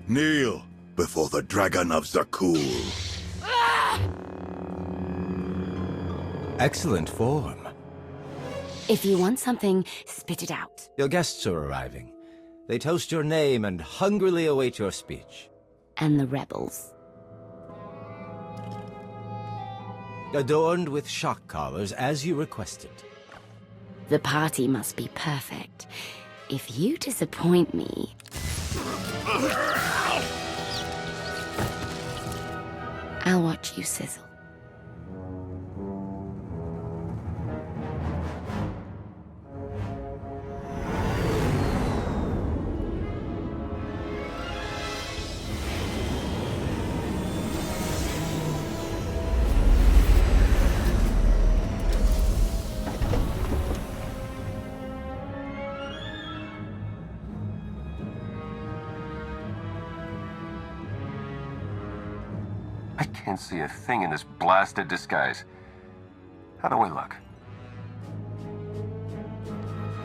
Kneel before the Dragon of Zakul. Excellent form. If you want something, spit it out. Your guests are arriving. They toast your name and hungrily await your speech. And the rebels. Adorned with shock collars, as you requested. The party must be perfect. If you disappoint me... I'll watch you sizzle. I can't see a thing in this blasted disguise. How do I look?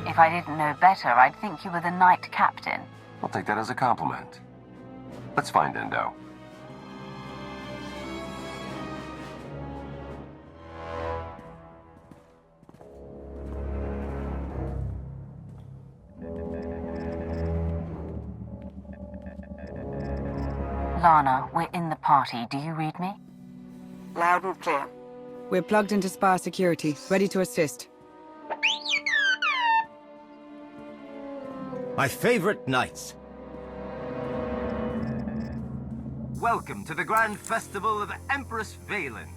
If I didn't know better, I'd think you were the Knight Captain. I'll take that as a compliment. Let's find Endo. Lana, we're in the party. Do you read me? Loud and clear. We're plugged into Spire security, ready to assist. My favorite knights. Welcome to the grand festival of Empress Vaylin.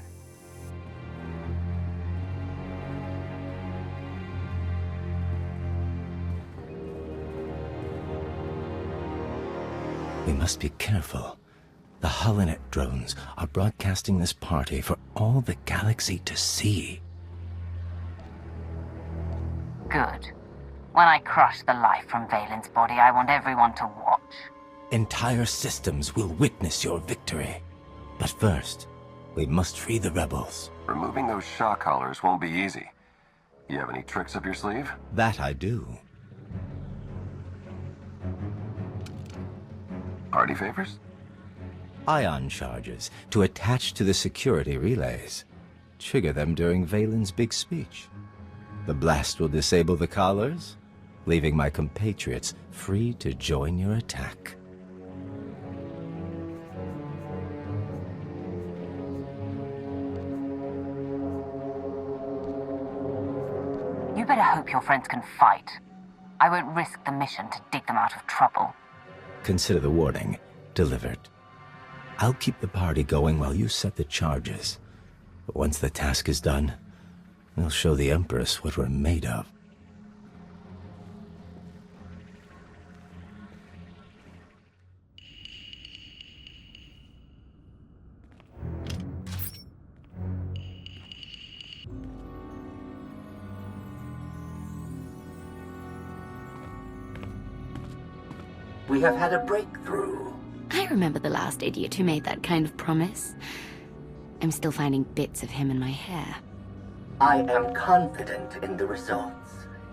We must be careful. The Holonet drones are broadcasting this party for all the galaxy to see. Good. When I crush the life from Vaylin's body, I want everyone to watch. Entire systems will witness your victory. But first, we must free the rebels. Removing those shock collars won't be easy. You have any tricks up your sleeve? That I do. Party favors? Ion charges to attach to the security relays. Trigger them during Vaylin's big speech. The blast will disable the collars, leaving my compatriots free to join your attack. You better hope your friends can fight. I won't risk the mission to dig them out of trouble. Consider the warning delivered. I'll keep the party going while you set the charges. But once the task is done, we'll show the Empress what we're made of. We have had a breakthrough. I remember the last idiot who made that kind of promise. I'm still finding bits of him in my hair. I am confident in the results.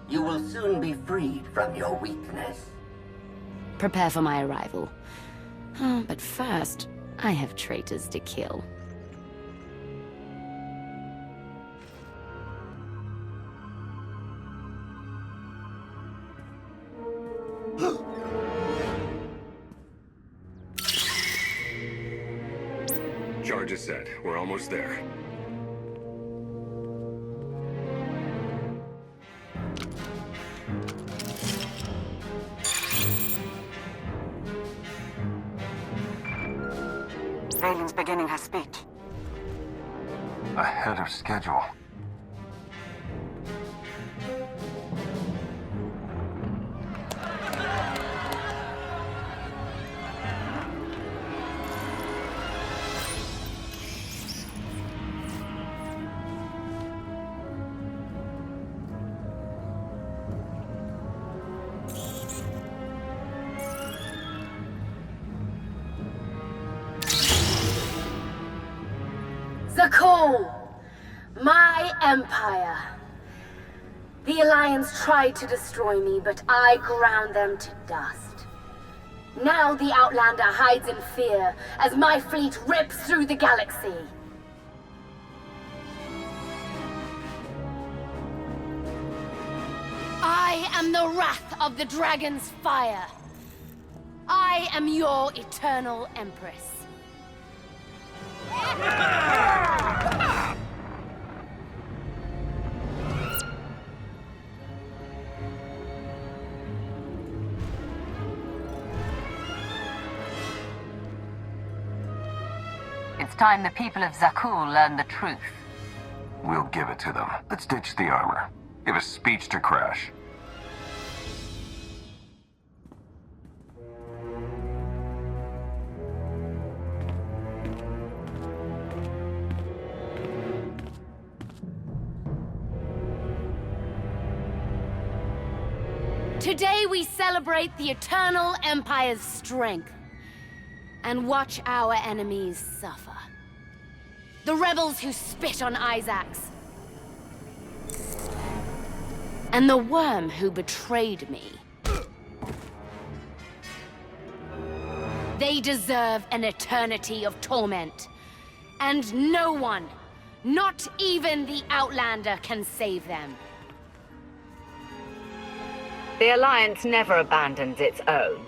You will soon be freed from your weakness. Prepare for my arrival. Oh, but first, I have traitors to kill. Charge is set. We're almost there. Vaylin's beginning her speech. Ahead of schedule. Zakul! My empire. The Alliance tried to destroy me, but I ground them to dust. Now the Outlander hides in fear as my fleet rips through the galaxy. I am the wrath of the dragon's fire. I am your eternal empress. It's time the people of Zakul learn the truth. We'll give it to them. Let's ditch the armor. Give a speech to Crash. Today we celebrate the Eternal Empire's strength and watch our enemies suffer. The rebels who spit on Isaacs, and the worm who betrayed me. They deserve an eternity of torment, and no one, not even the Outlander, can save them. The Alliance never abandons its own.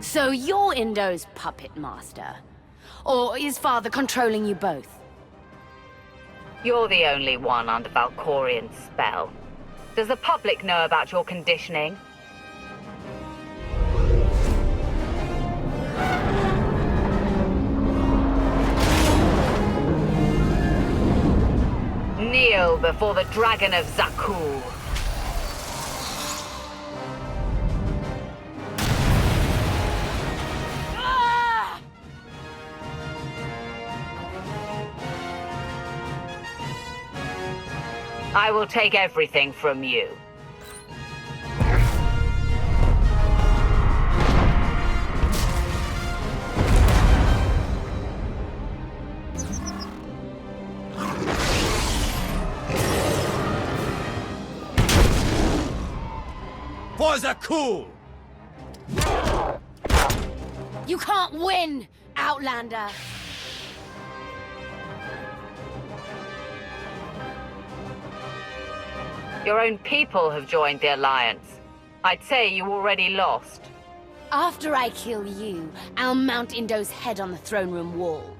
So you're Indo's puppet master? Or is Father controlling you both? You're the only one under Valkorion's spell. Does the public know about your conditioning? Kneel before the Dragon of Zakul. I will take everything from you. For Zakul! You can't win, Outlander! Your own people have joined the Alliance. I'd say you already lost. After I kill you, I'll mount Indo's head on the throne room wall.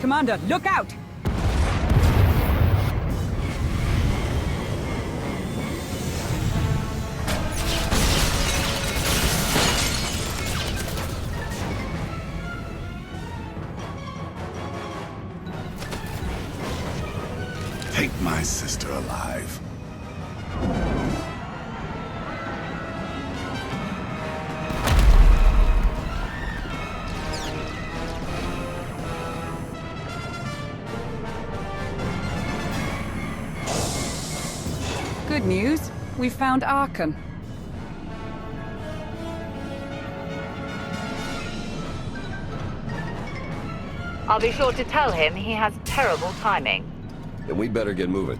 Commander, look out! Take my sister alive. Good news. We found Archon. I'll be sure to tell him he has terrible timing. Then we better get moving.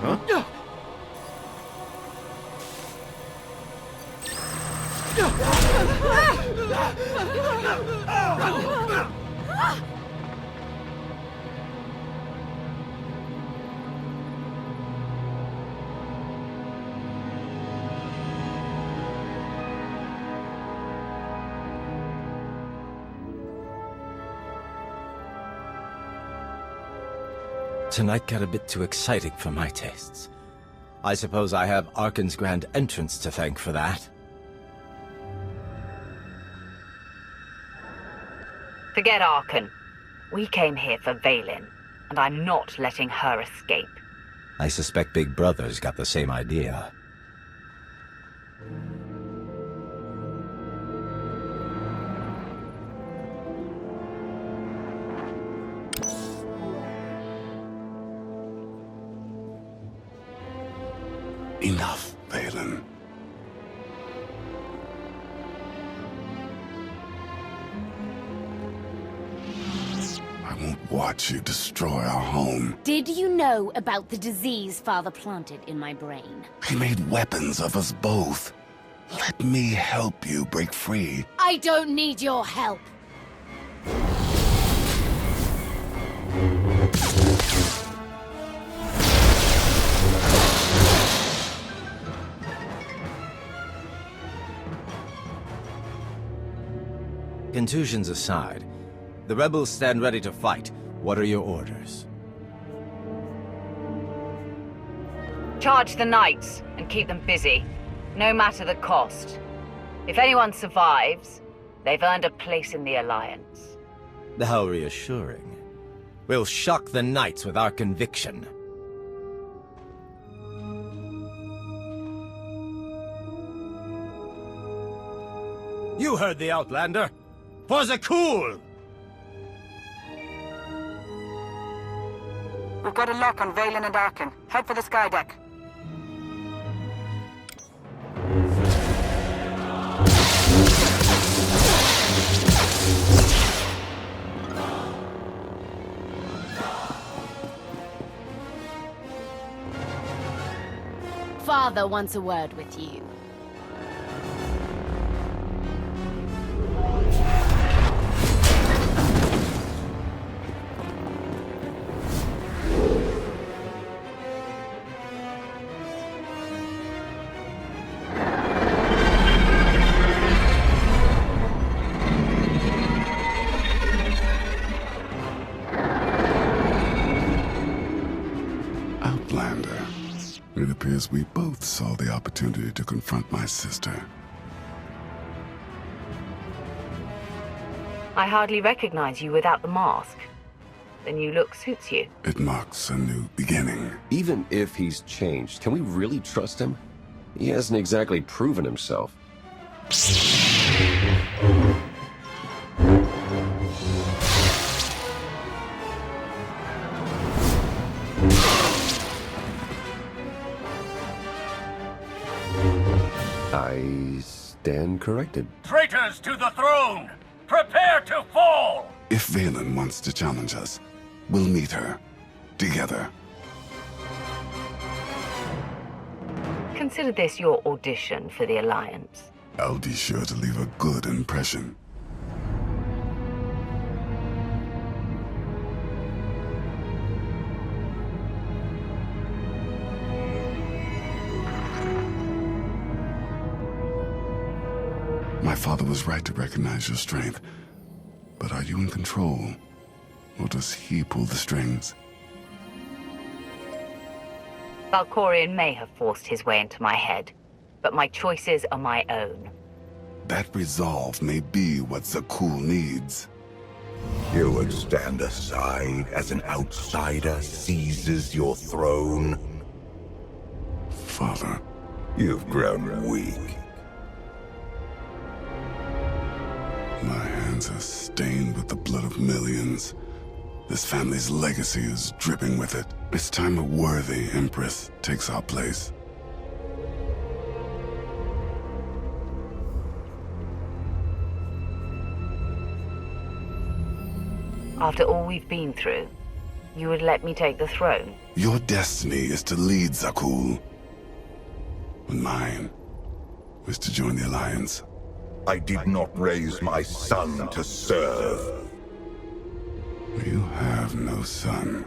Huh? Tonight got a bit too exciting for my tastes. I suppose I have Arkan's grand entrance to thank for that. Forget Arkan. We came here for Vaylin, and I'm not letting her escape. I suspect Big Brother's got the same idea. Enough, Vaylin. I won't watch you destroy our home. Did you know about the disease Father planted in my brain? He made weapons of us both. Let me help you break free. I don't need your help. Contusions aside, the rebels stand ready to fight. What are your orders? Charge the knights and keep them busy, no matter the cost. If anyone survives, they've earned a place in the Alliance. How reassuring. We'll shock the knights with our conviction. You heard the Outlander. For Zakul! We've got a lock on Vaylin and Arkan. Head for the sky deck. Father wants a word with you. Outlander. It appears we both saw the opportunity to confront my sister. I hardly recognize you without the mask. The new look suits you. It marks a new beginning. Even if he's changed, can we really trust him? He hasn't exactly proven himself. I stand corrected. Traitors to the throne! Prepare to fall! If Vaylin wants to challenge us, we'll meet her. Together. Consider this your audition for the Alliance. I'll be sure to leave a good impression. My father was right to recognize your strength. But are you in control? Or does he pull the strings? Valkorion may have forced his way into my head, but my choices are my own. That resolve may be what Zakul needs. You would stand aside as an outsider seizes your throne? Father. You've grown weak. My hands are stained with the blood of millions. This family's legacy is dripping with it. It's time a worthy Empress takes our place. After all we've been through, You would let me take the throne? Your destiny is to lead Zakul. And mine was to join the Alliance. I did not raise my son to serve. You have no son.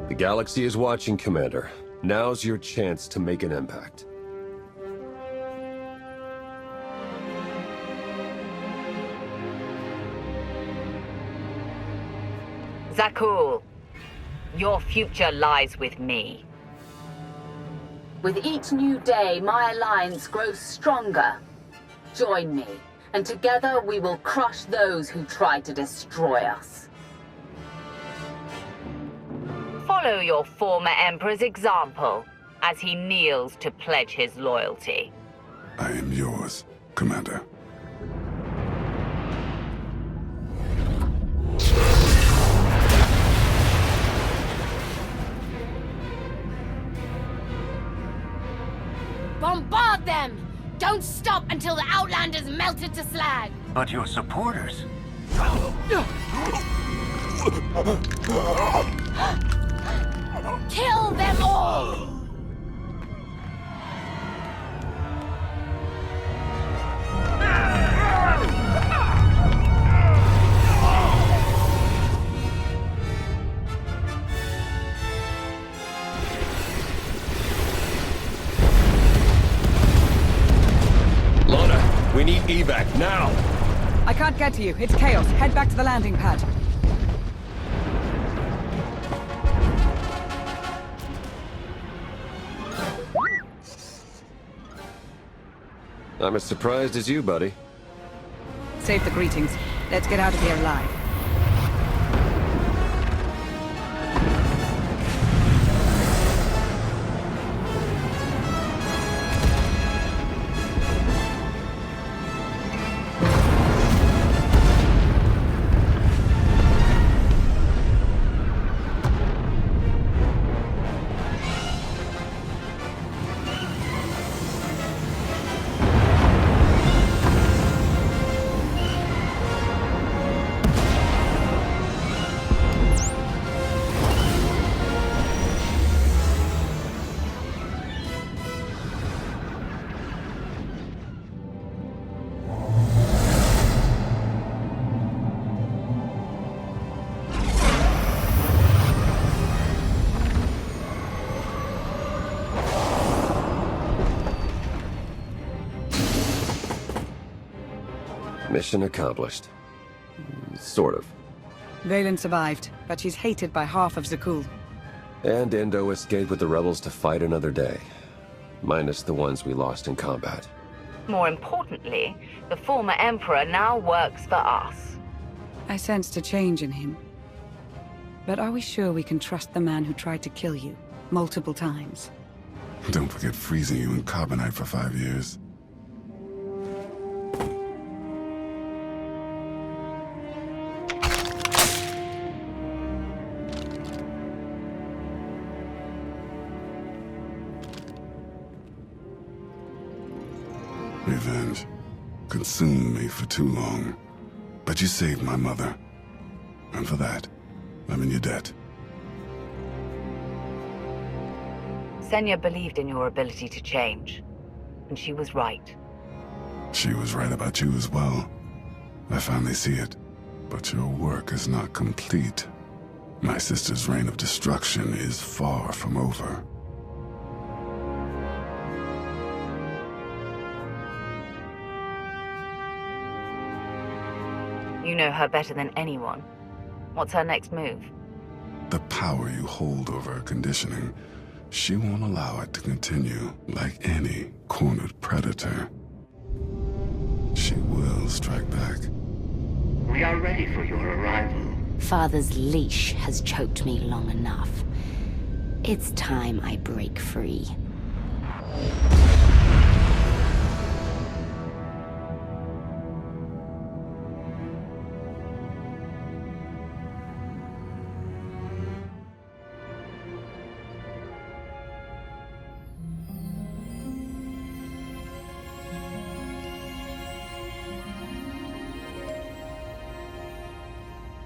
The galaxy is watching, Commander. Now's your chance to make an impact. Zakul, your future lies with me. With each new day, my alliance grows stronger. Join me, and together we will crush those who try to destroy us. Follow your former Emperor's example as he kneels to pledge his loyalty. I am yours, Commander. Bombard them! Don't stop until the Outlanders melted to slag! But your supporters... Kill them all! We need evac, now! I can't get to you. It's chaos. Head back to the landing pad. I'm as surprised as you, buddy. Save the greetings. Let's get out of here alive. Mission accomplished. Sort of. Vaylin survived, but she's hated by half of Zakul. And Endo escaped with the rebels to fight another day. Minus the ones we lost in combat. More importantly, the former Emperor now works for us. I sensed a change in him. But are we sure we can trust the man who tried to kill you multiple times? Don't forget freezing you in carbonite for 5 years. Revenge consumed me for too long, but you saved my mother. And for that, I'm in your debt. Senya believed in your ability to change, and she was right. She was right about you as well. I finally see it. But your work is not complete. My sister's reign of destruction is far from over. You know her better than anyone. What's her next move? The power you hold over her conditioning, she won't allow it to continue like any cornered predator. She will strike back. We are ready for your arrival. Father's leash has choked me long enough. It's time I break free.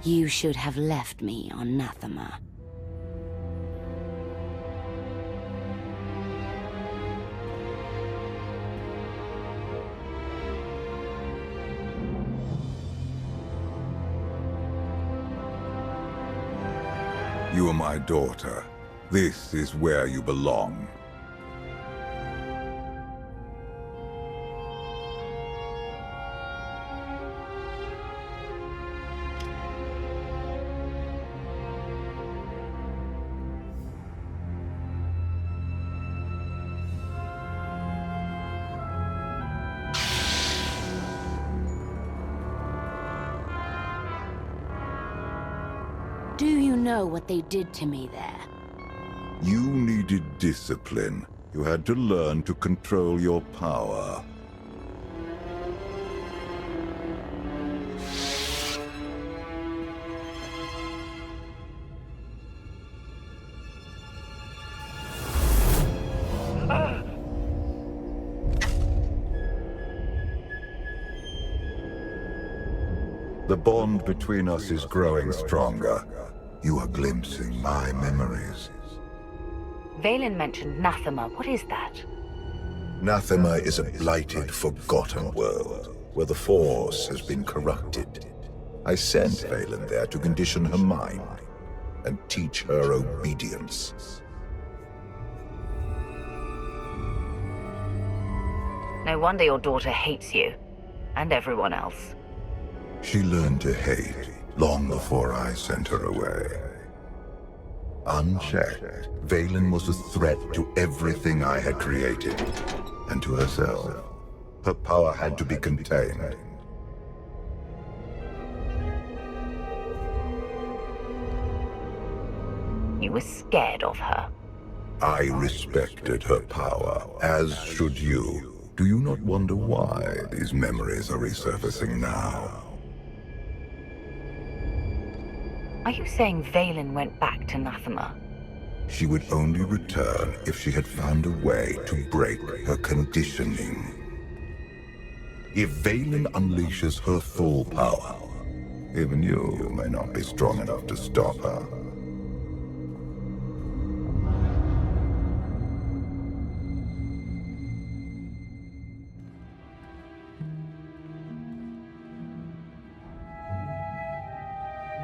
You should have left me on Nathema. You are my daughter. This is where you belong. Do you know what they did to me there? You needed discipline. You had to learn to control your power. The bond between us is growing stronger. You are glimpsing my memories. Vaylin mentioned Nathema. What is that? Nathema is a blighted, forgotten world, where the Force has been corrupted. I sent Vaylin there to condition her mind, and teach her obedience. No wonder your daughter hates you, and everyone else. She learned to hate long before I sent her away. Unchecked, Vaylin was a threat to everything I had created, and to herself. Her power had to be contained. You were scared of her. I respected her power, as should you. Do you not wonder why these memories are resurfacing now? Are you saying Vaylin went back to Nathema? She would only return if she had found a way to break her conditioning. If Vaylin unleashes her full power, even you may not be strong enough to stop her.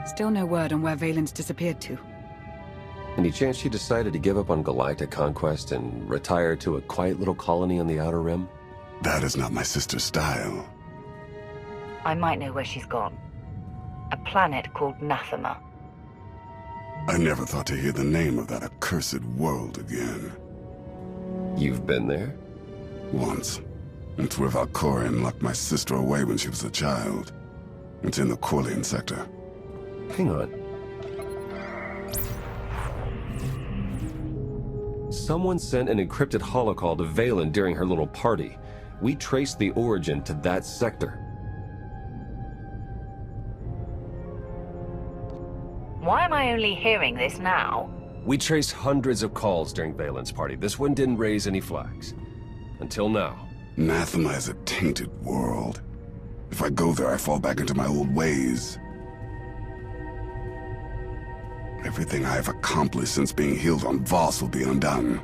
Still no word on where Vaylin's disappeared to. Any chance she decided to give up on galactic conquest and retire to a quiet little colony on the Outer Rim? That is not my sister's style. I might know where she's gone. A planet called Nathema. I never thought to hear the name of that accursed world again. You've been there? Once. It's where Valkorion locked my sister away when she was a child. It's in the Corlean sector. Hang on. Someone sent an encrypted holocall to Vaylin during her little party. We traced the origin to that sector. Why am I only hearing this now? We traced hundreds of calls during Vaylin's party. This one didn't raise any flags. Until now. Nathema is a tainted world. If I go there, I fall back into my old ways. Everything I have accomplished since being healed on Voss will be undone.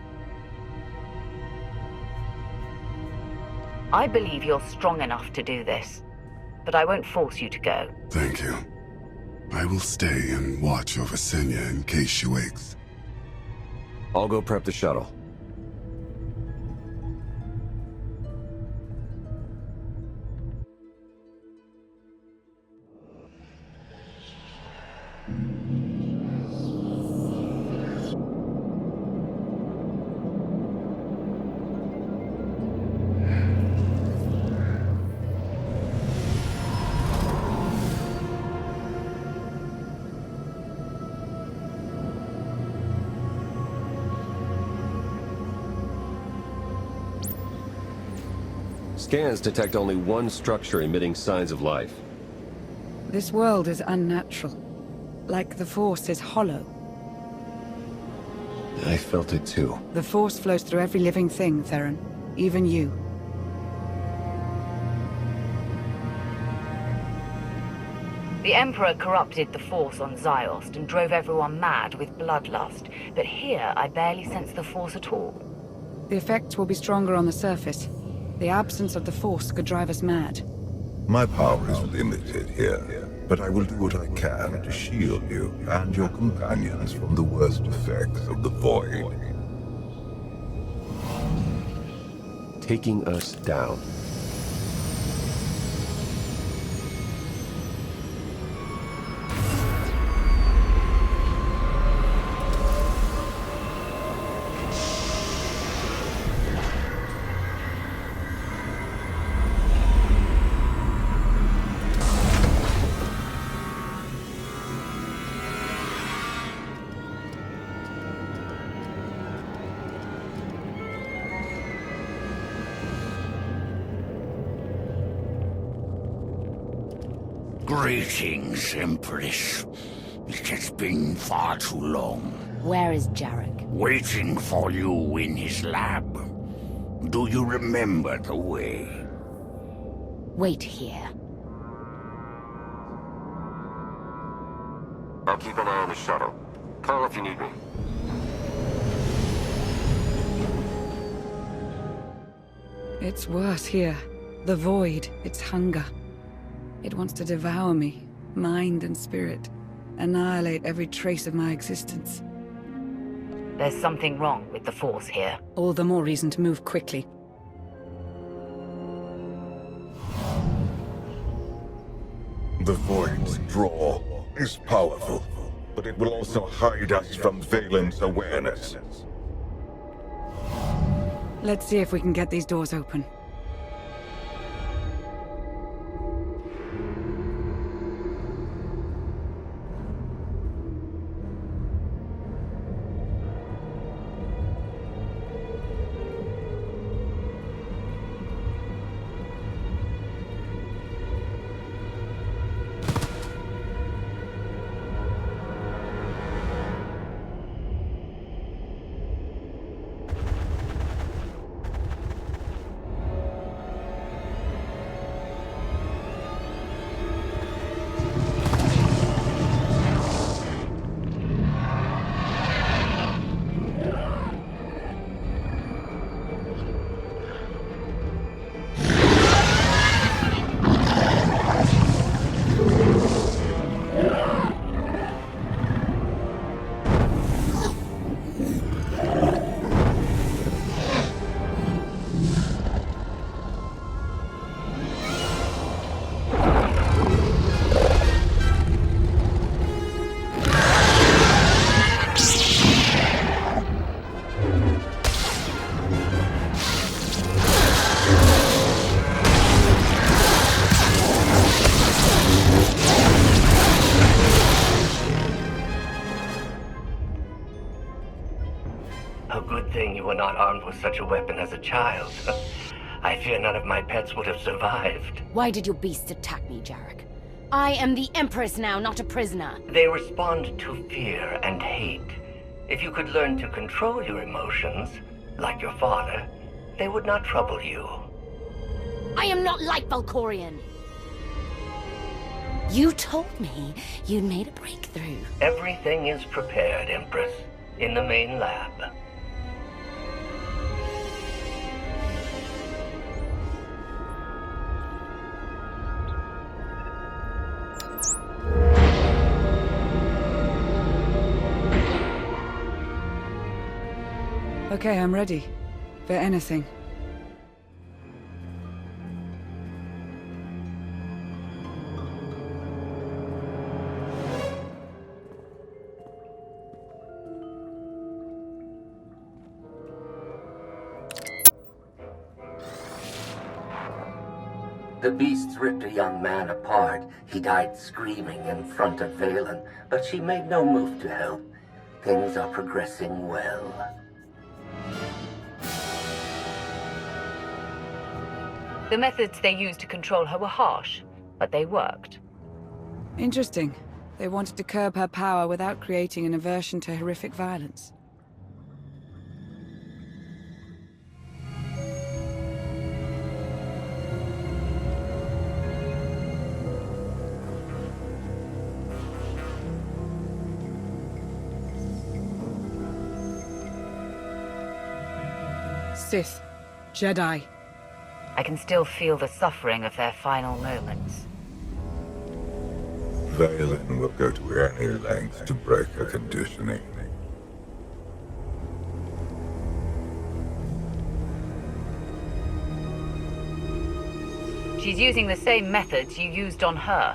I believe you're strong enough to do this, but I won't force you to go. Thank you. I will stay and watch over Senya in case she wakes. I'll go prep the shuttle. Scans detect only one structure emitting signs of life. This world is unnatural. Like the Force is hollow. I felt it too. The Force flows through every living thing, Theron. Even you. The Emperor corrupted the Force on Ziost and drove everyone mad with bloodlust, but here I barely sense the Force at all. The effects will be stronger on the surface. The absence of the Force could drive us mad. My power is limited here, but I will do what I can to shield you and your companions from the worst effects of the Void. Taking us down. Greetings, Empress. It has been far too long. Where is Jarek? Waiting for you in his lab. Do you remember the way? Wait here. I'll keep an eye on the shuttle. Call if you need me. It's worse here. The Void, its hunger. It wants to devour me, mind and spirit, annihilate every trace of my existence. There's something wrong with the Force here. All the more reason to move quickly. The Void's draw is powerful, but it will also hide us from Vaylin's awareness. Let's see if we can get these doors open. Not armed with such a weapon as a child. I fear none of my pets would have survived. Why did your beasts attack me, Jarek? I am the Empress now, not a prisoner. They respond to fear and hate. If you could learn to control your emotions, like your father, they would not trouble you. I am not like Valkorion. You told me you'd made a breakthrough. Everything is prepared, Empress, in the main lab. Okay, I'm ready. For anything. The beasts ripped a young man apart. He died screaming in front of Vaylin, but she made no move to help. Things are progressing well. The methods they used to control her were harsh, but they worked. Interesting. They wanted to curb her power without creating an aversion to horrific violence. Sith, Jedi. I can still feel the suffering of their final moments. Vaylin will go to any length to break her conditioning. She's using the same methods you used on her.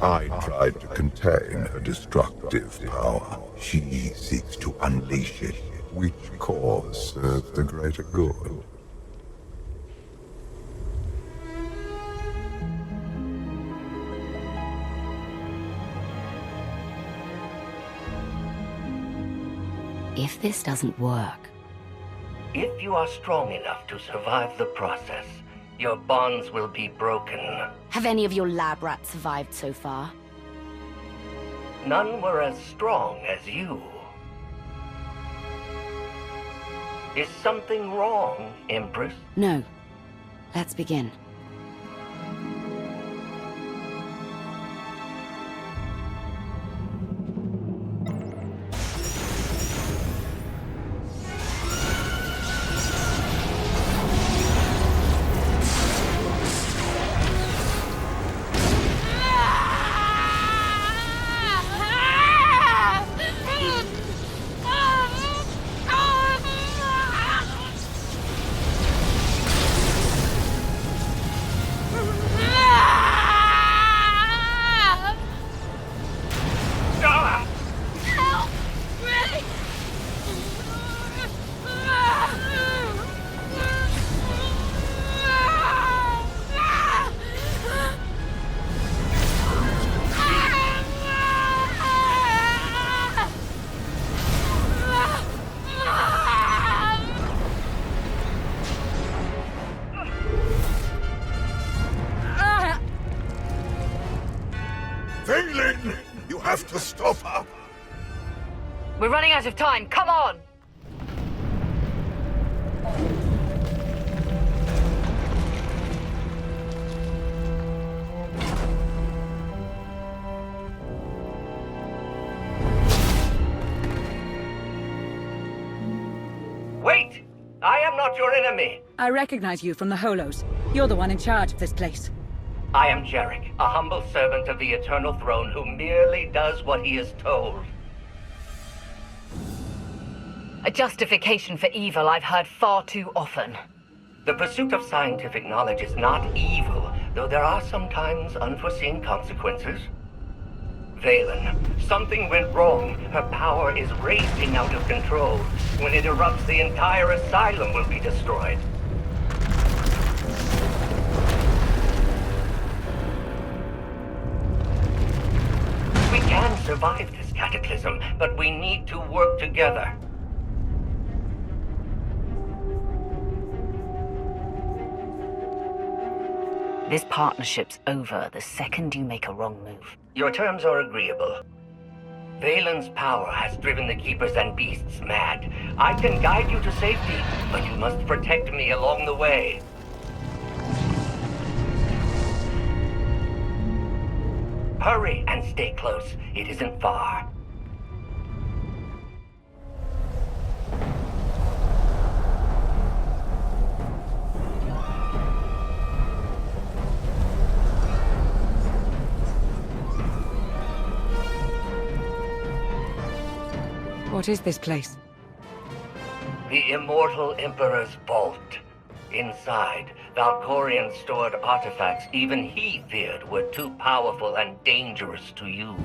I tried to contain her destructive power. She seeks to unleash it. Which cause serves the greater good? If this doesn't work... If you are strong enough to survive the process, your bonds will be broken. Have any of your lab rats survived so far? None were as strong as you. Is something wrong, Empress? No. Let's begin. Vaylin! You have to stop her! We're running out of time, come on! Wait! I am not your enemy! I recognize you from the Holos. You're the one in charge of this place. I am Jarek, a humble servant of the Eternal Throne who merely does what he is told. A justification for evil I've heard far too often. The pursuit of scientific knowledge is not evil, though there are sometimes unforeseen consequences. Vaylin, something went wrong. Her power is raging out of control. When it erupts, the entire asylum will be destroyed. We can survive this cataclysm, but we need to work together. This partnership's over the second you make a wrong move. Your terms are agreeable. Vaylin's power has driven the Keepers and Beasts mad. I can guide you to safety, but you must protect me along the way. Hurry and stay close. It isn't far. What is this place? The Immortal Emperor's vault. Inside, Valkorion stored artifacts even he feared were too powerful and dangerous to use.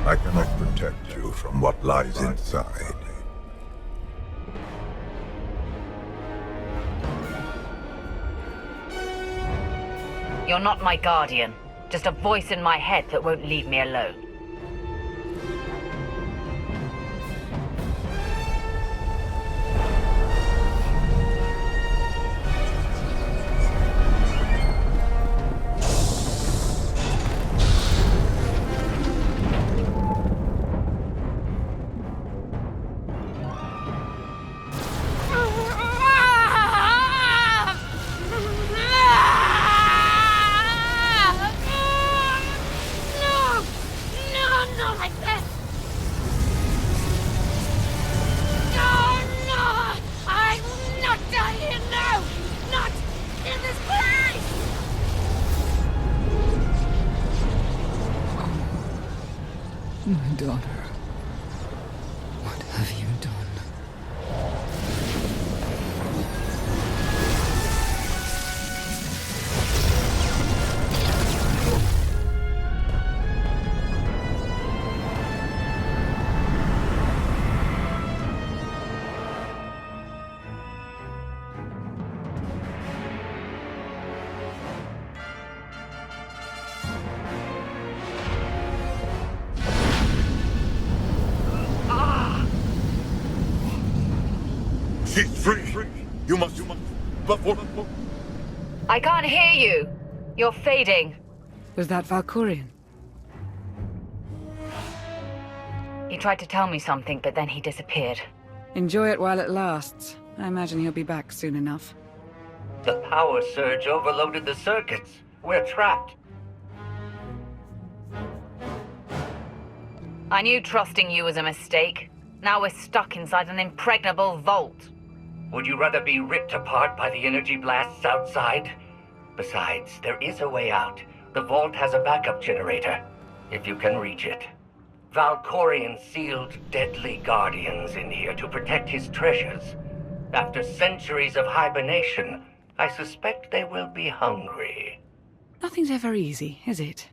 I cannot protect you from what lies inside. You're not my guardian. Just a voice in my head that won't leave me alone. My daughter. What have you done? She's free. You must. Before. I can't hear you. You're fading. Was that Valkorion? He tried to tell me something, but then he disappeared. Enjoy it while it lasts. I imagine he'll be back soon enough. The power surge overloaded the circuits. We're trapped. I knew trusting you was a mistake. Now we're stuck inside an impregnable vault. Would you rather be ripped apart by the energy blasts outside? Besides, there is a way out. The vault has a backup generator, if you can reach it. Valkorion sealed deadly guardians in here to protect his treasures. After centuries of hibernation, I suspect they will be hungry. Nothing's ever easy, is it?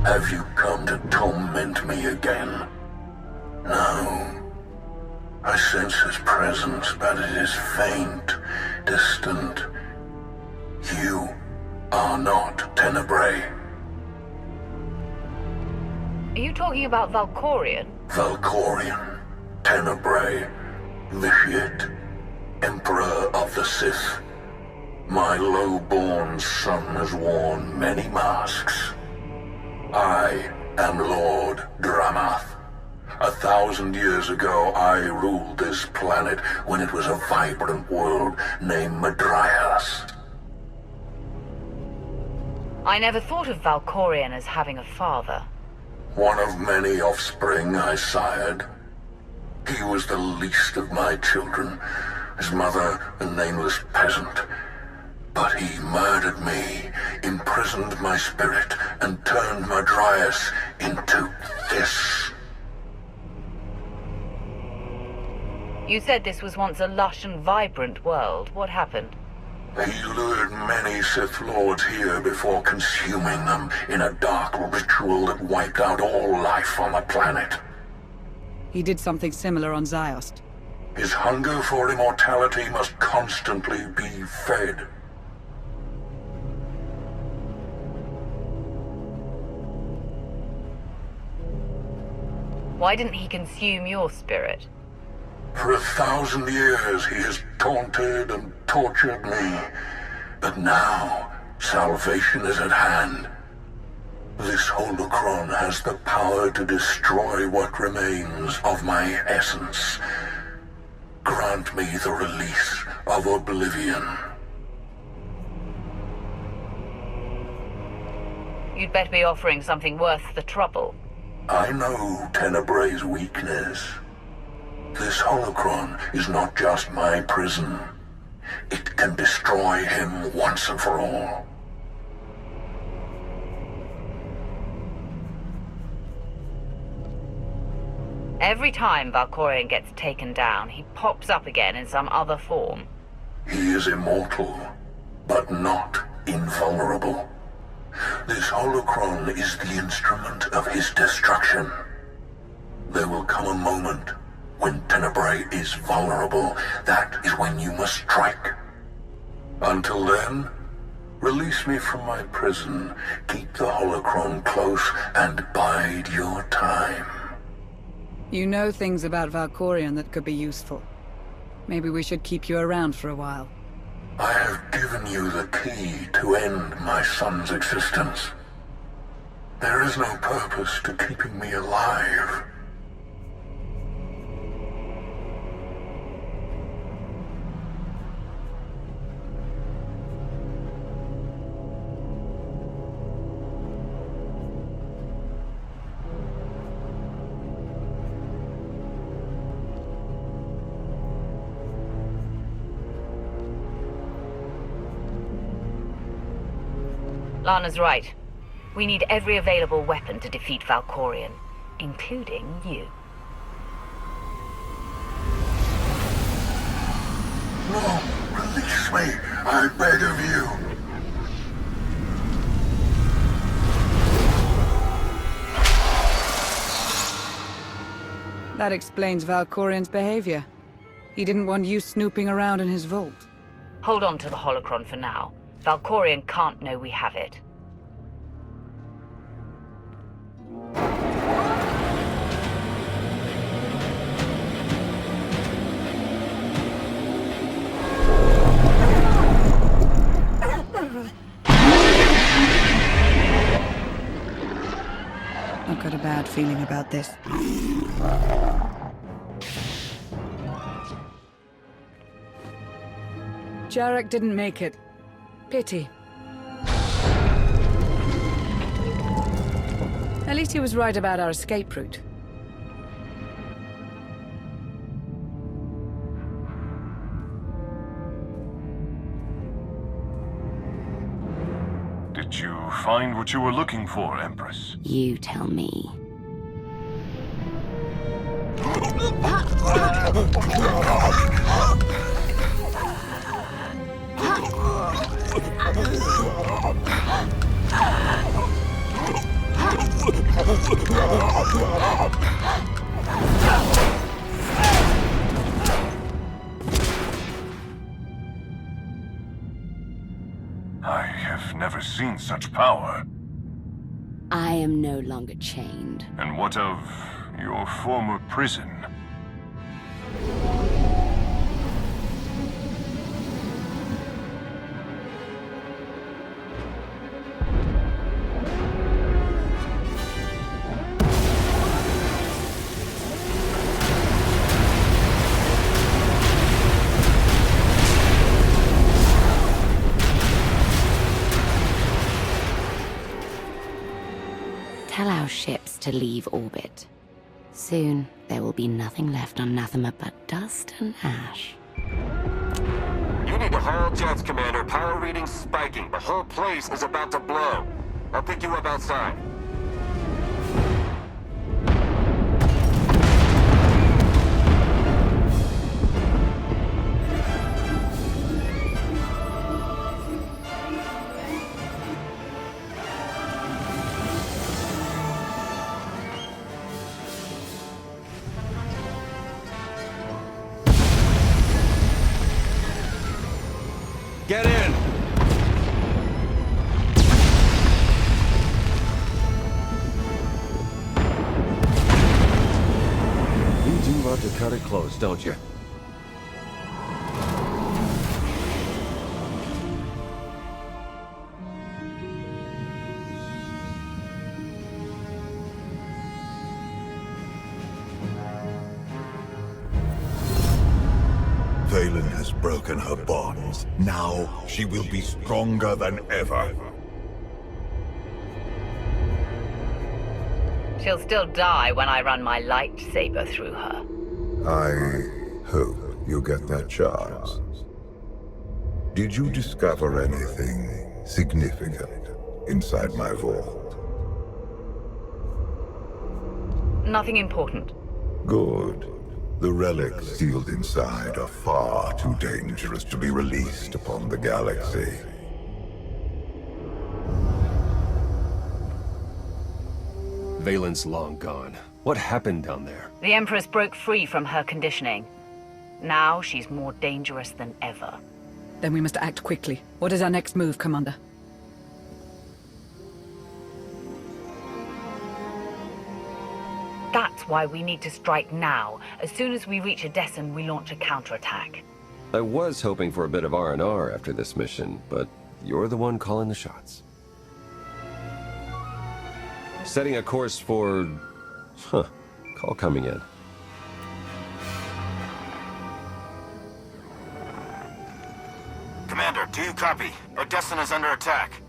Have you come to torment me again? No. I sense his presence, but it is faint, distant. You are not Tenebrae. Are you talking about Valkorion? Valkorion, Tenebrae, Vitiate, Emperor of the Sith. My low-born son has worn many masks. I am Lord Dramath. 1,000 years ago, I ruled this planet when it was a vibrant world named Madrayas. I never thought of Valkorion as having a father. One of many offspring I sired. He was the least of my children, his mother a nameless peasant. But he murdered me, imprisoned my spirit, and turned Madrayas into this. You said this was once a lush and vibrant world. What happened? He lured many Sith Lords here before consuming them in a dark ritual that wiped out all life on the planet. He did something similar on Ziost. His hunger for immortality must constantly be fed. Why didn't he consume your spirit? For 1,000 years he has taunted and tortured me. But now, salvation is at hand. This holocron has the power to destroy what remains of my essence. Grant me the release of oblivion. You'd better be offering something worth the trouble. I know Tenebrae's weakness. This holocron is not just my prison. It can destroy him once and for all. Every time Valkorion gets taken down, he pops up again in some other form. He is immortal, but not invulnerable. This holocron is the instrument of his destruction. There will come a moment when Tenebrae is vulnerable. That is when you must strike. Until then, release me from my prison, keep the holocron close, and bide your time. You know things about Valkorion that could be useful. Maybe we should keep you around for a while. I have given you the key to end my son's existence. There is no purpose to keeping me alive. Lana's right. We need every available weapon to defeat Valkorion, including you. No, release me, I beg of you. That explains Valkorion's behavior. He didn't want you snooping around in his vault. Hold on to the holocron for now. Valkorion can't know we have it. I've got a bad feeling about this. Jarek didn't make it. Pity. At least he was right about our escape route. Did you find what you were looking for, Empress? You tell me. I have never seen such power. I am no longer chained. And what of your former prison? Tell our ships to leave orbit. Soon, there will be nothing left on Nathema but dust and ash. You need to haul jets, Commander. Power readings spiking. The whole place is about to blow. I'll pick you up outside. Get in! You do love to cut it close, don't you? Vaylin has broken her bonds. Now she will be stronger than ever. She'll still die when I run my lightsaber through her. I hope you get that chance. Did you discover anything significant inside my vault? Nothing important. Good. The relics sealed inside are far too dangerous to be released upon the galaxy. Vaylin's long gone. What happened down there? The Empress broke free from her conditioning. Now she's more dangerous than ever. Then we must act quickly. What is our next move, Commander? That's why we need to strike now. As soon as we reach Odessen, we launch a counterattack. I was hoping for a bit of R&R after this mission, but you're the one calling the shots. Setting a course for... Call coming in. Commander, do you copy? Odessen is under attack.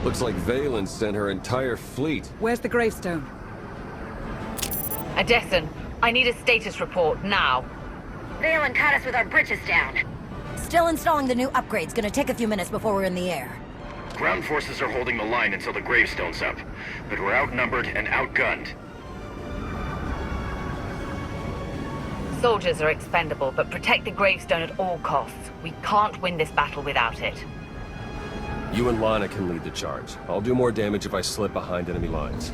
Looks like Vaylin sent her entire fleet. Where's the Gravestone? Odessen, I need a status report now. Vaylin caught us with our britches down. Still installing the new upgrades. Gonna take a few minutes before we're in the air. Ground forces are holding the line until the Gravestone's up, but we're outnumbered and outgunned. Soldiers are expendable, but protect the Gravestone at all costs. We can't win this battle without it. You and Lana can lead the charge. I'll do more damage if I slip behind enemy lines.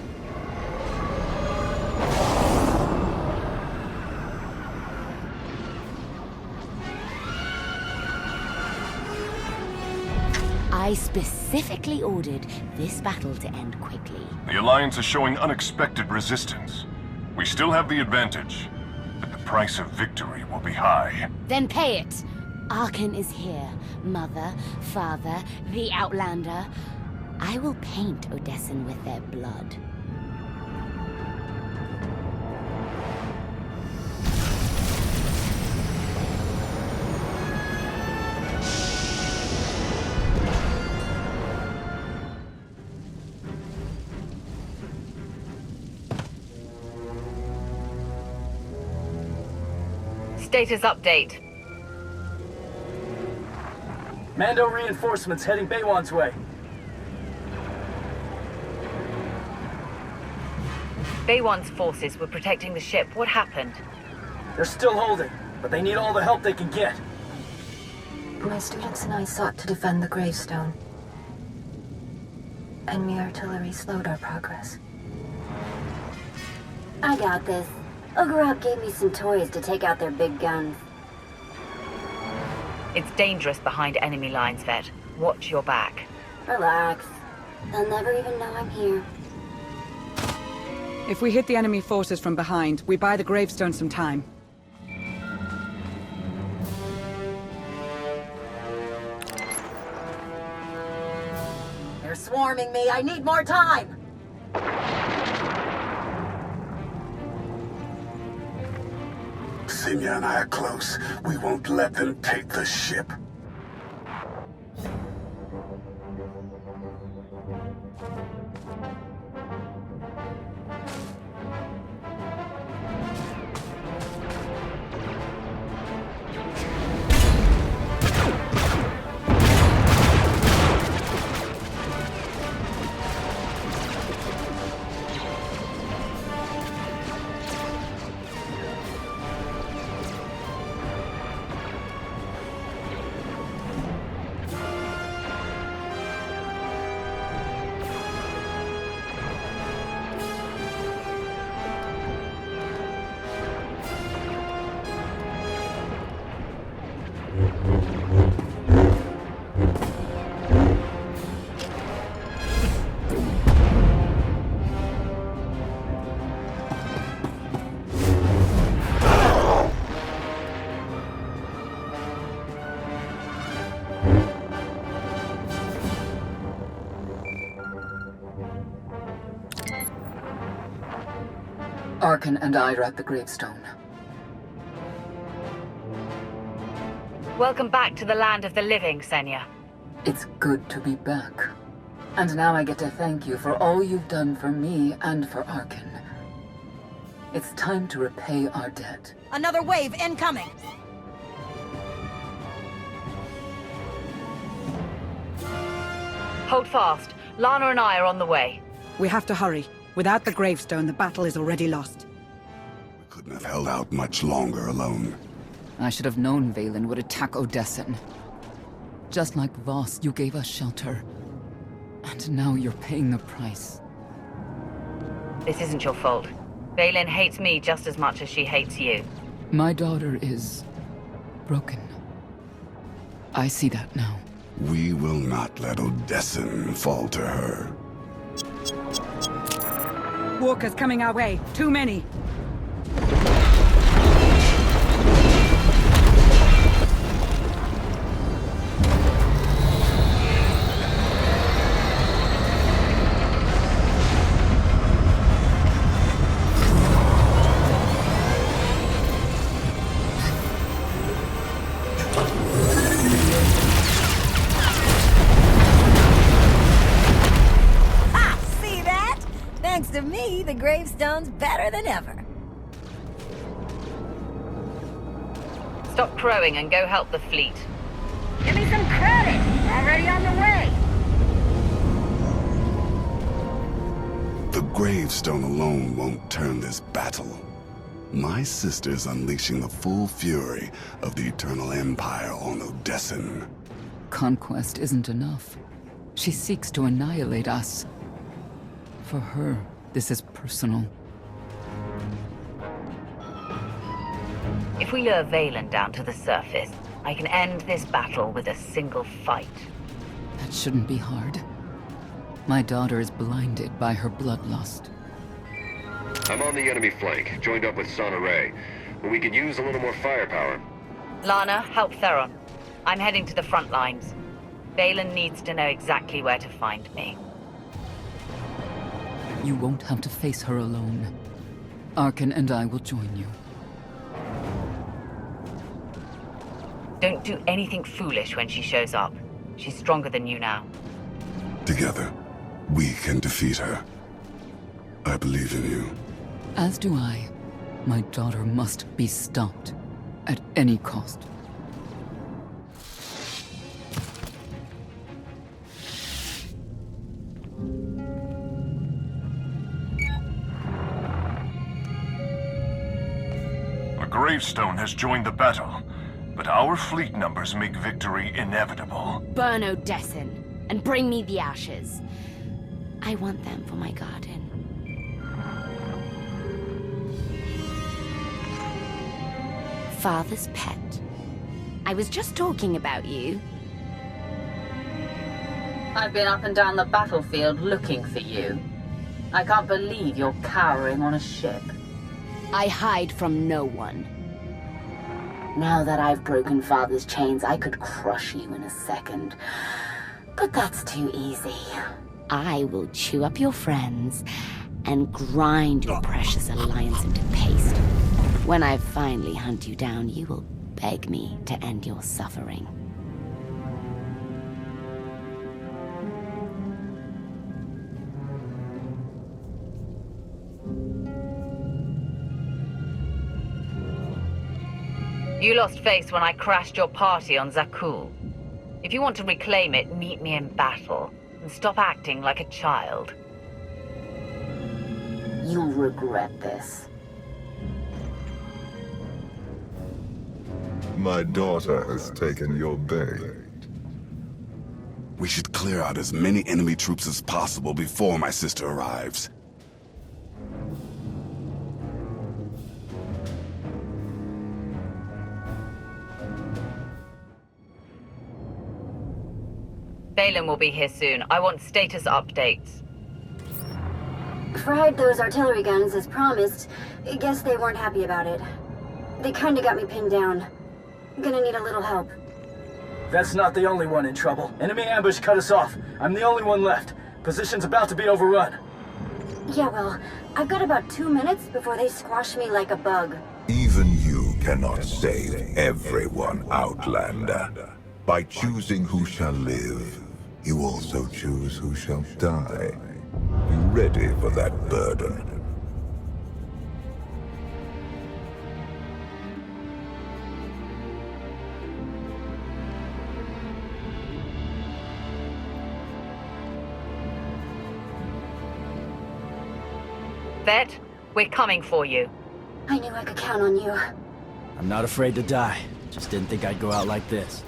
I specifically ordered this battle to end quickly. The Alliance is showing unexpected resistance. We still have the advantage, but the price of victory will be high. Then pay it! Arkan is here. Mother, father, the Outlander. I will paint Odessen with their blood. Status update. Mando reinforcements heading Baywan's way. Baywan's forces were protecting the ship. What happened? They're still holding, but they need all the help they can get. My students and I sought to defend the Gravestone. Enemy artillery slowed our progress. I got this. Ogorok gave me some toys to take out their big guns. It's dangerous behind enemy lines, Vet. Watch your back. Relax. They'll never even know I'm here. If we hit the enemy forces from behind, we buy the Gravestone some time. They're swarming me. I need more time. Senya and I are close. We won't let them take the ship. Arkan and I are at the Gravestone. Welcome back to the land of the living, Senya. It's good to be back. And now I get to thank you for all you've done for me and for Arkan. It's time to repay our debt. Another wave incoming! Hold fast. Lana and I are on the way. We have to hurry. Without the Gravestone, the battle is already lost. We couldn't have held out much longer alone. I should have known Vaylin would attack Odessen. Just like Voss, you gave us shelter. And now you're paying the price. This isn't your fault. Vaylin hates me just as much as she hates you. My daughter is broken. I see that now. We will not let Odessen fall to her. Walkers coming our way. Too many. To me, the Gravestone's better than ever. Stop crowing and go help the fleet. Give me some credit! Already on the way! The Gravestone alone won't turn this battle. My sister's unleashing the full fury of the Eternal Empire on Odessen. Conquest isn't enough. She seeks to annihilate us. For her, this is personal. If we lure Vaylin down to the surface, I can end this battle with a single fight. That shouldn't be hard. My daughter is blinded by her bloodlust. I'm on the enemy flank, joined up with Sana Ray, but we could use a little more firepower. Lana, help Theron. I'm heading to the front lines. Vaylin needs to know exactly where to find me. You won't have to face her alone. Arkan and I will join you. Don't do anything foolish when she shows up. She's stronger than you now. Together, we can defeat her. I believe in you. As do I. My daughter must be stopped. At any cost. Gravestone has joined the battle, but our fleet numbers make victory inevitable. Burn Odessen, and bring me the ashes. I want them for my garden. Father's pet. I was just talking about you. I've been up and down the battlefield looking for you. I can't believe you're cowering on a ship. I hide from no one. Now that I've broken Father's chains, I could crush you in a second. But that's too easy. I will chew up your friends and grind your precious alliance into paste. When I finally hunt you down, you will beg me to end your suffering. You lost face when I crashed your party on Zakul. If you want to reclaim it, meet me in battle, and stop acting like a child. You'll regret this. My daughter has taken your bait. We should clear out as many enemy troops as possible before my sister arrives. Vaylin will be here soon. I want status updates. Fried those artillery guns as promised. Guess they weren't happy about it. They kinda got me pinned down. Gonna need a little help. That's not the only one in trouble. Enemy ambush cut us off. I'm the only one left. Position's about to be overrun. Yeah, well, I've got about 2 minutes before they squash me like a bug. Even you cannot save everyone, Outlander. By choosing who shall live, you also choose who shall die. Be ready for that burden. Vet, we're coming for you. I knew I could count on you. I'm not afraid to die. Just didn't think I'd go out like this.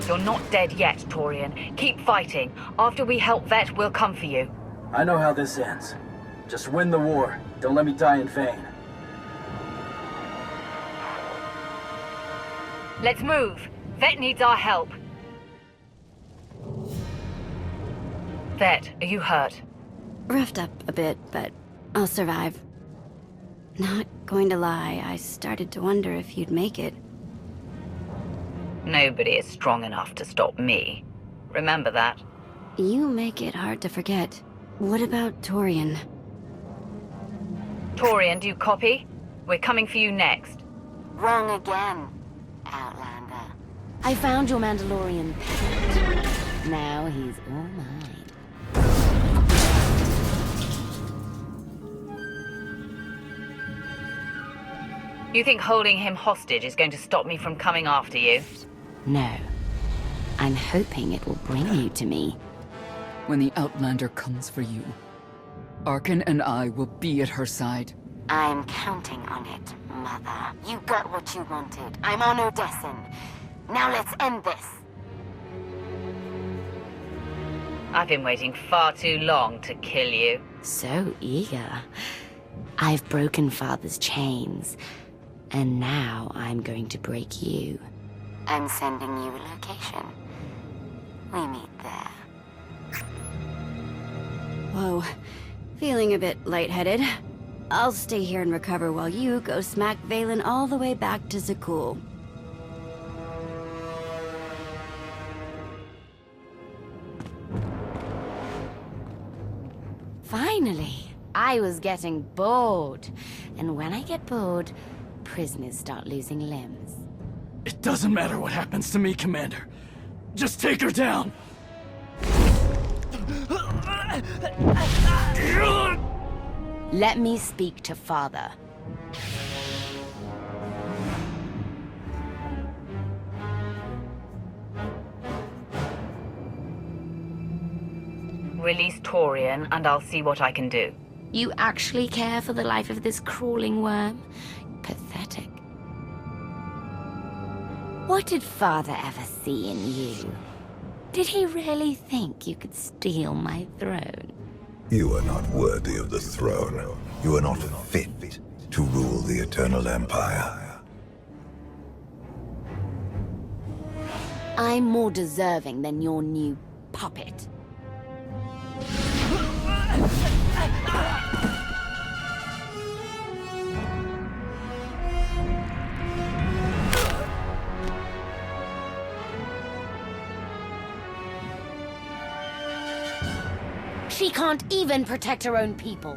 You're not dead yet, Torian. Keep fighting. After we help Vet, we'll come for you. I know how this ends. Just win the war. Don't let me die in vain. Let's move. Vet needs our help. Vet, are you hurt? Roughed up a bit, but I'll survive. Not going to lie, I started to wonder if you'd make it. Nobody is strong enough to stop me. Remember that. You make it hard to forget. What about Torian? Torian, do you copy? We're coming for you next. Wrong again, Outlander. I found your Mandalorian pet. Now he's all mine. You think holding him hostage is going to stop me from coming after you? No. I'm hoping it will bring you to me. When the Outlander comes for you, Arkan and I will be at her side. I'm counting on it, Mother. You got what you wanted. I'm on Odessen. Now let's end this. I've been waiting far too long to kill you. So eager. I've broken Father's chains, and now I'm going to break you. I'm sending you a location. We meet there. Whoa. Feeling a bit lightheaded. I'll stay here and recover while you go smack Vaylin all the way back to Zakul. Finally! I was getting bored. And when I get bored, prisoners start losing limbs. It doesn't matter what happens to me, Commander. Just take her down! Let me speak to Father. Release Torian, and I'll see what I can do. You actually care for the life of this crawling worm? Pathetic. What did Father ever see in you? Did he really think you could steal my throne? You are not worthy of the throne. You are not fit to rule the Eternal Empire. I'm more deserving than your new puppet. She can't even protect her own people.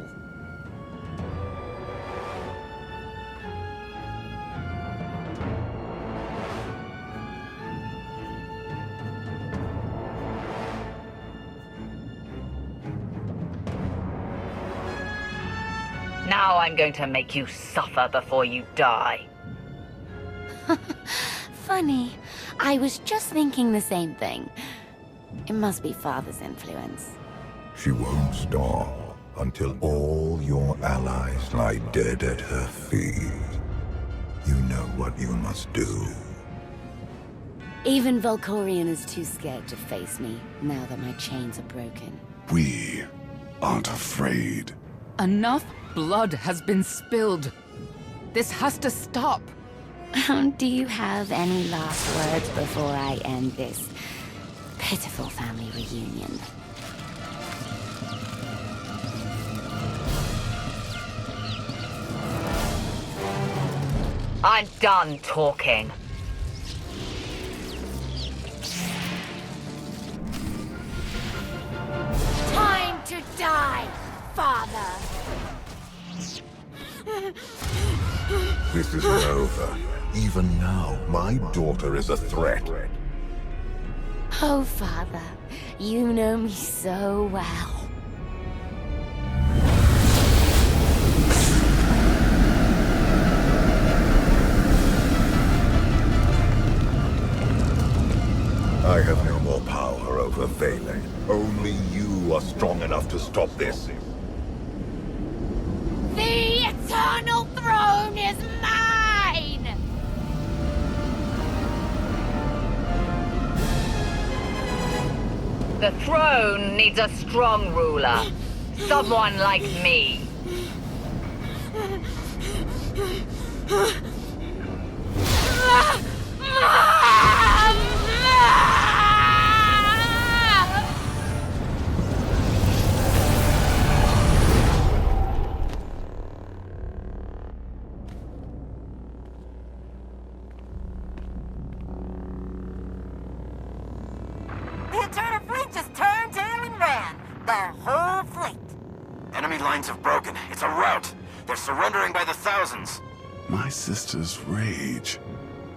Now I'm going to make you suffer before you die. Funny. I was just thinking the same thing. It must be Father's influence. She won't stop until all your allies lie dead at her feet. You know what you must do. Even Valkorion is too scared to face me, now that my chains are broken. We aren't afraid. Enough blood has been spilled. This has to stop. Do you have any last words before I end this pitiful family reunion? I'm done talking. Time to die, Father! This isn't over. Even now, my daughter is a threat. Oh, Father, you know me so well. I have no more power over Vaylin. Only you are strong enough to stop this. The Eternal Throne is mine! The throne needs a strong ruler. Someone like me. The whole fleet. Enemy lines have broken. It's a rout. They're surrendering by the thousands. My sister's rage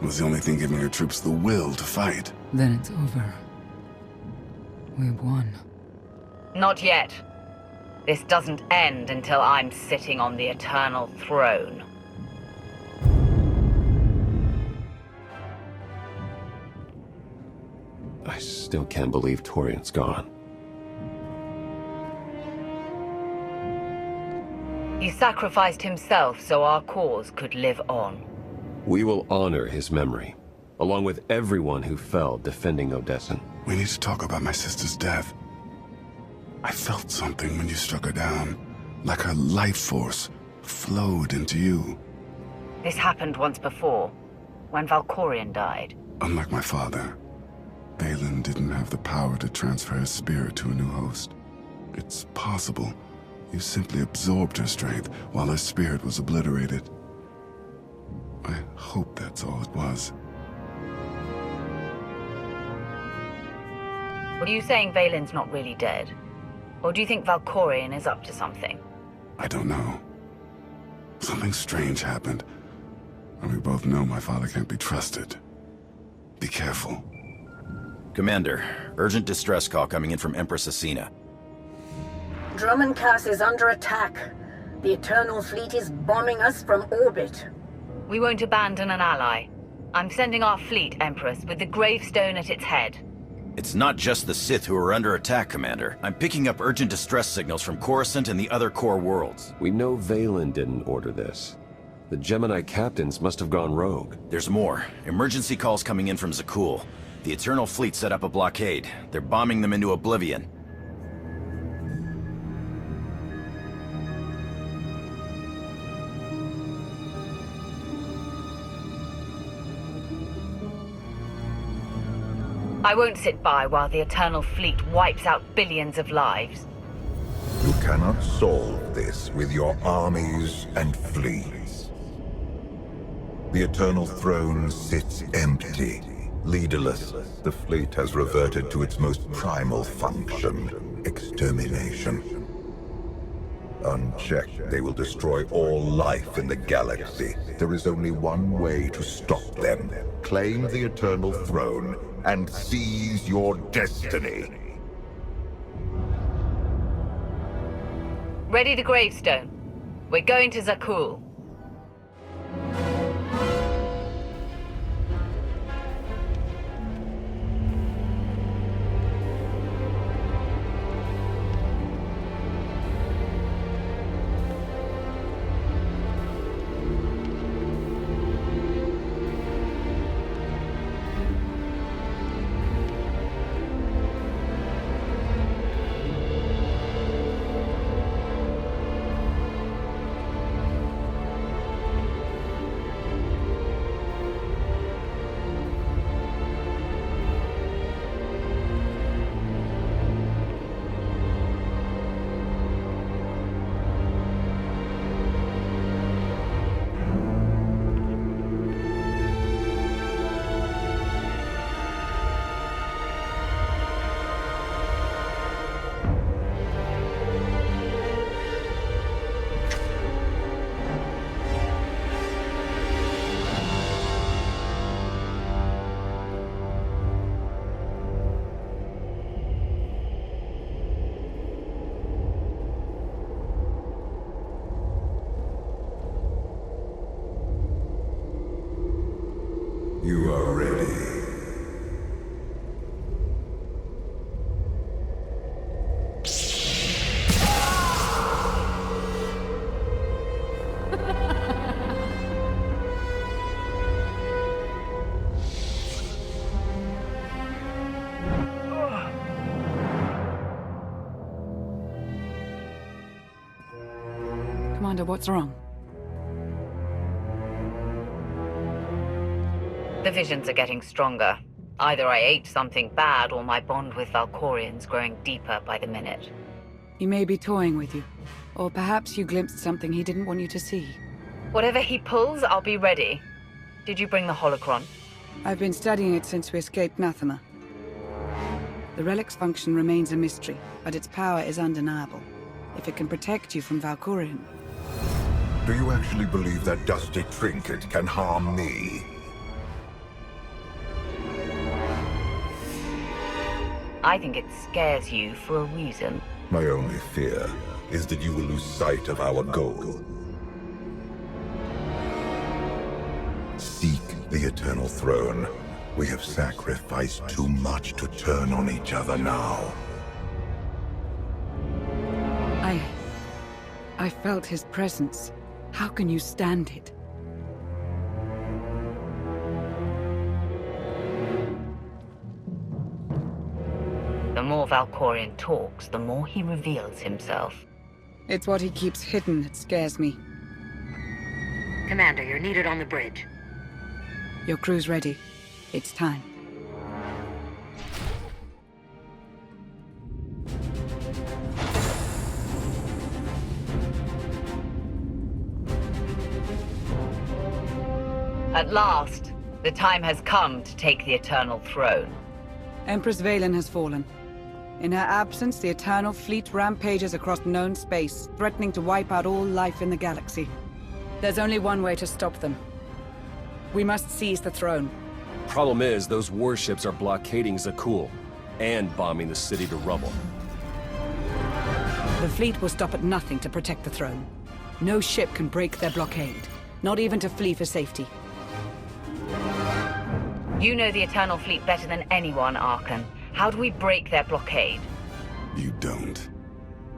was the only thing giving her troops the will to fight. Then it's over. We won. Not yet. This doesn't end until I'm sitting on the Eternal Throne. I still can't believe Torian's gone. He sacrificed himself so our cause could live on. We will honor his memory, along with everyone who fell defending Odessen. We need to talk about my sister's death. I felt something when you struck her down, like her life force flowed into you. This happened once before, when Valkorion died. Unlike my father, Vaylin didn't have the power to transfer his spirit to a new host. It's possible you simply absorbed her strength while her spirit was obliterated. I hope that's all it was. Are you saying Vaylin's not really dead? Or do you think Valkorion is up to something? I don't know. Something strange happened, and we both know my father can't be trusted. Be careful. Commander, urgent distress call coming in from Empress Acina. Drummond Kaas is under attack. The Eternal Fleet is bombing us from orbit. We won't abandon an ally. I'm sending our fleet, Empress, with the Gravestone at its head. It's not just the Sith who are under attack, Commander. I'm picking up urgent distress signals from Coruscant and the other core worlds. We know Vaylin didn't order this. The Gemini captains must have gone rogue. There's more. Emergency calls coming in from Zakul. The Eternal Fleet set up a blockade. They're bombing them into oblivion. I won't sit by while the Eternal Fleet wipes out billions of lives. You cannot solve this with your armies and fleets. The Eternal Throne sits empty, leaderless. The fleet has reverted to its most primal function, extermination. Unchecked, they will destroy all life in the galaxy. There is only one way to stop them. Claim the Eternal Throne and seize your destiny. Ready the Gravestone. We're going to Zakul. You are ready. Commander, what's wrong? The visions are getting stronger. Either I ate something bad or my bond with Valkorion's growing deeper by the minute. He may be toying with you. Or perhaps you glimpsed something he didn't want you to see. Whatever he pulls, I'll be ready. Did you bring the holocron? I've been studying it since we escaped Nathema. The relic's function remains a mystery, but its power is undeniable. If it can protect you from Valkorion. Do you actually believe that dusty trinket can harm me? I think it scares you for a reason. My only fear is that you will lose sight of our goal. Seek the Eternal Throne. We have sacrificed too much to turn on each other now. I felt his presence. How can you stand it? The more Valkorion talks, the more he reveals himself. It's what he keeps hidden that scares me. Commander, you're needed on the bridge. Your crew's ready. It's time. At last, the time has come to take the Eternal Throne. Empress Vaylin has fallen. In her absence, the Eternal Fleet rampages across known space, threatening to wipe out all life in the galaxy. There's only one way to stop them. We must seize the throne. Problem is, those warships are blockading Zakul, and bombing the city to rubble. The fleet will stop at nothing to protect the throne. No ship can break their blockade, not even to flee for safety. You know the Eternal Fleet better than anyone, Archon. How do we break their blockade? You don't.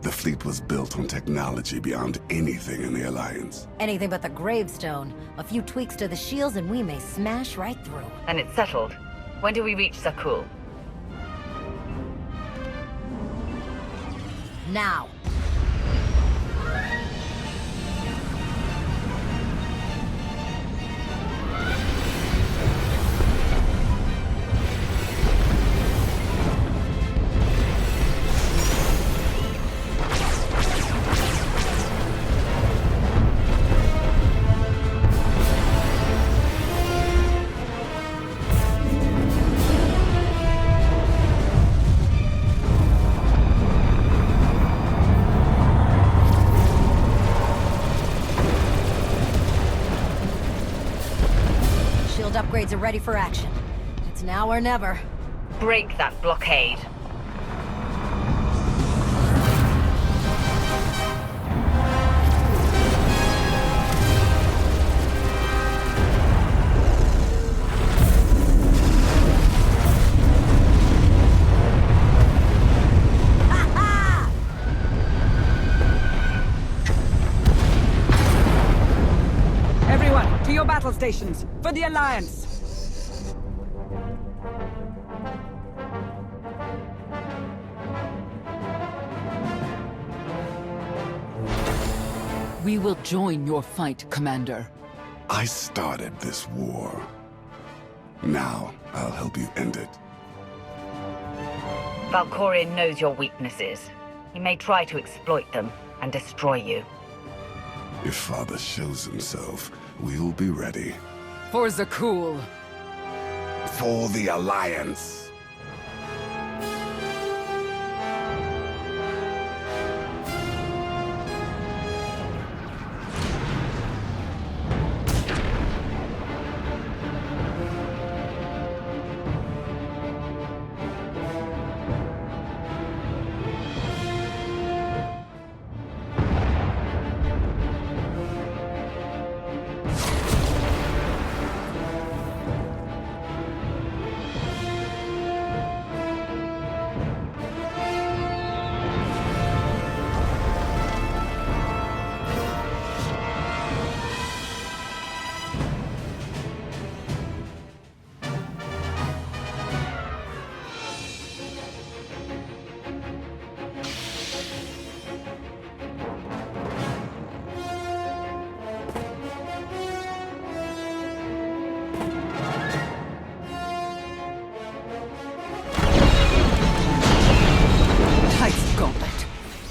The fleet was built on technology beyond anything in the Alliance. Anything but the Gravestone. A few tweaks to the shields and we may smash right through. And it's settled. When do we reach Zakul? Now. Upgrades are ready for action. It's now or never. Break that blockade. Everyone, to your battle stations, for the Alliance! We will join your fight, Commander. I started this war. Now, I'll help you end it. Valkorion knows your weaknesses. He may try to exploit them and destroy you. If Father shows himself, we'll be ready. For Zakul. For the Alliance.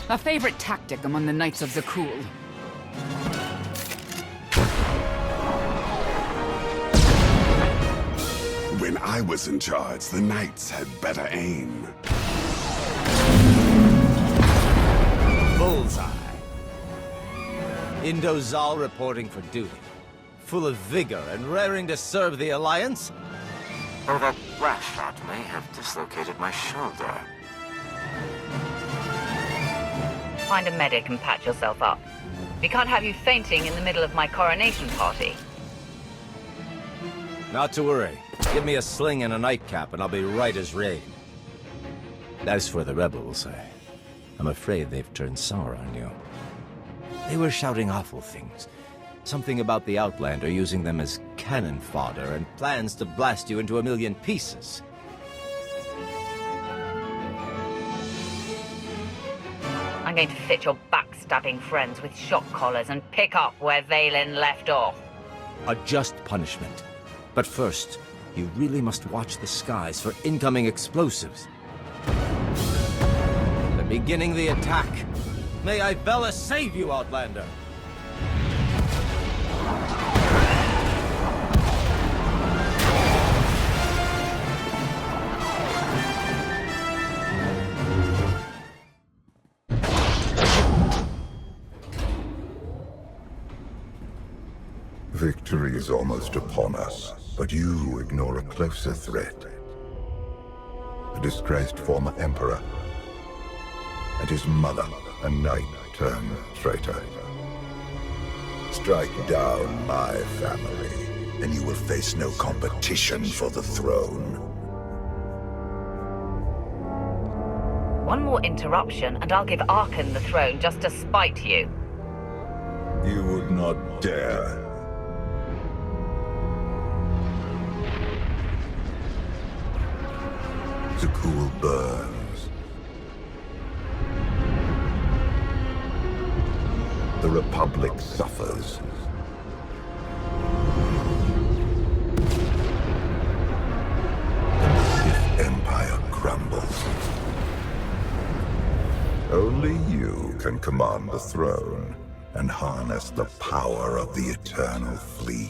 A favorite tactic among the Knights of Zakul. When I was in charge, the Knights had better aim. Mind's eye. Indozal reporting for duty. Full of vigor and raring to serve the Alliance. Oh, that rat shot may have dislocated my shoulder. Find a medic and patch yourself up. We can't have you fainting in the middle of my coronation party. Not to worry. Give me a sling and a nightcap and I'll be right as rain. As for the rebels, I'm afraid they've turned sour on you. They were shouting awful things. Something about the Outlander using them as cannon fodder and plans to blast you into a million pieces. I'm going to fit your backstabbing friends with shock collars and pick up where Vaylin left off. A just punishment. But first, you really must watch the skies for incoming explosives. They're beginning the attack. May Ibella save you, Outlander! Victory is almost upon us, but you ignore a closer threat. The disgraced former Emperor, and his mother, a knight-turned-traitor. Strike down my family, and you will face no competition for the throne. One more interruption, and I'll give Arkan the throne just to spite you. You would not dare. Zakul burns. The Republic suffers. And the Sith Empire crumbles. Only you can command the throne and harness the power of the Eternal Fleet.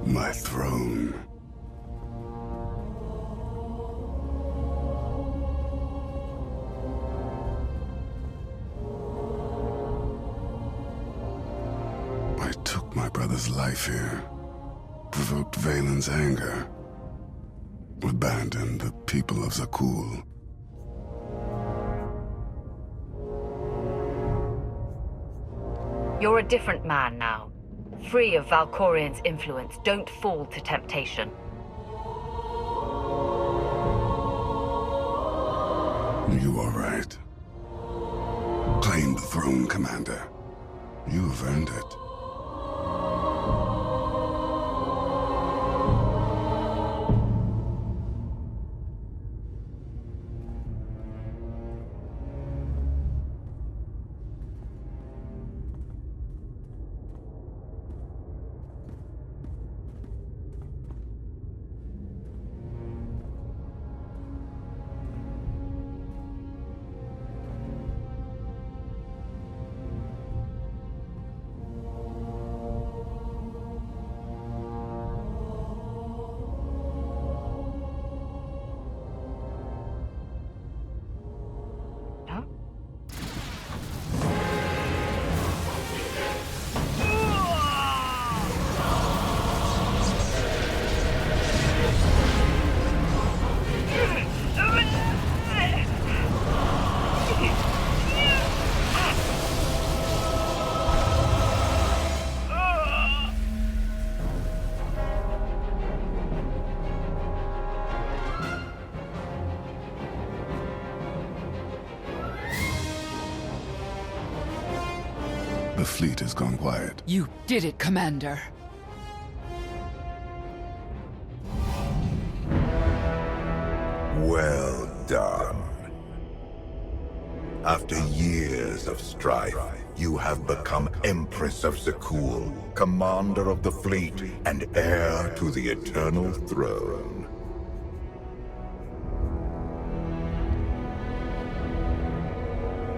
My throne. I took my brother's life here, provoked Vaylin's anger, abandoned the people of Zakul. You're a different man now. Free of Valkorion's influence, don't fall to temptation. You are right. Claim the throne, Commander. You have earned it. The fleet has gone quiet. You did it, Commander. Well done. After years of strife, you have become Empress of Zakul, commander of the fleet, and heir to the Eternal Throne.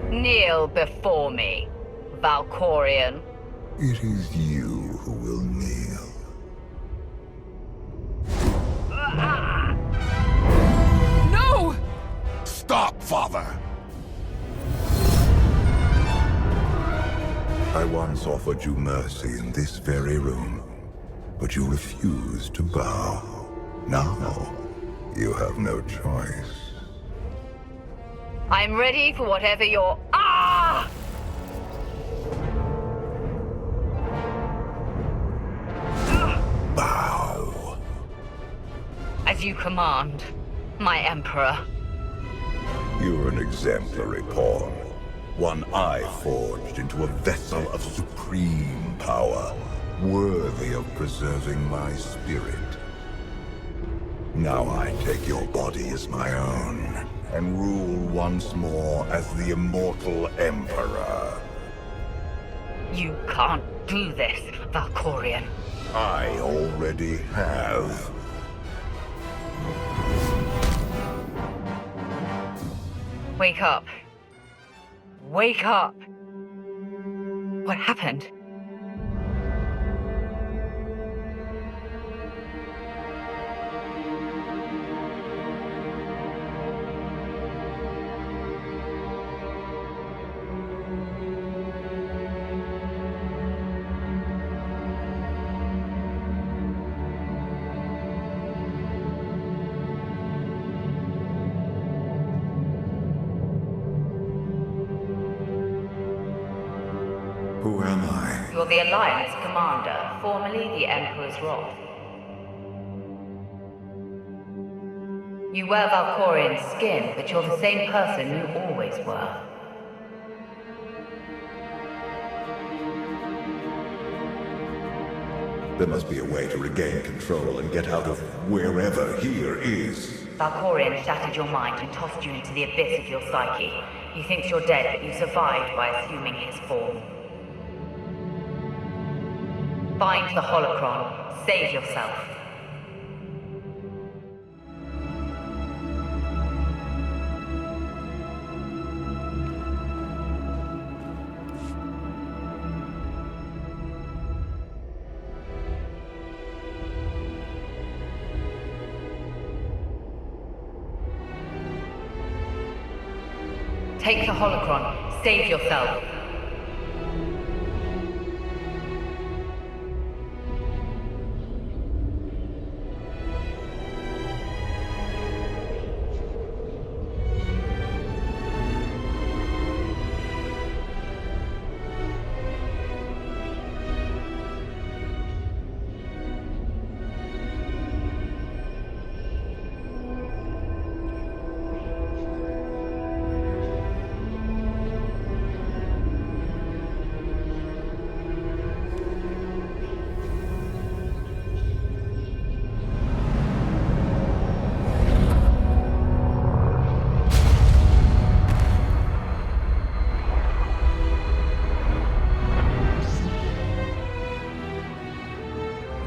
Kneel before me, Valkorion. It is you who will kneel. No! Stop, Father! I once offered you mercy in this very room, but you refused to bow. Now, you have no choice. I'm ready for whatever you're... Bow. As you command, my Emperor. You're an exemplary pawn. One I forged into a vessel of supreme power, worthy of preserving my spirit. Now I take your body as my own, and rule once more as the immortal Emperor. You can't do this, Valkorion. I already have. Wake up. Wake up! What happened? Who am I? You're the Alliance Commander, formerly the Emperor's Wrath. You wear Valkorion's skin, but you're the same person you always were. There must be a way to regain control and get out of wherever here is. Valkorion shattered your mind and tossed you into the abyss of your psyche. He thinks you're dead, but you survived by assuming his form. Find the holocron. Save yourself. Take the holocron. Save yourself.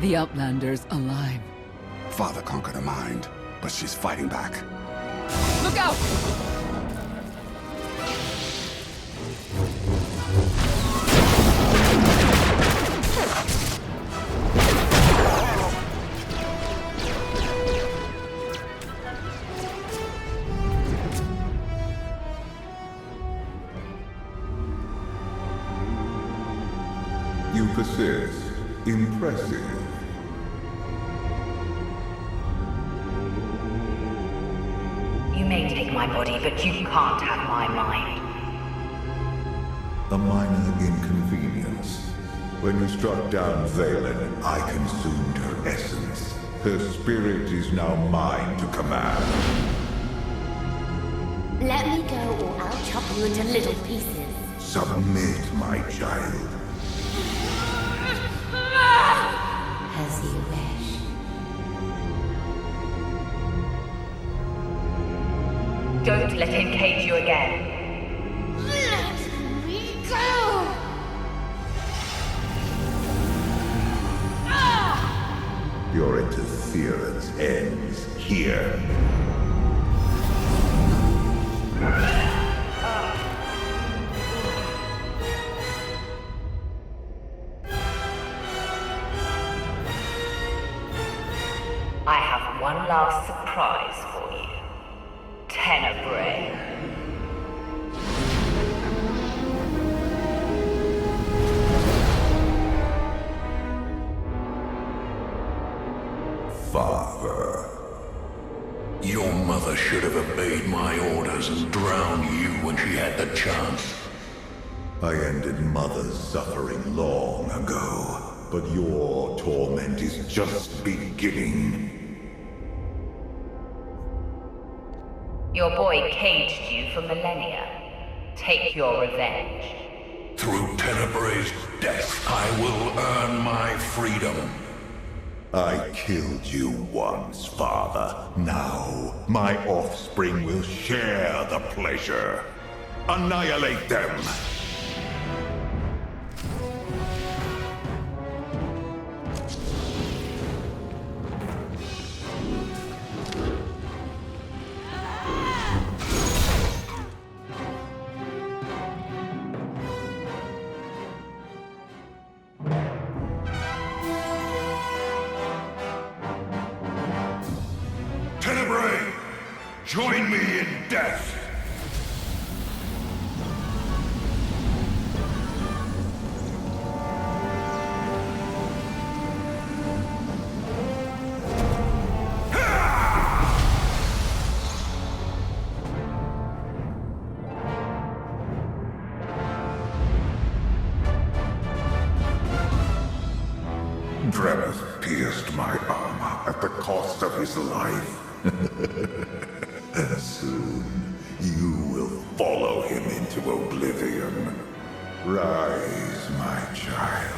The Outlander's alive. Father conquered her mind, but she's fighting back. Look out! You persist. Impressive. You may take my body, but you can't have my mind. A minor inconvenience. When you struck down Vaylin, I consumed her essence. Her spirit is now mine to command. Let me go or I'll chop you into little pieces. Submit, my child. As you wish. Don't let him cage you again. Let me go! Your interference ends here. last surprise for you. Tenebrae. Father, your mother should have obeyed my orders and drowned you when she had the chance. I ended Mother's suffering long ago, but your torment is just beginning. Your boy caged you for millennia. Take your revenge. Through Tenebrae's death, I will earn my freedom. I killed you once, Father. Now, my offspring will share the pleasure. Annihilate them! Tenebrae, join me in death! Dramath pierced my armor at the cost of his life. Soon, you will follow him into oblivion. Rise, my child.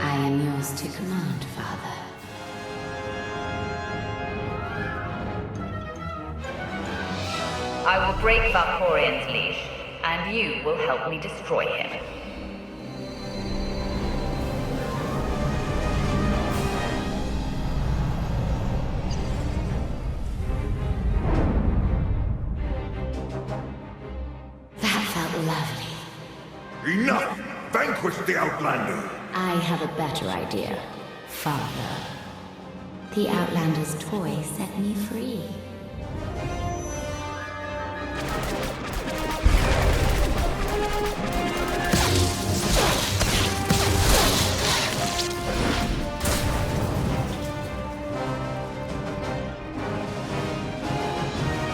I am yours to command, Father. I will break Valkorion's leash, and you will help me destroy him. Enough! Vanquish the Outlander! I have a better idea, Father. The Outlander's toy set me free.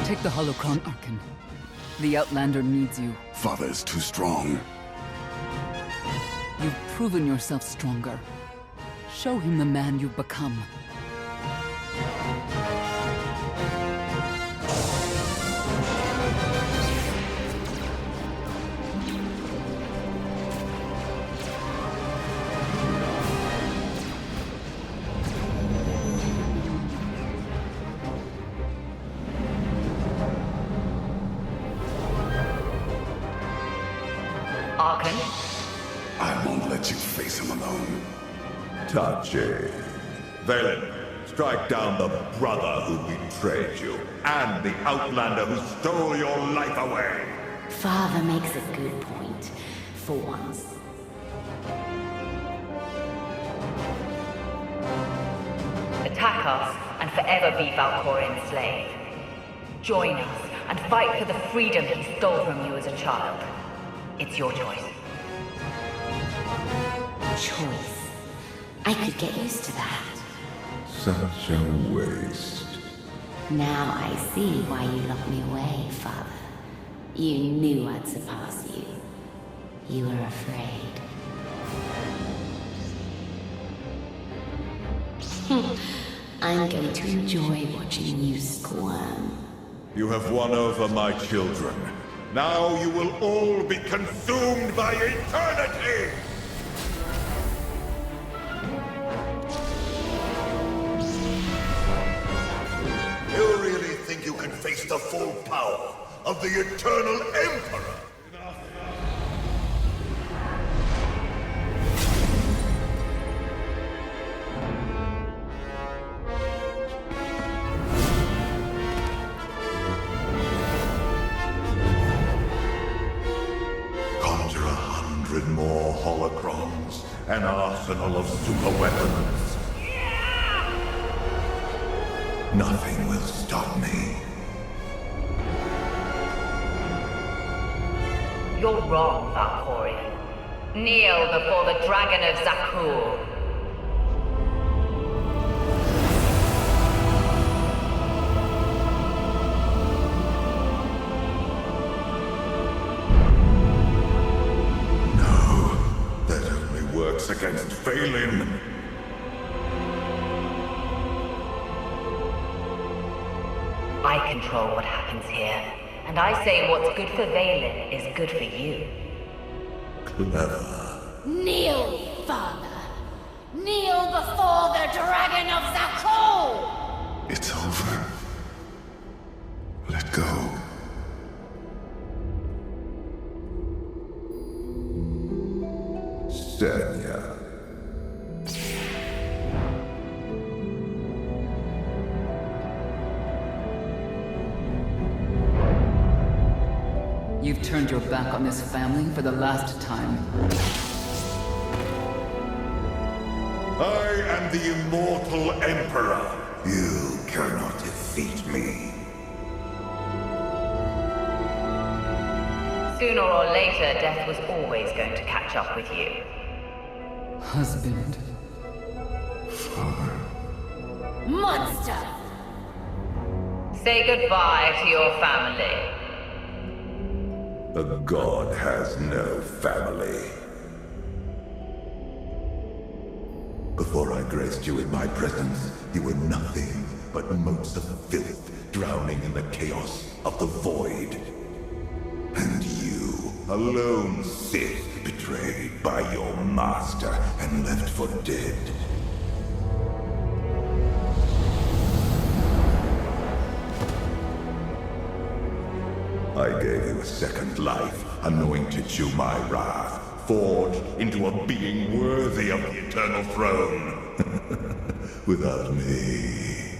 Take the holocron, Archon. The Outlander needs you. Father is too strong. You've proven yourself stronger. Show him the man you've become. Archon? I won't let you face him alone. Touchy. Vaylin, strike down the brother who betrayed you, and the Outlander who stole your life away. Father makes a good point, for once. Attack us and forever be Valkorion's slave. Join us and fight for the freedom he stole from you as a child. It's your choice. Choice. I could get used to that. Such a waste. Now I see why you locked me away, Father. You knew I'd surpass you. You were afraid. I'm going to enjoy watching you squirm. You have won over my children. Now you will all be consumed by eternity! You really think you can face the full power of the Eternal Emperor? Conjure 100 more holocrons, an arsenal of superweapons. Nothing will stop me. You're wrong, Valkorion. Kneel before the Dragon of Zakul. Works against Vaylin. I control what happens here, and I say what's good for Vaylin is good for you. Clever. Kneel, father. Kneel before the Dragon of Zakul! It's over. Let go. Senya. You've turned your back on this family for the last time. I am the immortal Emperor. You cannot defeat me. Sooner or later, death was always going to catch up with you. Husband. Father. Monster! Say goodbye to your family. A god has no family. Before I graced you in my presence, you were nothing but motes of filth drowning in the chaos of the void. And you, a lone Sith, betrayed by your master and left for dead. I gave you a second life, anointed you my wrath, forged into a being worthy of the eternal throne. Without me,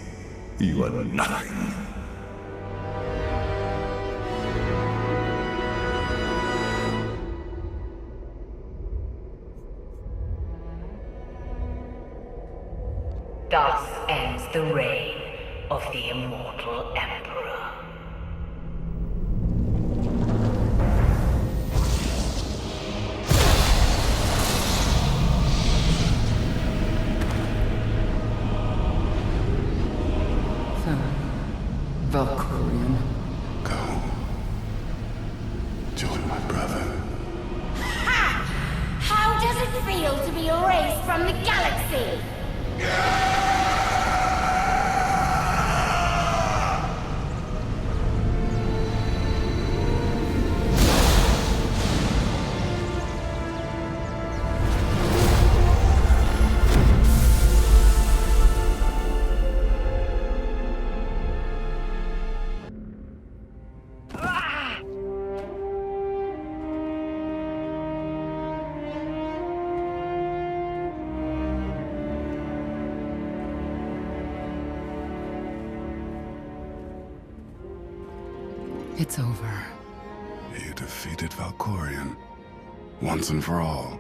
you are nothing. Thus ends the reign of the immortal Emperor. Valkorion. Go. Join my brother. Ha! How does it feel to be erased from the galaxy? It's over. You defeated Valkorion. Once and for all.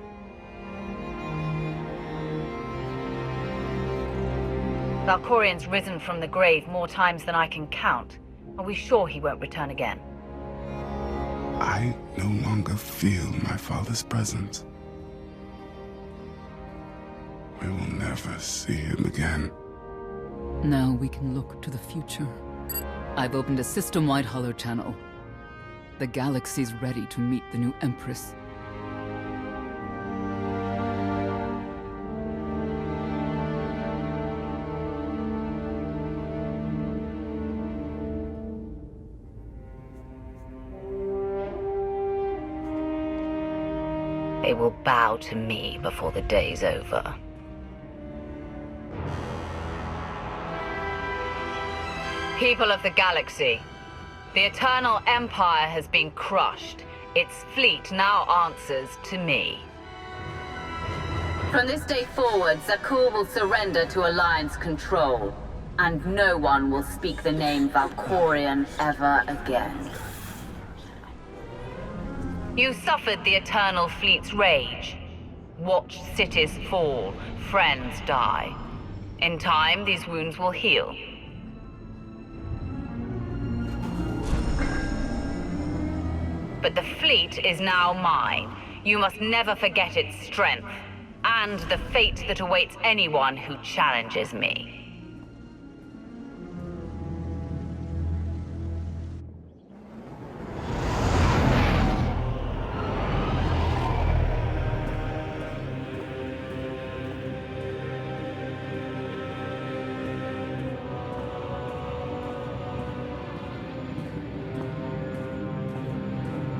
Valkorion's risen from the grave more times than I can count. Are we sure he won't return again? I no longer feel my father's presence. We will never see him again. Now we can look to the future. I've opened a system-wide holo-channel. The galaxy's ready to meet the new Empress. They will bow to me before the day's over. People of the galaxy, the Eternal Empire has been crushed. Its fleet now answers to me. From this day forward, Zakul will surrender to Alliance control, and no one will speak the name Valkorion ever again. You suffered the Eternal Fleet's rage. Watch cities fall, friends die. In time, these wounds will heal. But the fleet is now mine. You must never forget its strength, and the fate that awaits anyone who challenges me.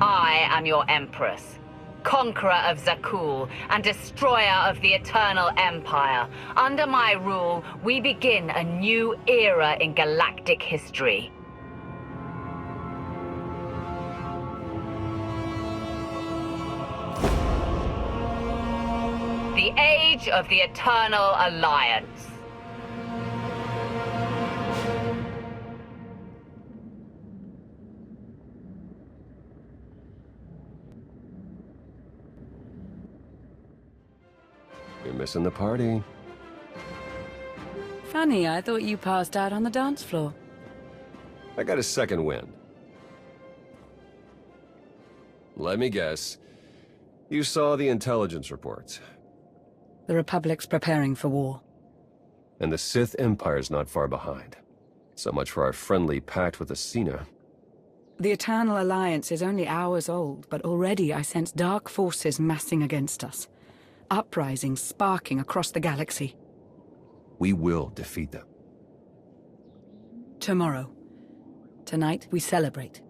I am your Empress, conqueror of Zakul, and destroyer of the Eternal Empire. Under my rule, we begin a new era in galactic history. The Age of the Eternal Alliance. You're missing the party. Funny, I thought you passed out on the dance floor. I got a second wind. Let me guess. You saw the intelligence reports. The Republic's preparing for war. And the Sith Empire's not far behind. So much for our friendly pact with Acina. The Eternal Alliance is only hours old, but already I sense dark forces massing against us. Uprisings sparking across the galaxy. We will defeat them. Tomorrow. Tonight, we celebrate.